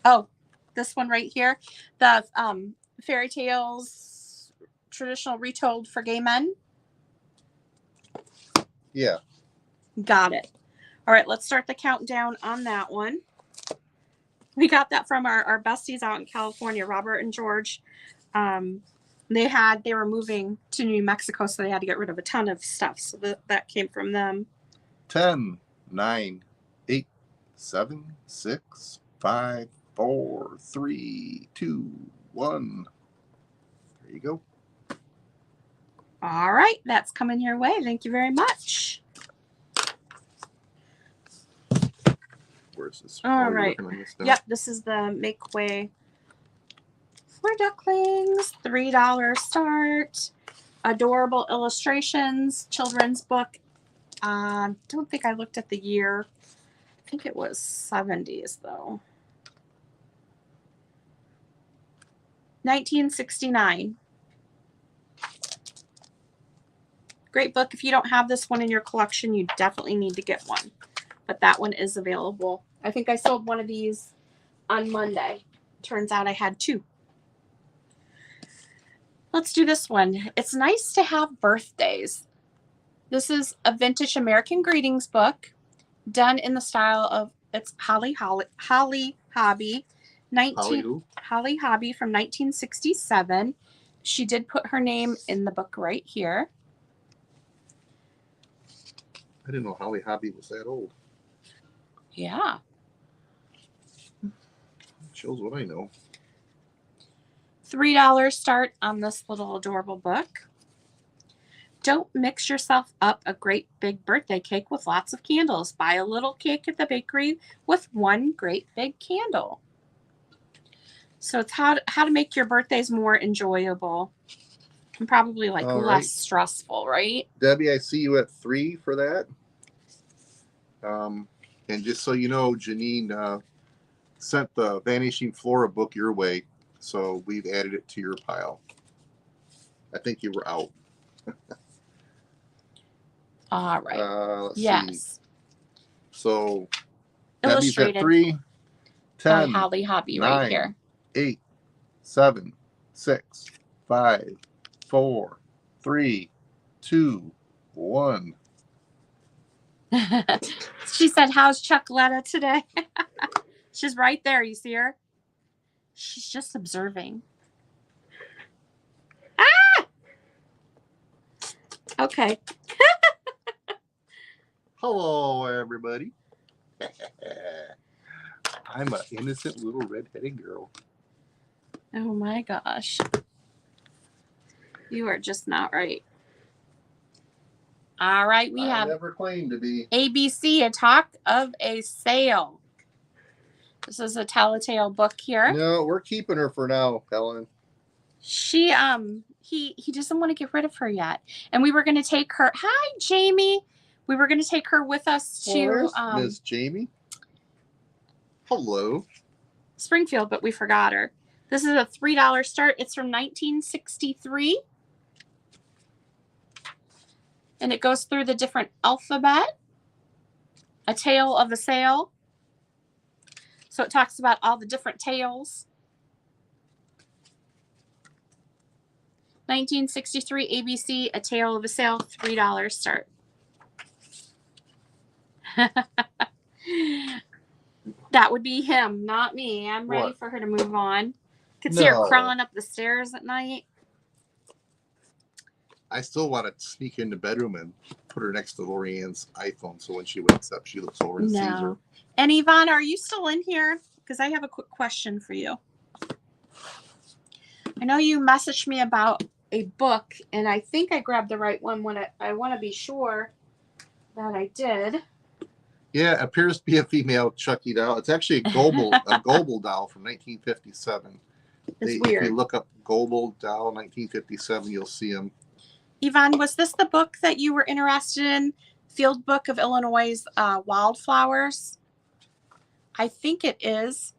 Speaker 1: Oh, this one right here. The Fairy Tales Traditional Retold for Gay Men.
Speaker 2: Yeah.
Speaker 1: Got it. All right, let's start the countdown on that one. We got that from our besties out in California, Robert and George. They were moving to New Mexico, so they had to get rid of a ton of stuff. So that came from them.
Speaker 2: 10, 9, 8, 7, 6, 5, 4, 3, 2, 1. There you go.
Speaker 1: All right, that's coming your way. Thank you very much.
Speaker 2: Where's this?
Speaker 1: All right.
Speaker 2: This
Speaker 1: Yep, this is the Make Way for Ducklings. $3 start. Adorable illustrations. Children's book. Don't think I looked at the year. I think it was 70s though. 1969. Great book. If you don't have this one in your collection, you definitely need to get one. But that one is available. I think I sold one of these on Monday. Turns out I had two. Let's do this one. It's nice to have birthdays. This is a vintage American greetings book done in the style of it's Holly Hobby. Holly Hobby from 1967. She did put her name in the book right here.
Speaker 2: I didn't know Holly Hobby was that old.
Speaker 1: Yeah.
Speaker 2: Shows what I know.
Speaker 1: $3 start on this little adorable book. Don't mix yourself up a great big birthday cake with lots of candles. Buy a little cake at the bakery with one great big candle. So it's how to make your birthdays more enjoyable and probably like
Speaker 2: All
Speaker 1: less
Speaker 2: right.
Speaker 1: stressful, right?
Speaker 2: Debbie, I see you at 3 for that. And just so you know, Janine sent the Vanishing Flora book your way, so we've added it to your pile. I think you were out.
Speaker 1: All right.
Speaker 2: Let's
Speaker 1: Yes.
Speaker 2: see. So Debbie's at
Speaker 1: Illustrated
Speaker 2: 3,
Speaker 1: by
Speaker 2: 10,
Speaker 1: Holly Hobby right
Speaker 2: 9,
Speaker 1: here.
Speaker 2: 8, 7, 6, 5, 4, 3, 2, 1.
Speaker 1: She said, "How's Chocoletta today?" She's right there. You see her? She's just observing. Ah! Okay.
Speaker 2: Hello, everybody. I'm an innocent little redheaded girl.
Speaker 1: Oh my gosh. You are just not right. All right, we
Speaker 2: I
Speaker 1: have
Speaker 2: never claimed to be.
Speaker 1: ABC, A Talk of a Sale. This is a telltale book here.
Speaker 2: No, we're keeping her for now, Helen.
Speaker 1: She he doesn't want to get rid of her yet. And we were going to take her. Hi, Jamie. We were going to take her with us to
Speaker 2: Miss Jamie. Hello.
Speaker 1: Springfield, but we forgot her. This is a $3 start. It's from 1963. And it goes through the different alphabet. A Tale of a Sail. So it talks about all the different tales. 1963 ABC, A Tale of a Sail, $3 start. That would be him, not me. I'm ready
Speaker 2: What?
Speaker 1: for her to move on. Could see her
Speaker 2: No.
Speaker 1: crawling up the stairs at night.
Speaker 2: I still want to sneak in the bedroom and put her next to Lorianne's iPhone, so when she wakes up, she looks over and sees her.
Speaker 1: No. And Yvonne, are you still in here? Because I have a quick question for you. I know you messaged me about a book, and I think I grabbed the right one. When I want to be sure that I did.
Speaker 2: Yeah, it appears to be a female Chucky doll. It's actually a Goebel doll from 1957.
Speaker 1: It's weird.
Speaker 2: If you look up Goebel doll 1957, you'll see them.
Speaker 1: Yvonne, was this the book that you were interested in? Field Book of Illinois' Wildflowers? I think it is.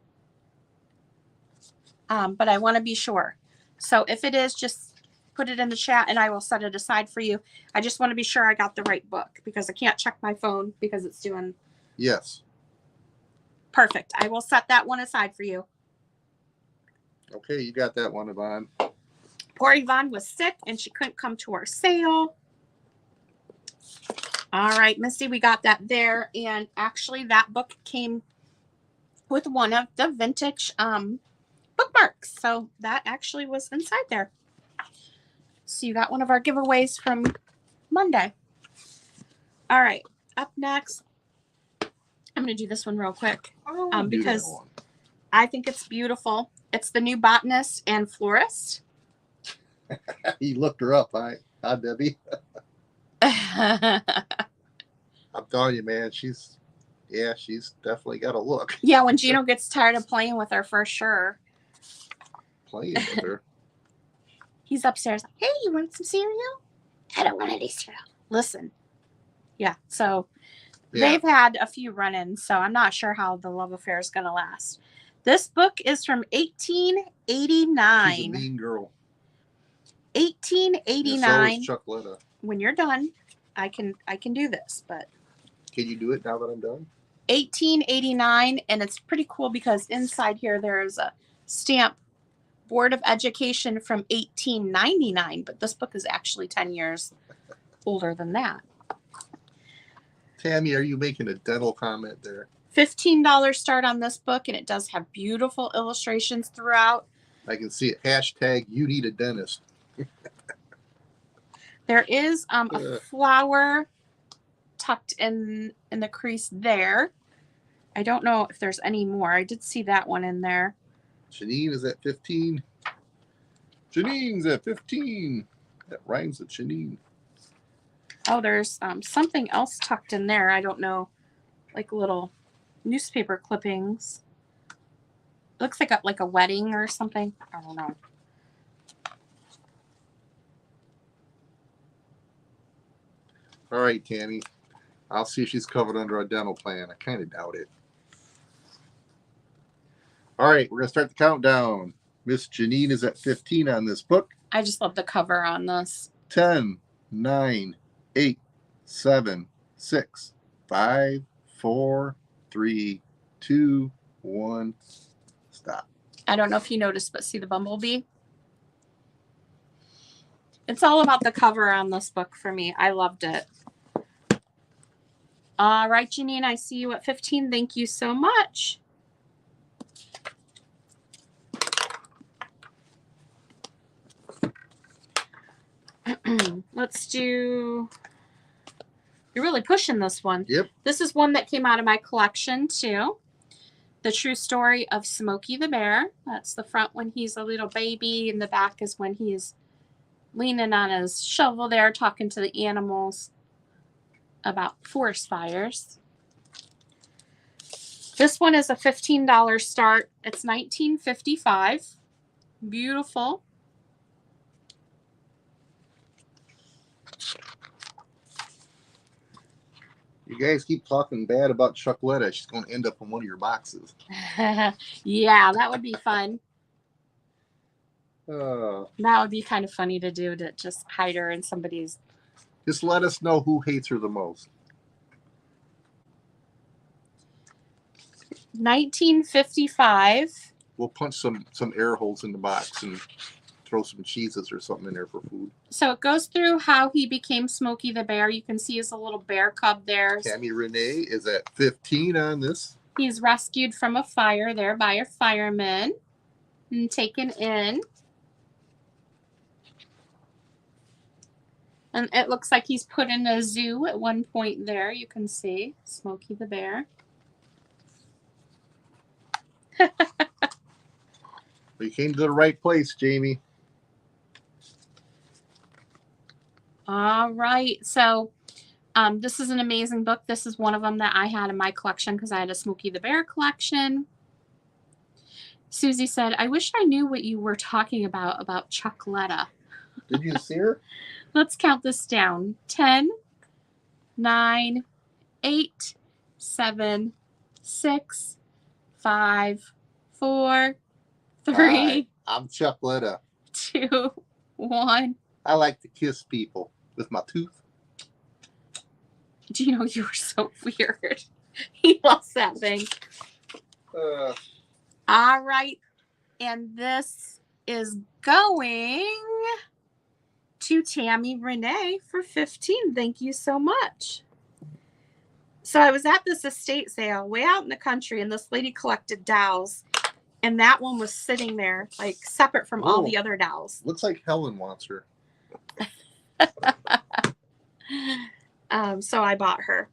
Speaker 1: But I want to be sure. So if it is, just put it in the chat and I will set it aside for you. I just want to be sure I got the right book because I can't check my phone because it's doing.
Speaker 2: Yes.
Speaker 1: Perfect. I will set that one aside for you.
Speaker 2: Okay, you got that one, Yvonne.
Speaker 1: Poor Yvonne was sick and she couldn't come to our sale. All right, Misty, we got that there. And actually that book came with one of the vintage bookmarks. So that actually was inside there. So you got one of our giveaways from Monday. All right, up next, I'm going to do this one real quick because I think it's beautiful. It's the New Botanist and Florist.
Speaker 2: He looked her up. Hi, Debbie. I'm telling you, man, she's definitely got a look.
Speaker 1: Yeah, when Gino gets tired of playing with her, for sure.
Speaker 2: Playing with her.
Speaker 1: He's upstairs. Hey, you want some cereal? I don't want any cereal. Listen. Yeah, so they've had a few run-ins, so I'm not sure how the love affair is going to last. This book is from 1889.
Speaker 2: She's a mean girl.
Speaker 1: 1889.
Speaker 2: So is Chuckletta.
Speaker 1: When you're done, I can do this, but
Speaker 2: can you do it now that I'm done?
Speaker 1: 1889, and it's pretty cool because inside here there's a stamp, Board of Education from 1899, but this book is actually 10 years older than that.
Speaker 2: Tammy, are you making a dental comment there?
Speaker 1: $15 start on this book, and it does have beautiful illustrations throughout.
Speaker 2: I can see it. Hashtag you need a dentist.
Speaker 1: There is a flower tucked in the crease there. I don't know if there's any more. I did see that one in there.
Speaker 2: Janine is at 15. Janine's at 15. That rhymes with Janine.
Speaker 1: Oh, there's something else tucked in there. I don't know, like little newspaper clippings. Looks like a wedding or something. I don't know.
Speaker 2: All right, Tammy. I'll see if she's covered under a dental plan. I kind of doubt it. All right, we're going to start the countdown. Miss Janine is at 15 on this book.
Speaker 1: I just love the cover on this.
Speaker 2: 10, 9, 8, 7, 6, 5, 4, 3, 2, 1. Stop.
Speaker 1: I don't know if you noticed, but see the bumblebee? It's all about the cover on this book for me. I loved it. All right, Janine, I see you at 15. Thank you so much. Let's do... You're really pushing this one.
Speaker 2: Yep.
Speaker 1: This is one that came out of my collection, too. The True Story of Smokey the Bear. That's the front when he's a little baby, and the back is when he's leaning on his shovel there, talking to the animals about forest fires. This one is a $15 start. It's 1955. Beautiful.
Speaker 2: You guys keep talking bad about Chuckletta. She's going to end up in one of your boxes.
Speaker 1: Yeah, that would be fun.
Speaker 2: Uh,
Speaker 1: That would be kind of funny to do, to just hide her in somebody's
Speaker 2: Just let us know who hates her the most.
Speaker 1: 1955.
Speaker 2: We'll punch some air holes in the box and throw some cheeses or something in there for food.
Speaker 1: So it goes through how he became Smokey the Bear. You can see his little bear cub there.
Speaker 2: Tammy Renee is at 15 on this.
Speaker 1: He's rescued from a fire there by a fireman and taken in. And it looks like he's put in a zoo at one point there. You can see Smokey the Bear.
Speaker 2: You came to the right place, Jamie.
Speaker 1: All right. So this is an amazing book. This is one of them that I had in my collection because I had a Smokey the Bear collection. Susie said, I wish I knew what you were talking about Chocoletta.
Speaker 2: Did you see her?
Speaker 1: Let's count this down. 10, 9, 8, 7, 6, 5, 4, 3,
Speaker 2: Hi, I'm Chocoletta.
Speaker 1: 2, 1.
Speaker 2: I like to kiss people with my tooth.
Speaker 1: Do you know you were so weird? He loves that thing. All right. And this is going to Tammy Renee for 15. Thank you so much. So I was at this estate sale way out in the country, and this lady collected dolls, and that one was sitting there like separate from all the other dolls.
Speaker 2: Looks like Helen wants her.
Speaker 1: So I bought her.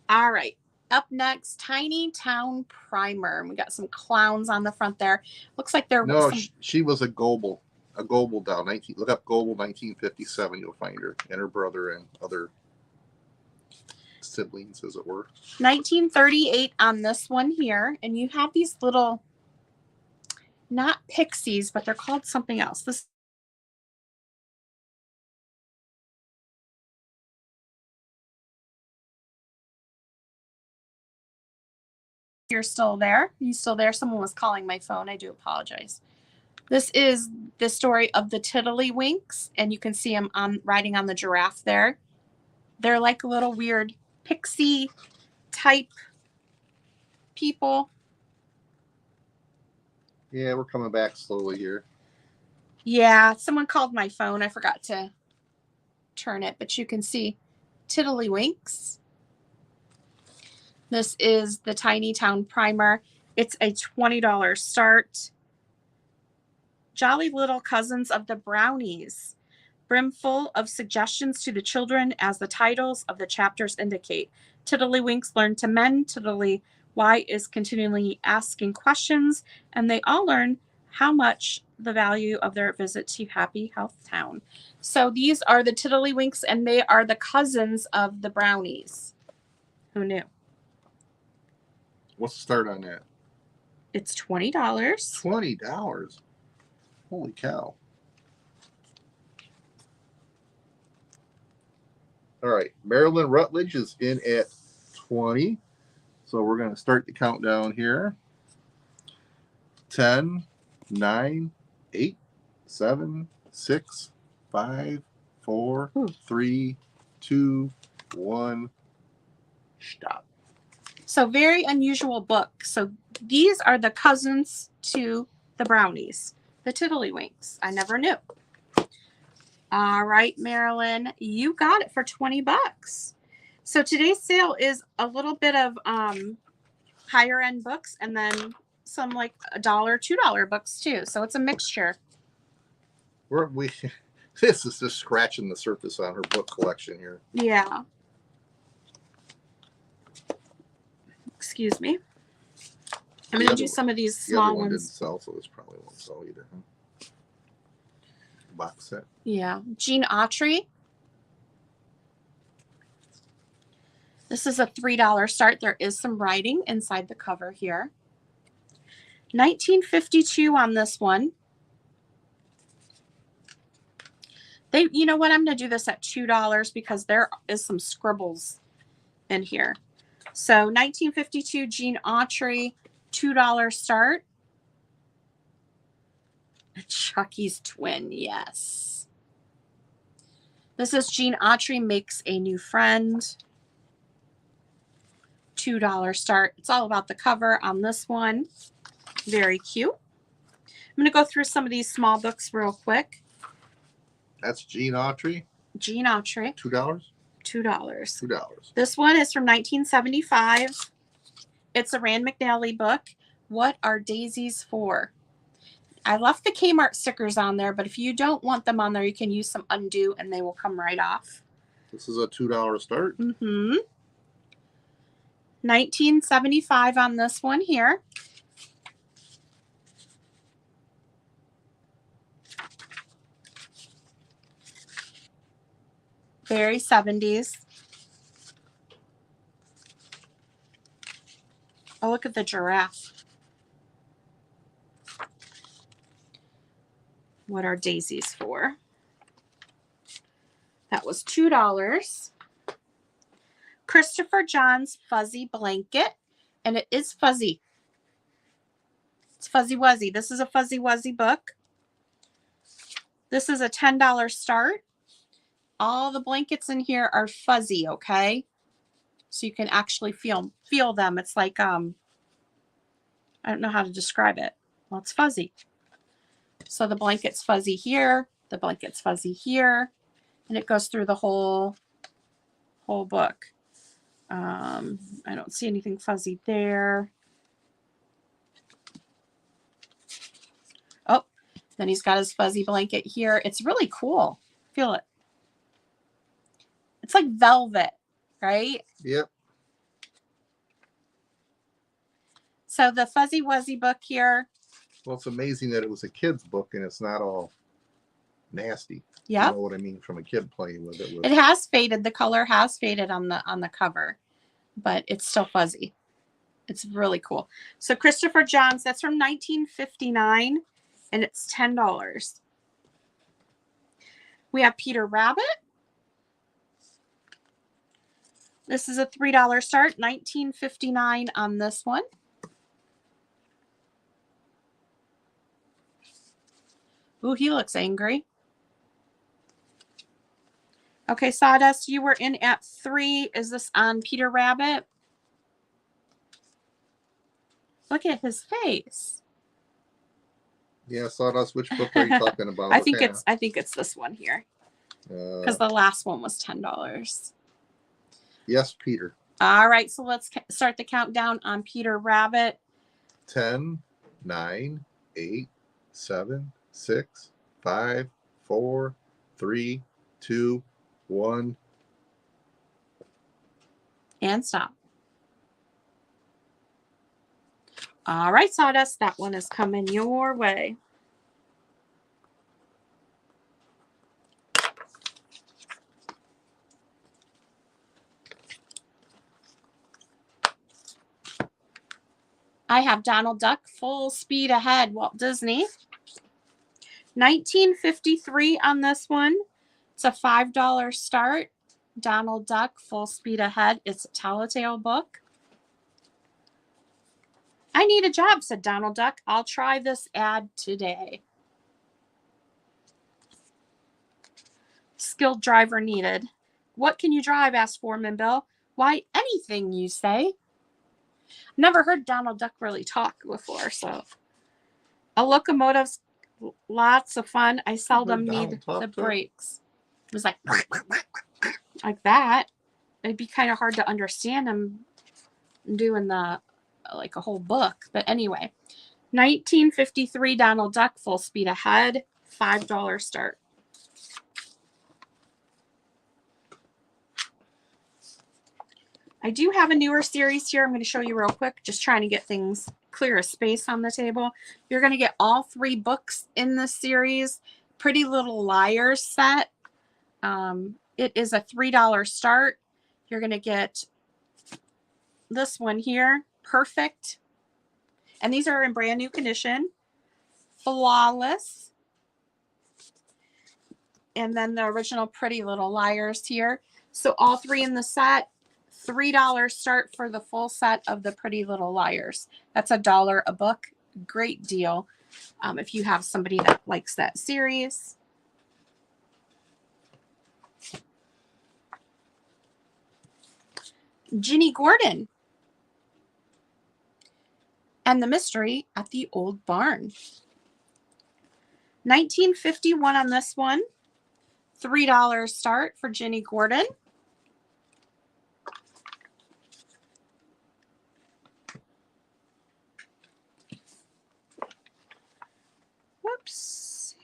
Speaker 1: All right. Up next, Tiny Town Primer. We got some clowns on the front there. Looks like there
Speaker 2: No,
Speaker 1: was some...
Speaker 2: she was a Goebel doll. Look up Goebel 1957. You'll find her and her brother and other siblings, as it were.
Speaker 1: 1938 on this one here, and you have these little, not pixies, but they're called something else. This you're still there? You still there? Someone was calling my phone. I do apologize. This is the story of the Tiddlywinks, and you can see them riding on the giraffe there. They're like little weird pixie type people.
Speaker 2: Yeah, we're coming back slowly here.
Speaker 1: Yeah, someone called my phone. I forgot to turn it, but you can see Tiddlywinks. This is the Tiny Town Primer. It's a $20 start. Jolly Little Cousins of the Brownies. Brimful of suggestions to the children as the titles of the chapters indicate. Tiddlywinks learn to mend. Tiddly Y is continually asking questions, and they all learn how much the value of their visit to Happy Health Town. So these are the Tiddlywinks, and they are the cousins of the Brownies. Who knew?
Speaker 2: What's the start on that?
Speaker 1: It's $20.
Speaker 2: $20. Holy cow. All right. Marilyn Rutledge is in at 20. So we're going to start the countdown here. 10, 9, 8, 7, 6, 5, 4, 3, 2, 1. Stop.
Speaker 1: So very unusual book. So these are the cousins to the Brownies, the Tiddlywinks. I never knew. All right, Marilyn, you got it for $20. So today's sale is a little bit of higher end books and then some like $1, $2 books too. So it's a mixture.
Speaker 2: This is just scratching the surface on her book collection here.
Speaker 1: Yeah. Excuse me. I'm going to do some of these small ones.
Speaker 2: Didn't sell, so this probably won't sell either. Huh? Box set.
Speaker 1: Yeah. Gene Autry. This is a $3 start. There is some writing inside the cover here. 1952 on this one. You know what? I'm going to do this at $2 because there is some scribbles in here. So 1952 Gene Autry, $2 start. Chucky's twin, yes. This is Gene Autry Makes a New Friend. $2 start. It's all about the cover on this one. Very cute. I'm going to go through some of these small books real quick.
Speaker 2: That's Gene Autry.
Speaker 1: Gene Autry.
Speaker 2: $2.
Speaker 1: $2.
Speaker 2: $2.
Speaker 1: This one is from 1975. It's a Rand McNally book. What Are Daisies For? I left the Kmart stickers on there, but if you don't want them on there, you can use some undo and they will come right off.
Speaker 2: This is a $2 start.
Speaker 1: 1975 on this one here. Very 70s. Oh, look at the giraffe. What Are Daisies For? That was $2. Christopher John's Fuzzy Blanket, and it is fuzzy. It's Fuzzy Wuzzy. This is a Fuzzy Wuzzy book. This is a $10 start. All the blankets in here are fuzzy, okay? So you can actually feel them. It's like I don't know how to describe it. Well, it's fuzzy. So the blanket's fuzzy here, the blanket's fuzzy here, and it goes through the whole book. I don't see anything fuzzy there. Oh, then he's got his fuzzy blanket here. It's really cool. Feel it. It's like velvet, right?
Speaker 2: Yep.
Speaker 1: So the Fuzzy Wuzzy book here.
Speaker 2: Well, it's amazing that it was a kid's book and it's not all nasty.
Speaker 1: Yeah.
Speaker 2: You know what I mean? From a kid playing with it.
Speaker 1: It has faded. The color has faded on the cover, but it's still fuzzy. It's really cool. So Christopher Johns, that's from 1959, and it's $10. We have Peter Rabbit. This is a $3 start, 1959 on this one. Ooh, he looks angry. Okay, Sawdust, you were in at 3. Is this on Peter Rabbit? Look at his face.
Speaker 2: Yeah, Sawdust. Which book are you talking about?
Speaker 1: I think it's this one here. Because the last one was $10.
Speaker 2: Yes, Peter.
Speaker 1: All right, so let's start the countdown on Peter Rabbit.
Speaker 2: 10, 9, 8, 7, 6, 5, 4, 3, 2, 1.
Speaker 1: And stop. All right, Sawdust, that one is coming your way. I have Donald Duck, Full Speed Ahead, Walt Disney. 1953 on this one. It's a $5 start. Donald Duck, Full Speed Ahead. It's a Telltale book. I need a job, said Donald Duck. I'll try this ad today. Skilled driver needed. What can you drive? Asked Foreman Bill. Why, anything you say. Never heard Donald Duck really talk before, so. A locomotive's lots of fun. I seldom need the brakes. It was like that. It'd be kind of hard to understand him doing the like a whole book. But anyway, 1953 Donald Duck, Full Speed Ahead, $5 start. I do have a newer series here. I'm going to show you real quick, just trying to get things clear of space on the table. You're going to get all 3 books in this series. Pretty Little Liars set. It is a $3 start. You're going to get this one here, Perfect. And these are in brand new condition. Flawless. And then the original Pretty Little Liars here. So all 3 in the set. $3 start for the full set of the Pretty Little Liars. That's $1 a book. Great deal if you have somebody that likes that series. Ginny Gordon and the Mystery at the Old Barn. 1951 on this one. $3 start for Ginny Gordon. Whoops.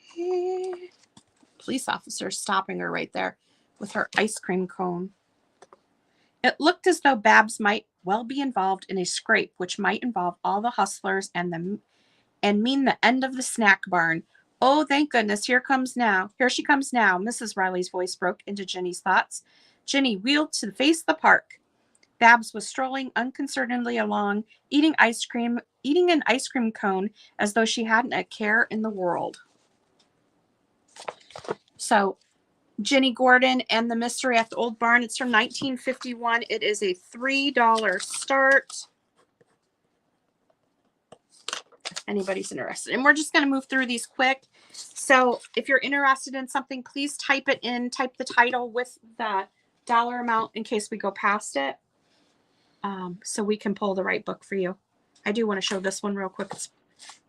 Speaker 1: Police officer stopping her right there with her ice cream cone. It looked as though Babs might well be involved in a scrape which might involve all the hustlers and mean the end of the snack barn. Oh, thank goodness, here she comes now. Mrs. Riley's voice broke into Ginny's thoughts. Ginny wheeled to face the park. Babs was strolling unconcernedly along, eating an ice cream cone as though she hadn't a care in the world. So, Ginny Gordon and the Mystery at the Old Barn. It's from 1951. It is a $3 start. If anybody's interested. And we're just going to move through these quick. So if you're interested in something, please type it in. Type the title with the dollar amount in case we go past it. So we can pull the right book for you. I do want to show this one real quick.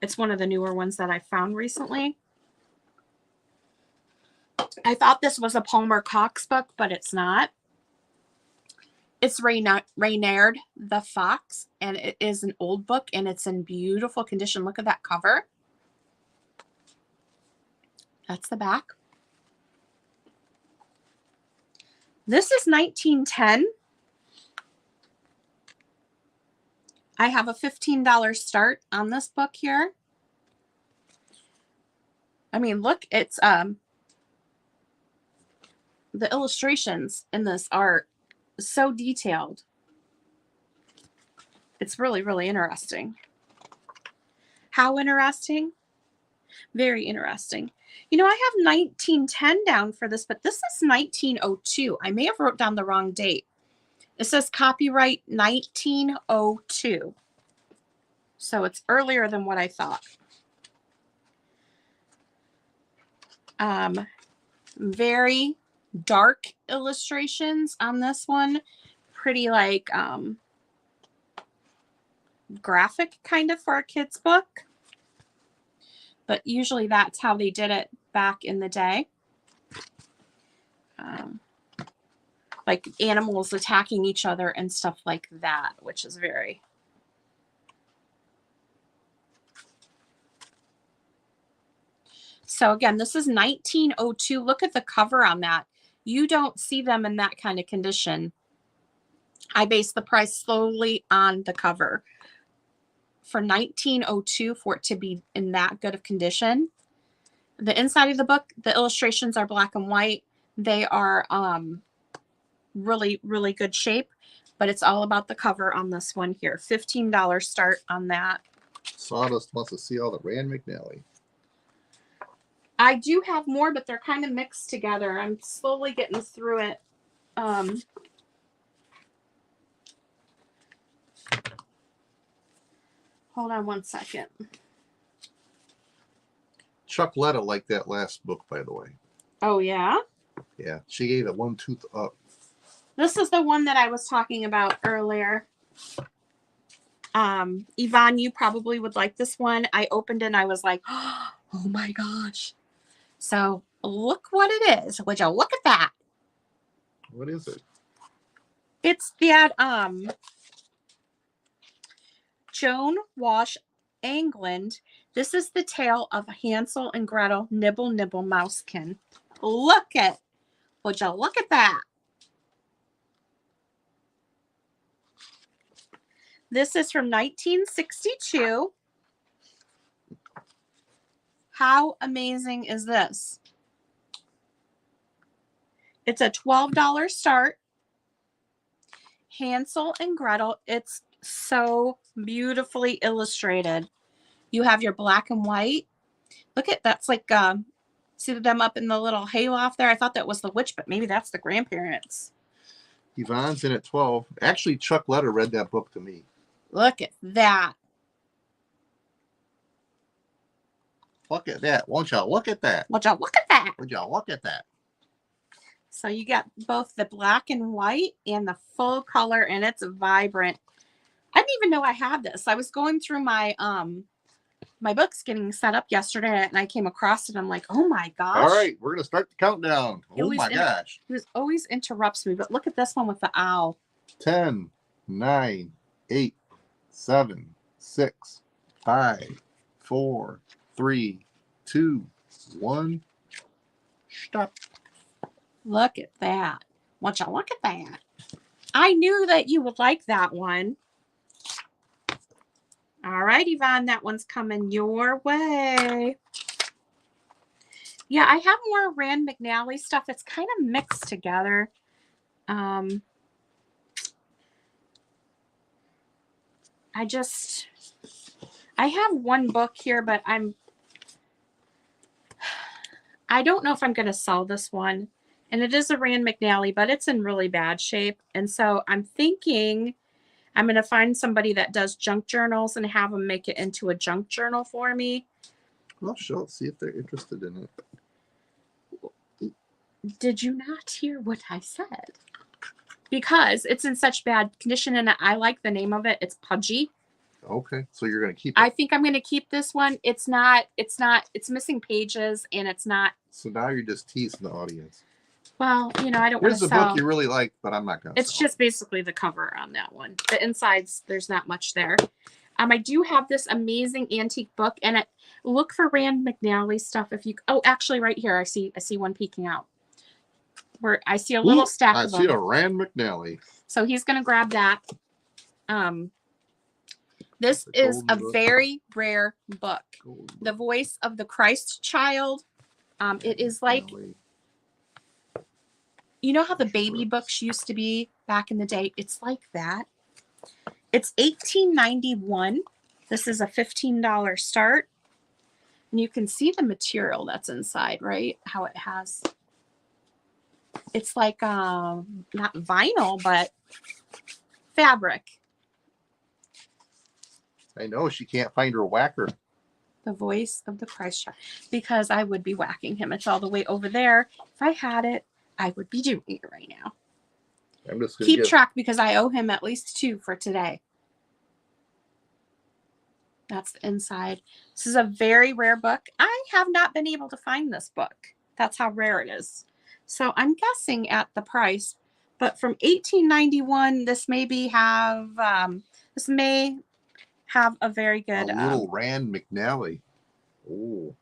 Speaker 1: It's one of the newer ones that I found recently. I thought this was a Palmer Cox book, but it's not. It's Reynard the Fox, and it is an old book, and it's in beautiful condition. Look at that cover. That's the back. This is 1910. I have a $15 start on this book here. I mean, look, it's the illustrations in this are so detailed. It's really, really interesting. How interesting? Very interesting. You know, I have 1910 down for this, but this is 1902. I may have wrote down the wrong date. It says copyright 1902. So it's earlier than what I thought. Very dark illustrations on this one. Pretty like graphic kind of for a kid's book. But usually that's how they did it back in the day. Like animals attacking each other and stuff like that, which is very... So again, this is 1902. Look at the cover on that. You don't see them in that kind of condition. I based the price solely on the cover. For 1902, for it to be in that good of condition. The inside of the book, the illustrations are black and white. They are really, really good shape, but it's all about the cover on this one here. $15 start on that.
Speaker 2: Sawdust wants to see all the Rand McNally.
Speaker 1: I do have more, but they're kind of mixed together. I'm slowly getting through it. Hold on one second.
Speaker 2: Chuck Letta liked that last book, by the way.
Speaker 1: Oh, yeah?
Speaker 2: Yeah, she gave it one tooth up.
Speaker 1: This is the one that I was talking about earlier. Yvonne, you probably would like this one. I opened it and I was like, oh my gosh. So look what it is. Would you look at that?
Speaker 2: What is it?
Speaker 1: It's that Joan Walsh England. This is the tale of Hansel and Gretel, Nibble Nibble Mousekin. Would you look at that? This is from 1962. How amazing is this? It's a $12 start. Hansel and Gretel. It's so beautifully illustrated. You have your black and white. Look at that's like see them up in the little hayloft there. I thought that was the witch, but maybe that's the grandparents.
Speaker 2: Yvonne's in at 12. Actually, Chuck Letta read that book to me.
Speaker 1: Look at that.
Speaker 2: Look at that. Won't y'all look at that?
Speaker 1: Would you look at that?
Speaker 2: Would y'all look at that?
Speaker 1: So you get both the black and white and the full color, and it's vibrant. I didn't even know I had this. I was going through my my books getting set up yesterday, and I came across it. I'm like, oh my gosh.
Speaker 2: All right, we're gonna start the countdown.
Speaker 1: It
Speaker 2: Oh
Speaker 1: always
Speaker 2: my gosh.
Speaker 1: He was always interrupts me, but look at this one with the owl.
Speaker 2: 10, 9, 8, 7, 6, 5, 4, 3, 2, 1. Stop.
Speaker 1: Look at that. Won't you look at that? I knew that you would like that one. All right, Yvonne, that one's coming your way. Yeah, I have more Rand McNally stuff. It's kind of mixed together. I have one book here, but I don't know if I'm going to sell this one. And it is a Rand McNally, but it's in really bad shape. And so I'm thinking I'm going to find somebody that does junk journals and have them make it into a junk journal for me.
Speaker 2: Well, sure. See if they're interested in it.
Speaker 1: Did you not hear what I said? Because it's in such bad condition, and I like the name of it. It's Pudgy.
Speaker 2: Okay, so you're gonna keep it.
Speaker 1: I think I'm going to keep this one. It's missing pages, and it's not.
Speaker 2: So now you're just teasing the audience.
Speaker 1: Well, I don't want to
Speaker 2: Here's the
Speaker 1: sell.
Speaker 2: book you really like, but I'm not gonna.
Speaker 1: It's just basically the cover on that one. The insides, there's not much there. I do have this amazing antique book, and look for Rand McNally stuff. If you, actually, right here, I see one peeking out. Where I see a little stack
Speaker 2: I
Speaker 1: of
Speaker 2: see
Speaker 1: them.
Speaker 2: a Rand McNally.
Speaker 1: So he's going to grab that. This is a very rare book. The Voice of the Christ Child. It is like, you know how the baby books used to be back in the day? It's like that. It's $18.91. This is a $15 start. And you can see the material that's inside, right? How it has, it's like not vinyl, but fabric.
Speaker 2: I know she can't find her whacker.
Speaker 1: The Voice of the Christ Child. Because I would be whacking him. It's all the way over there. If I had it, I would be doing it right now.
Speaker 2: I'm just gonna
Speaker 1: Keep track because I owe him at least 2 for today. That's the inside. This is a very rare book. I have not been able to find this book. That's how rare it is. So I'm guessing at the price, but from $18.91, this may have a very good
Speaker 2: a little Rand McNally. Oh,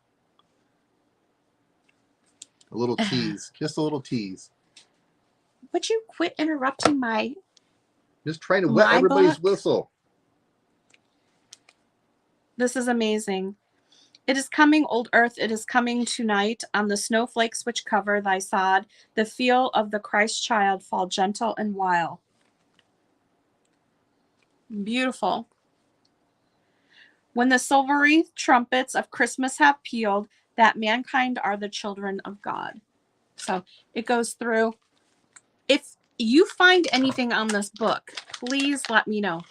Speaker 2: a little tease, just a little tease.
Speaker 1: Would you quit interrupting my?
Speaker 2: Just trying to wet everybody's whistle.
Speaker 1: This is amazing. It is coming, old earth, it is coming tonight. On the snowflakes which cover thy sod, the feel of the Christ child fall gentle and wild. Beautiful. When the silvery trumpets of Christmas have pealed, that mankind are the children of God. So it goes through. If you find anything on this book, please let me know.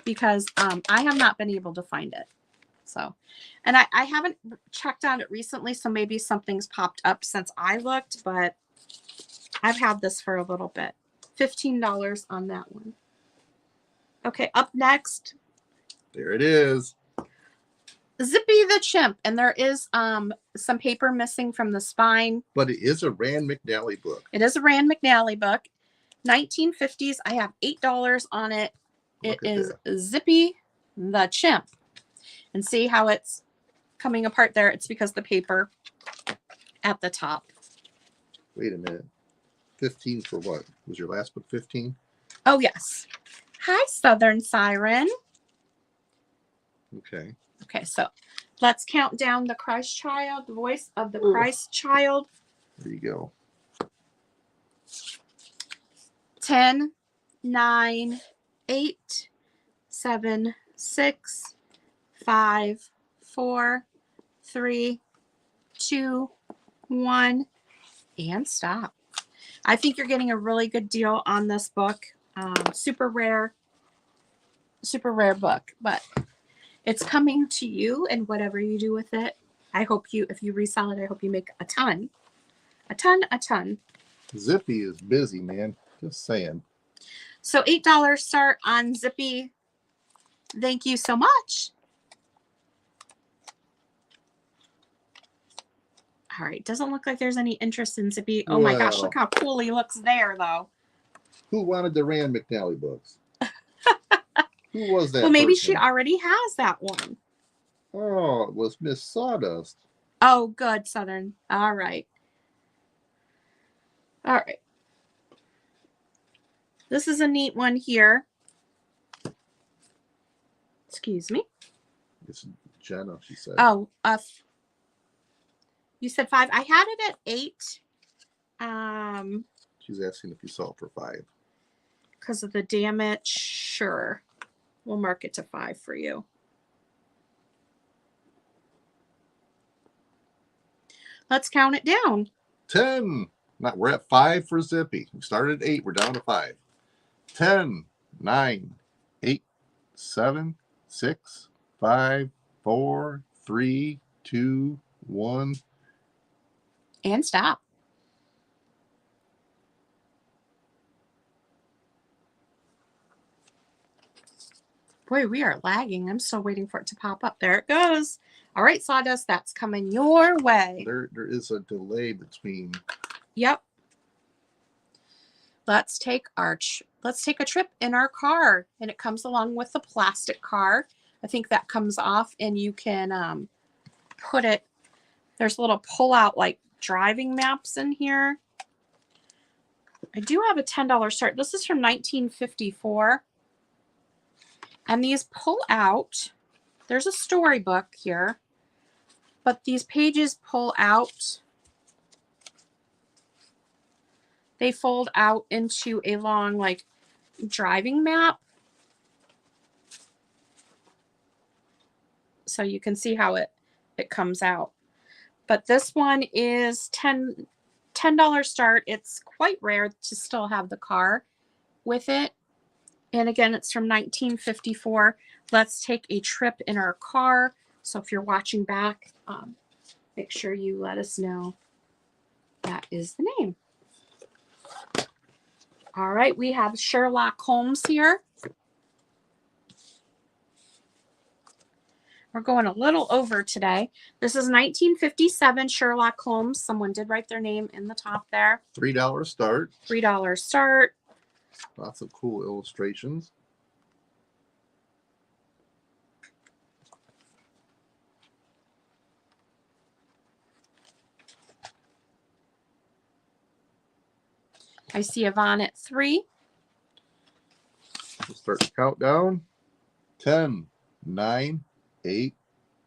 Speaker 1: Because I have not been able to find it. So, and I haven't checked on it recently, so maybe something's popped up since I looked, but I've had this for a little bit. $15 on that one. Okay, up next.
Speaker 2: There it is.
Speaker 1: Zippy the Chimp, and there is some paper missing from the spine.
Speaker 2: But it is a Rand McNally book.
Speaker 1: It is a Rand McNally book. 1950s. I have $8 on it. It is Zippy the Chimp. And see how it's coming apart there? It's because the paper at the top.
Speaker 2: Wait a minute. 15 for what? Was your last book 15?
Speaker 1: Oh, yes. Hi, Southern Siren.
Speaker 2: Okay.
Speaker 1: Okay, so let's count down the Christ Child, the Voice of the Christ Child.
Speaker 2: There you go.
Speaker 1: 10, 9, 8, 7, 6, 5, 4, 3, 2, 1, and stop. I think you're getting a really good deal on this book. Super rare book, but it's coming to you, and whatever you do with it, I hope if you resell it, I hope you make a ton.
Speaker 2: Zippy is busy, man. Just saying.
Speaker 1: So $8 start on Zippy. Thank you so much. All right. Doesn't look like there's any interest in Zippy. Oh my gosh.
Speaker 2: Well.
Speaker 1: Look how cool he looks there, though.
Speaker 2: Who wanted the Rand McNally books? Who was that?
Speaker 1: Well, maybe
Speaker 2: person?
Speaker 1: she already has that one.
Speaker 2: Oh, it was Miss Sawdust.
Speaker 1: Oh, good, Southern. All right. All right. This is a neat one here. Excuse me.
Speaker 2: It's Jenna, she said.
Speaker 1: Oh, you said 5. I had it at 8.
Speaker 2: She's asking if you saw it for 5.
Speaker 1: Because of the damage. Sure. We'll mark it to 5 for you. Let's count it down.
Speaker 2: 10. Not, we're at 5 for Zippy. We started at 8. We're down to 5. 10, 9, 8, 7, 6, 5, 4, 3, 2, 1.
Speaker 1: And stop. Boy, we are lagging. I'm still waiting for it to pop up. There it goes. All right, Sawdust, that's coming your way.
Speaker 2: There is a delay between.
Speaker 1: Yep. Let's take a trip in our car, and it comes along with the plastic car. I think that comes off, and you can put it. There's a little pull-out like driving maps in here. I do have a $10 start. This is from 1954. And these pull out. There's a storybook here, but these pages pull out. They fold out into a long, like, driving map. So you can see how it comes out. But this one is $10 start. It's quite rare to still have the car with it. And again, it's from 1954. Let's take a trip in our car. So if you're watching back, make sure you let us know that is the name. All right, we have Sherlock Holmes here. We're going a little over today. This is 1957 Sherlock Holmes. Someone did write their name in the top there.
Speaker 2: $3 start.
Speaker 1: $3 start.
Speaker 2: Lots of cool illustrations.
Speaker 1: I see Yvonne at 3.
Speaker 2: We'll start the countdown. 10, 9, 8,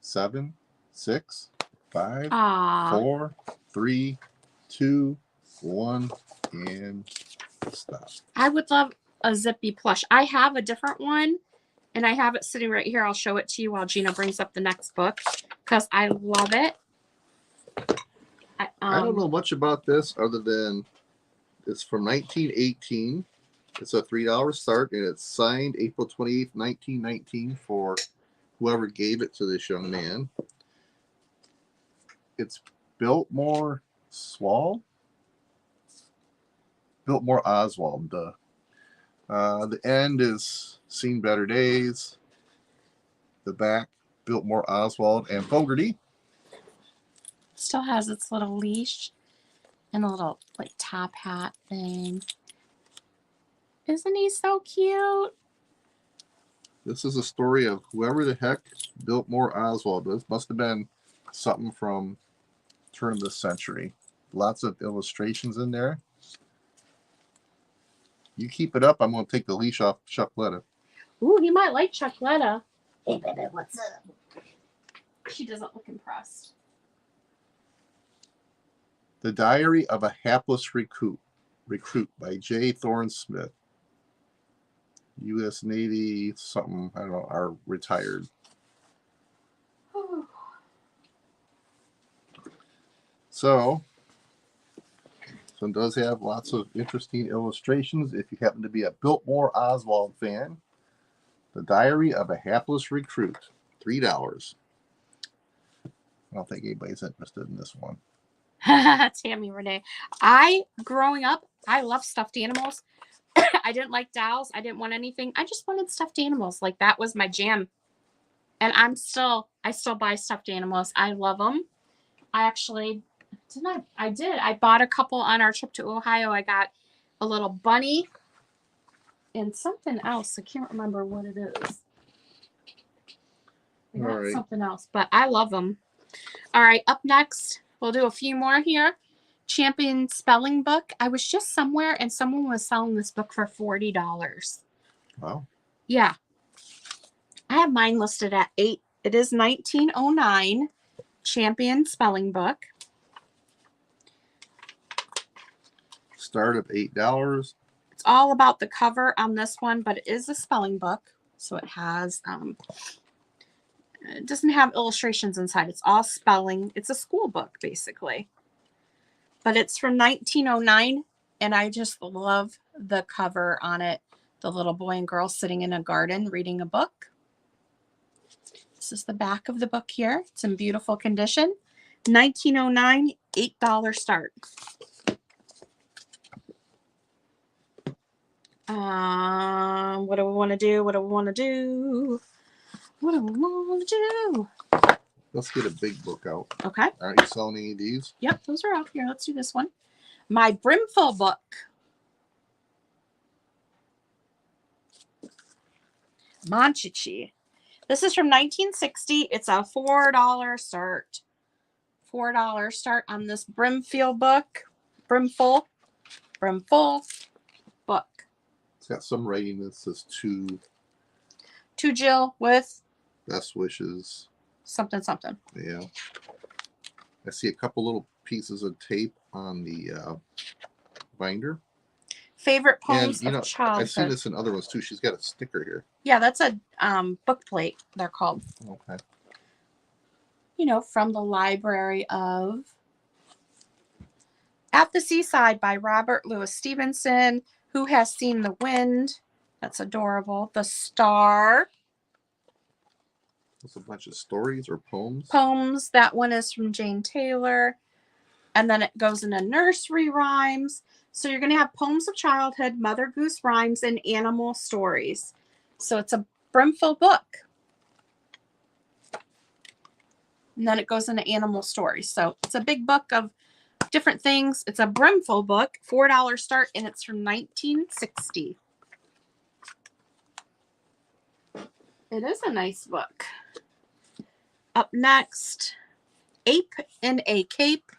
Speaker 2: 7, 6, 5, 4, 3, 2, 1, and stop.
Speaker 1: I would love a Zippy plush. I have a different one, and I have it sitting right here. I'll show it to you while Gina brings up the next book because I love it.
Speaker 2: I don't know much about this other than it's from 1918. It's a $3 start, and it's signed April 28th, 1919 for whoever gave it to this young man. It's Biltmore Oswald. The end is Seen Better Days. The back, Biltmore Oswald and Fogarty.
Speaker 1: Still has its little leash and a little like top hat thing. Isn't he so cute?
Speaker 2: This is a story of whoever the heck Biltmore Oswald was. Must have been something from turn of the century. Lots of illustrations in there. You keep it up, I'm going to take the leash off Chuckletta.
Speaker 1: Ooh, he might like Chuckletta. Hey, baby, what's up? She doesn't look impressed.
Speaker 2: The Diary of a Hapless Recruit by J. Thorne Smith. U.S. Navy, something, I don't know, are retired. So, this one does have lots of interesting illustrations. If you happen to be a Biltmore Oswald fan, The Diary of a Hapless Recruit, $3. I don't think anybody's interested in this one.
Speaker 1: Tammy Renee. Growing up, I love stuffed animals. I didn't like dolls. I didn't want anything. I just wanted stuffed animals. Like that was my jam. And I still buy stuffed animals. I love them. I actually I did. I bought a couple on our trip to Ohio. I got a little bunny and something else. I can't remember what it is. I got
Speaker 2: Alright.
Speaker 1: something else, but I love them. All right, up next, we'll do a few more here. Champion Spelling Book. I was just somewhere and someone was selling this book for $40.
Speaker 2: Wow.
Speaker 1: Yeah. I have mine listed at 8. It is 1909 Champion Spelling Book.
Speaker 2: Start of $8.
Speaker 1: It's all about the cover on this one, but it is a spelling book. So it has, it doesn't have illustrations inside. It's all spelling. It's a school book, basically. But it's from 1909, and I just love the cover on it. The little boy and girl sitting in a garden reading a book. This is the back of the book here. It's in beautiful condition. 1909, $8 start. What do we want to do? What do we want to do? What do we want to do?
Speaker 2: Let's get a big book out.
Speaker 1: Okay.
Speaker 2: Aren't you selling any of these?
Speaker 1: Yep, those are out here. Let's do this one. My Brimful book. Monchichi. This is from 1960. It's a $4 start. $4 start on this Brimful book. Brimful book.
Speaker 2: It's got some writing that says to
Speaker 1: Jill with
Speaker 2: best wishes.
Speaker 1: something.
Speaker 2: Yeah. I see a couple little pieces of tape on the binder.
Speaker 1: Favorite poems
Speaker 2: And,
Speaker 1: of childhood.
Speaker 2: I've seen this in other ones too. She's got a sticker here.
Speaker 1: Yeah, that's a book plate, they're called.
Speaker 2: Okay.
Speaker 1: From the library of At the Seaside by Robert Louis Stevenson. Who Has Seen the Wind? That's adorable. The Star.
Speaker 2: That's a bunch of stories or poems.
Speaker 1: Poems. That one is from Jane Taylor. And then it goes into nursery rhymes. So you're going to have poems of childhood, Mother Goose rhymes, and animal stories. So it's a Brimful book. And then it goes into animal stories. So it's a big book of different things. It's a Brimful book, $4 start, and it's from 1960. It is a nice book. Up next, Ape in a Cape.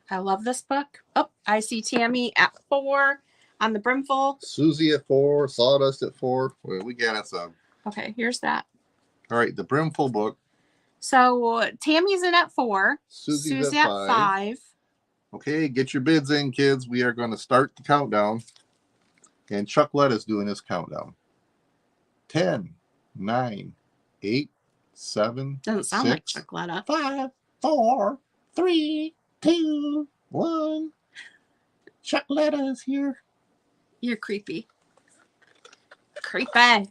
Speaker 1: I love this book. Oh, I see Tammy at 4 on the Brimful.
Speaker 2: Susie at 4, Sawdust at 4. Well, we got us a.
Speaker 1: Okay, here's that.
Speaker 2: All right, the Brimful book.
Speaker 1: So Tammy's in at 4.
Speaker 2: Susie's
Speaker 1: Susie
Speaker 2: at
Speaker 1: at 5.
Speaker 2: Okay, get your bids in, kids. We are going to start the countdown. And Chuck Lettuce doing his countdown. 10, 9, 8, 7,
Speaker 1: Doesn't sound
Speaker 2: 6,
Speaker 1: like Chuck Lettuce.
Speaker 2: 5, 4, 3, 2, 1. Chuck Lettuce here.
Speaker 1: You're creepy. Creepy.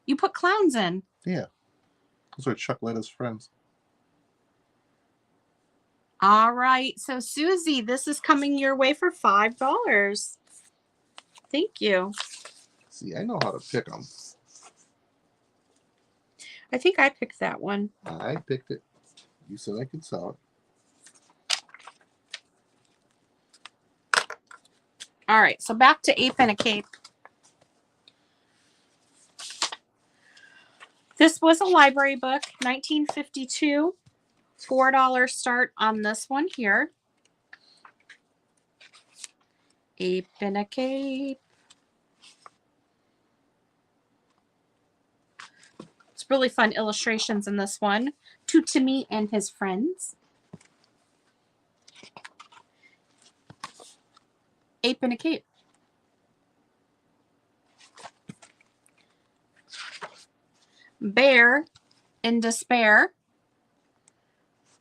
Speaker 1: You put clowns in.
Speaker 2: Yeah. Those are Chuck Lettuce friends.
Speaker 1: All right. So, Susie, this is coming your way for $5. Thank you.
Speaker 2: See, I know how to pick them.
Speaker 1: I think I picked that one.
Speaker 2: I picked it. You said I could sell it.
Speaker 1: All right. So, back to Ape in a Cape. This was a library book, 1952. $4 start on this one here. Ape in a Cape. It's really fun illustrations in this one. To Timmy and his friends. Ape in a Cape. Bear in Despair.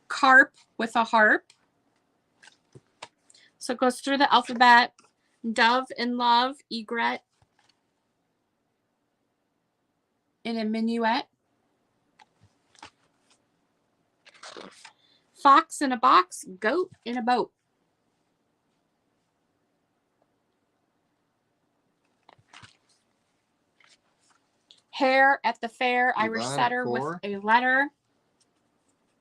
Speaker 1: Carp with a Harp. So it goes through the alphabet. Dove in Love, Egret in a Minuet. Fox in a box, goat in a boat. Hare at the fair, Irish
Speaker 2: Yvonne at
Speaker 1: setter with
Speaker 2: 4.
Speaker 1: a letter.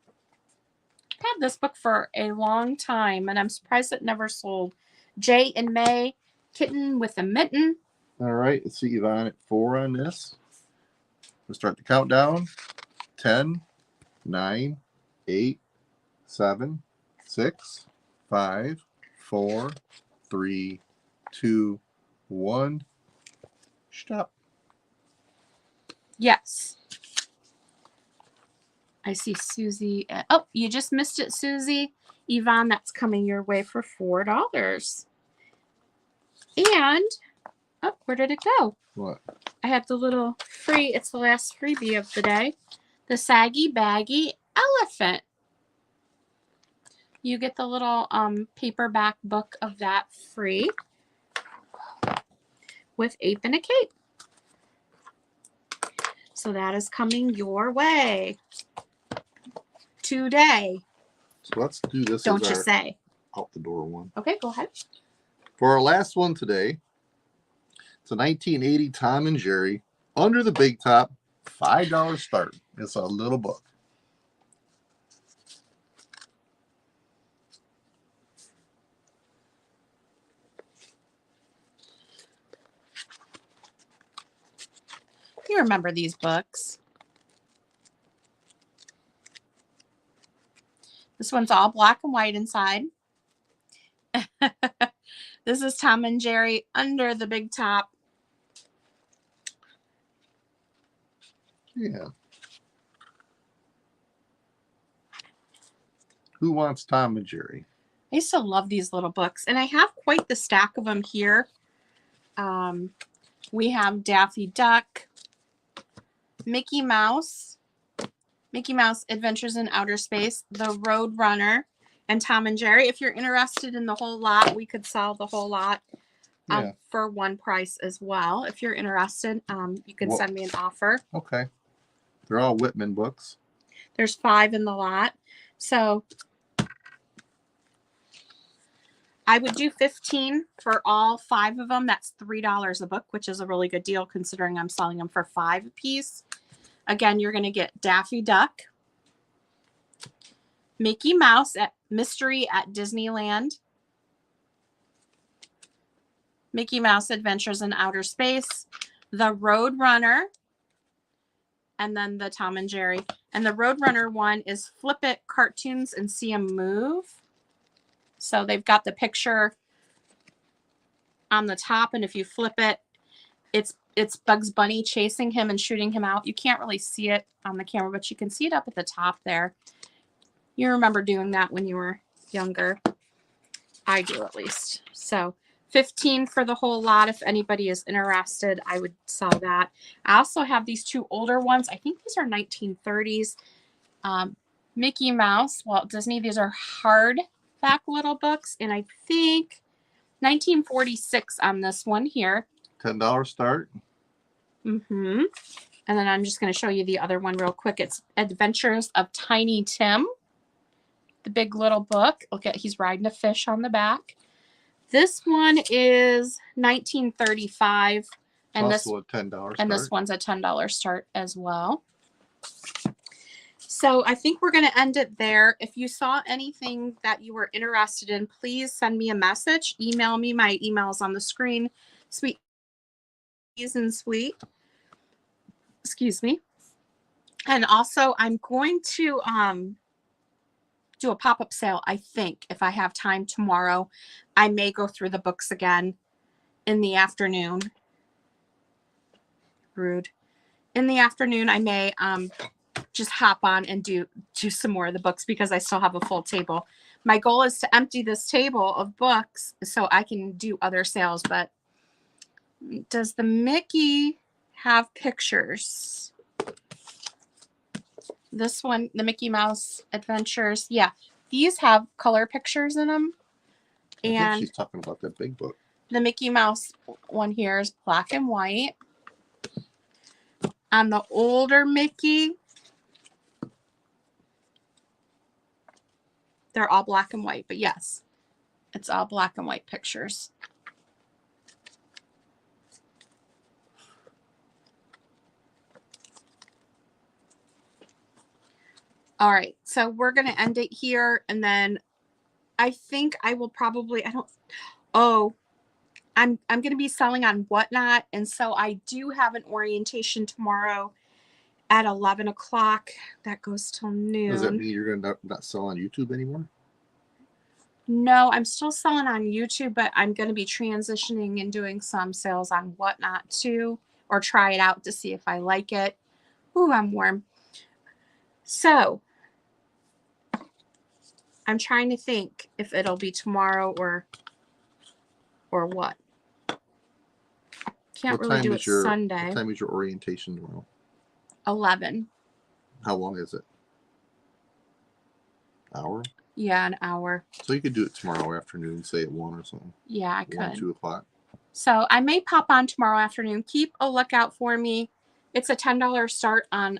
Speaker 1: I've had this book for a long time, and I'm surprised it never sold. Jay and May, kitten with a mitten.
Speaker 2: All right, let's see Yvonne at 4 on this. We'll start the countdown. 10, 9, 8, 7, 6, 5, 4, 3, 2, 1. Stop.
Speaker 1: Yes. I see Susie. Oh, you just missed it, Susie. Yvonne, that's coming your way for $4. And, oh, where did it go?
Speaker 2: What?
Speaker 1: I have the little free, it's the last freebie of the day. The Saggy Baggy Elephant. You get the little paperback book of that free with Ape and a Cape. So that is coming your way today.
Speaker 2: So let's do this
Speaker 1: Don't
Speaker 2: as
Speaker 1: you
Speaker 2: our
Speaker 1: say.
Speaker 2: out the door one.
Speaker 1: Okay, go ahead.
Speaker 2: For our last one today, it's a 1980 Tom and Jerry Under the Big Top, $5 start. It's a little book.
Speaker 1: You remember these books. This one's all black and white inside. This is Tom and Jerry Under the Big Top.
Speaker 2: Yeah. Who wants Tom and Jerry?
Speaker 1: I used to love these little books, and I have quite the stack of them here. We have Daffy Duck, Mickey Mouse Adventures in Outer Space, The Road Runner, and Tom and Jerry. If you're interested in the whole lot, we could sell the whole lot for one price as well. If you're interested, you can send me an offer.
Speaker 2: Okay. They're all Whitman books.
Speaker 1: There's 5 in the lot. So I would do 15 for all 5 of them. That's $3 a book, which is a really good deal considering I'm selling them for $5 a piece. Again, you're going to get Daffy Duck, Mickey Mouse at Mystery at Disneyland, Mickey Mouse Adventures in Outer Space, The Road Runner, and then the Tom and Jerry. And the Road Runner one is Flip It Cartoons and See 'em Move. So they've got the picture on the top, and if you flip it, it's Bugs Bunny chasing him and shooting him out. You can't really see it on the camera, but you can see it up at the top there. You remember doing that when you were younger. I do, at least. So 15 for the whole lot. If anybody is interested, I would sell that. I also have these 2 older ones. I think these are 1930s. Mickey Mouse, Walt Disney. These are hardback little books, and I think 1946 on this one here.
Speaker 2: $10 start.
Speaker 1: And then I'm just going to show you the other one real quick. It's Adventures of Tiny Tim. The big little book. Look at, he's riding a fish on the back. This one is 1935. And
Speaker 2: also a $10 start.
Speaker 1: And this one's a $10 start as well. So I think we're going to end it there. If you saw anything that you were interested in, please send me a message. Email me. My email is on the screen. Sweet and sweet. Excuse me. And also, I'm going to do a pop-up sale, I think, if I have time tomorrow. I may go through the books again in the afternoon. Rude. In the afternoon, I may just hop on and do some more of the books because I still have a full table. My goal is to empty this table of books so I can do other sales, but does the Mickey have pictures? This one, the Mickey Mouse Adventures. Yeah, these have color pictures in them.
Speaker 2: I think
Speaker 1: And
Speaker 2: she's talking about that big book.
Speaker 1: the Mickey Mouse one here is black and white. On the older Mickey, they're all black and white, but yes, it's all black and white pictures. All right, so we're going to end it here, and then I think I will probably, I'm going to be selling on Whatnot, and so I do have an orientation tomorrow at 11 o'clock. That goes till noon.
Speaker 2: Does that mean you're going to not sell on YouTube anymore?
Speaker 1: No, I'm still selling on YouTube, but I'm going to be transitioning and doing some sales on Whatnot too, or try it out to see if I like it. Ooh, I'm warm. So I'm trying to think if it'll be tomorrow or what. Can't really do it Sunday.
Speaker 2: What time is your orientation tomorrow?
Speaker 1: 11.
Speaker 2: How long is it? Hour?
Speaker 1: Yeah, an hour.
Speaker 2: So you could do it tomorrow afternoon, say at 1 or something.
Speaker 1: Yeah, I could.
Speaker 2: 1, 2 o'clock.
Speaker 1: So I may pop on tomorrow afternoon. Keep a lookout for me. It's a $10 start on,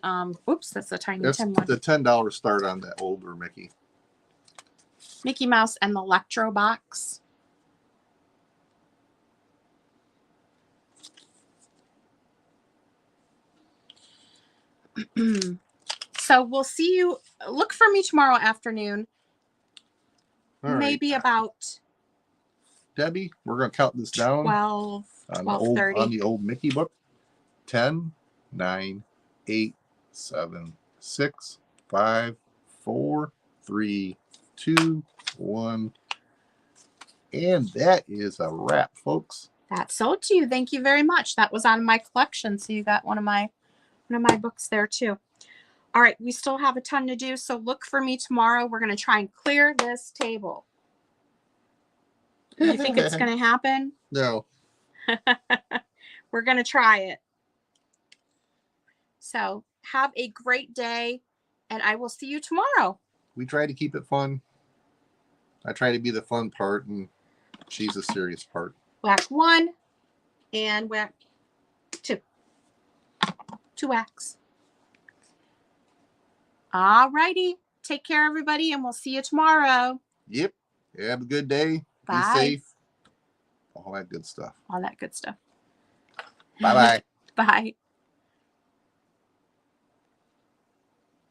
Speaker 1: oops, that's a Tiny
Speaker 2: That's
Speaker 1: Tim one.
Speaker 2: the $10 start on that older Mickey.
Speaker 1: Mickey Mouse and the Electro box. So we'll see you. Look for me tomorrow afternoon.
Speaker 2: All right.
Speaker 1: Maybe about
Speaker 2: Debbie, we're going to count this down
Speaker 1: 12,
Speaker 2: on
Speaker 1: 12:30.
Speaker 2: the old Mickey book. 10, 9, 8, 7, 6, 5, 4, 3, 2, 1. And that is a wrap, folks.
Speaker 1: That's sold to you. Thank you very much. That was on my collection, so you got one of my books there too. All right, we still have a ton to do, so look for me tomorrow. We're going to try and clear this table. You think it's going to happen?
Speaker 2: No.
Speaker 1: We're going to try it. So have a great day, and I will see you tomorrow.
Speaker 2: We try to keep it fun. I try to be the fun part, and she's the serious part.
Speaker 1: Whack 1 and whack 2. 2 whacks. All righty. Take care, everybody, and we'll see you tomorrow.
Speaker 2: Yep. Have a good day.
Speaker 1: Bye.
Speaker 2: Be safe. All that good stuff.
Speaker 1: All that good stuff.
Speaker 2: Bye-bye.
Speaker 1: Bye.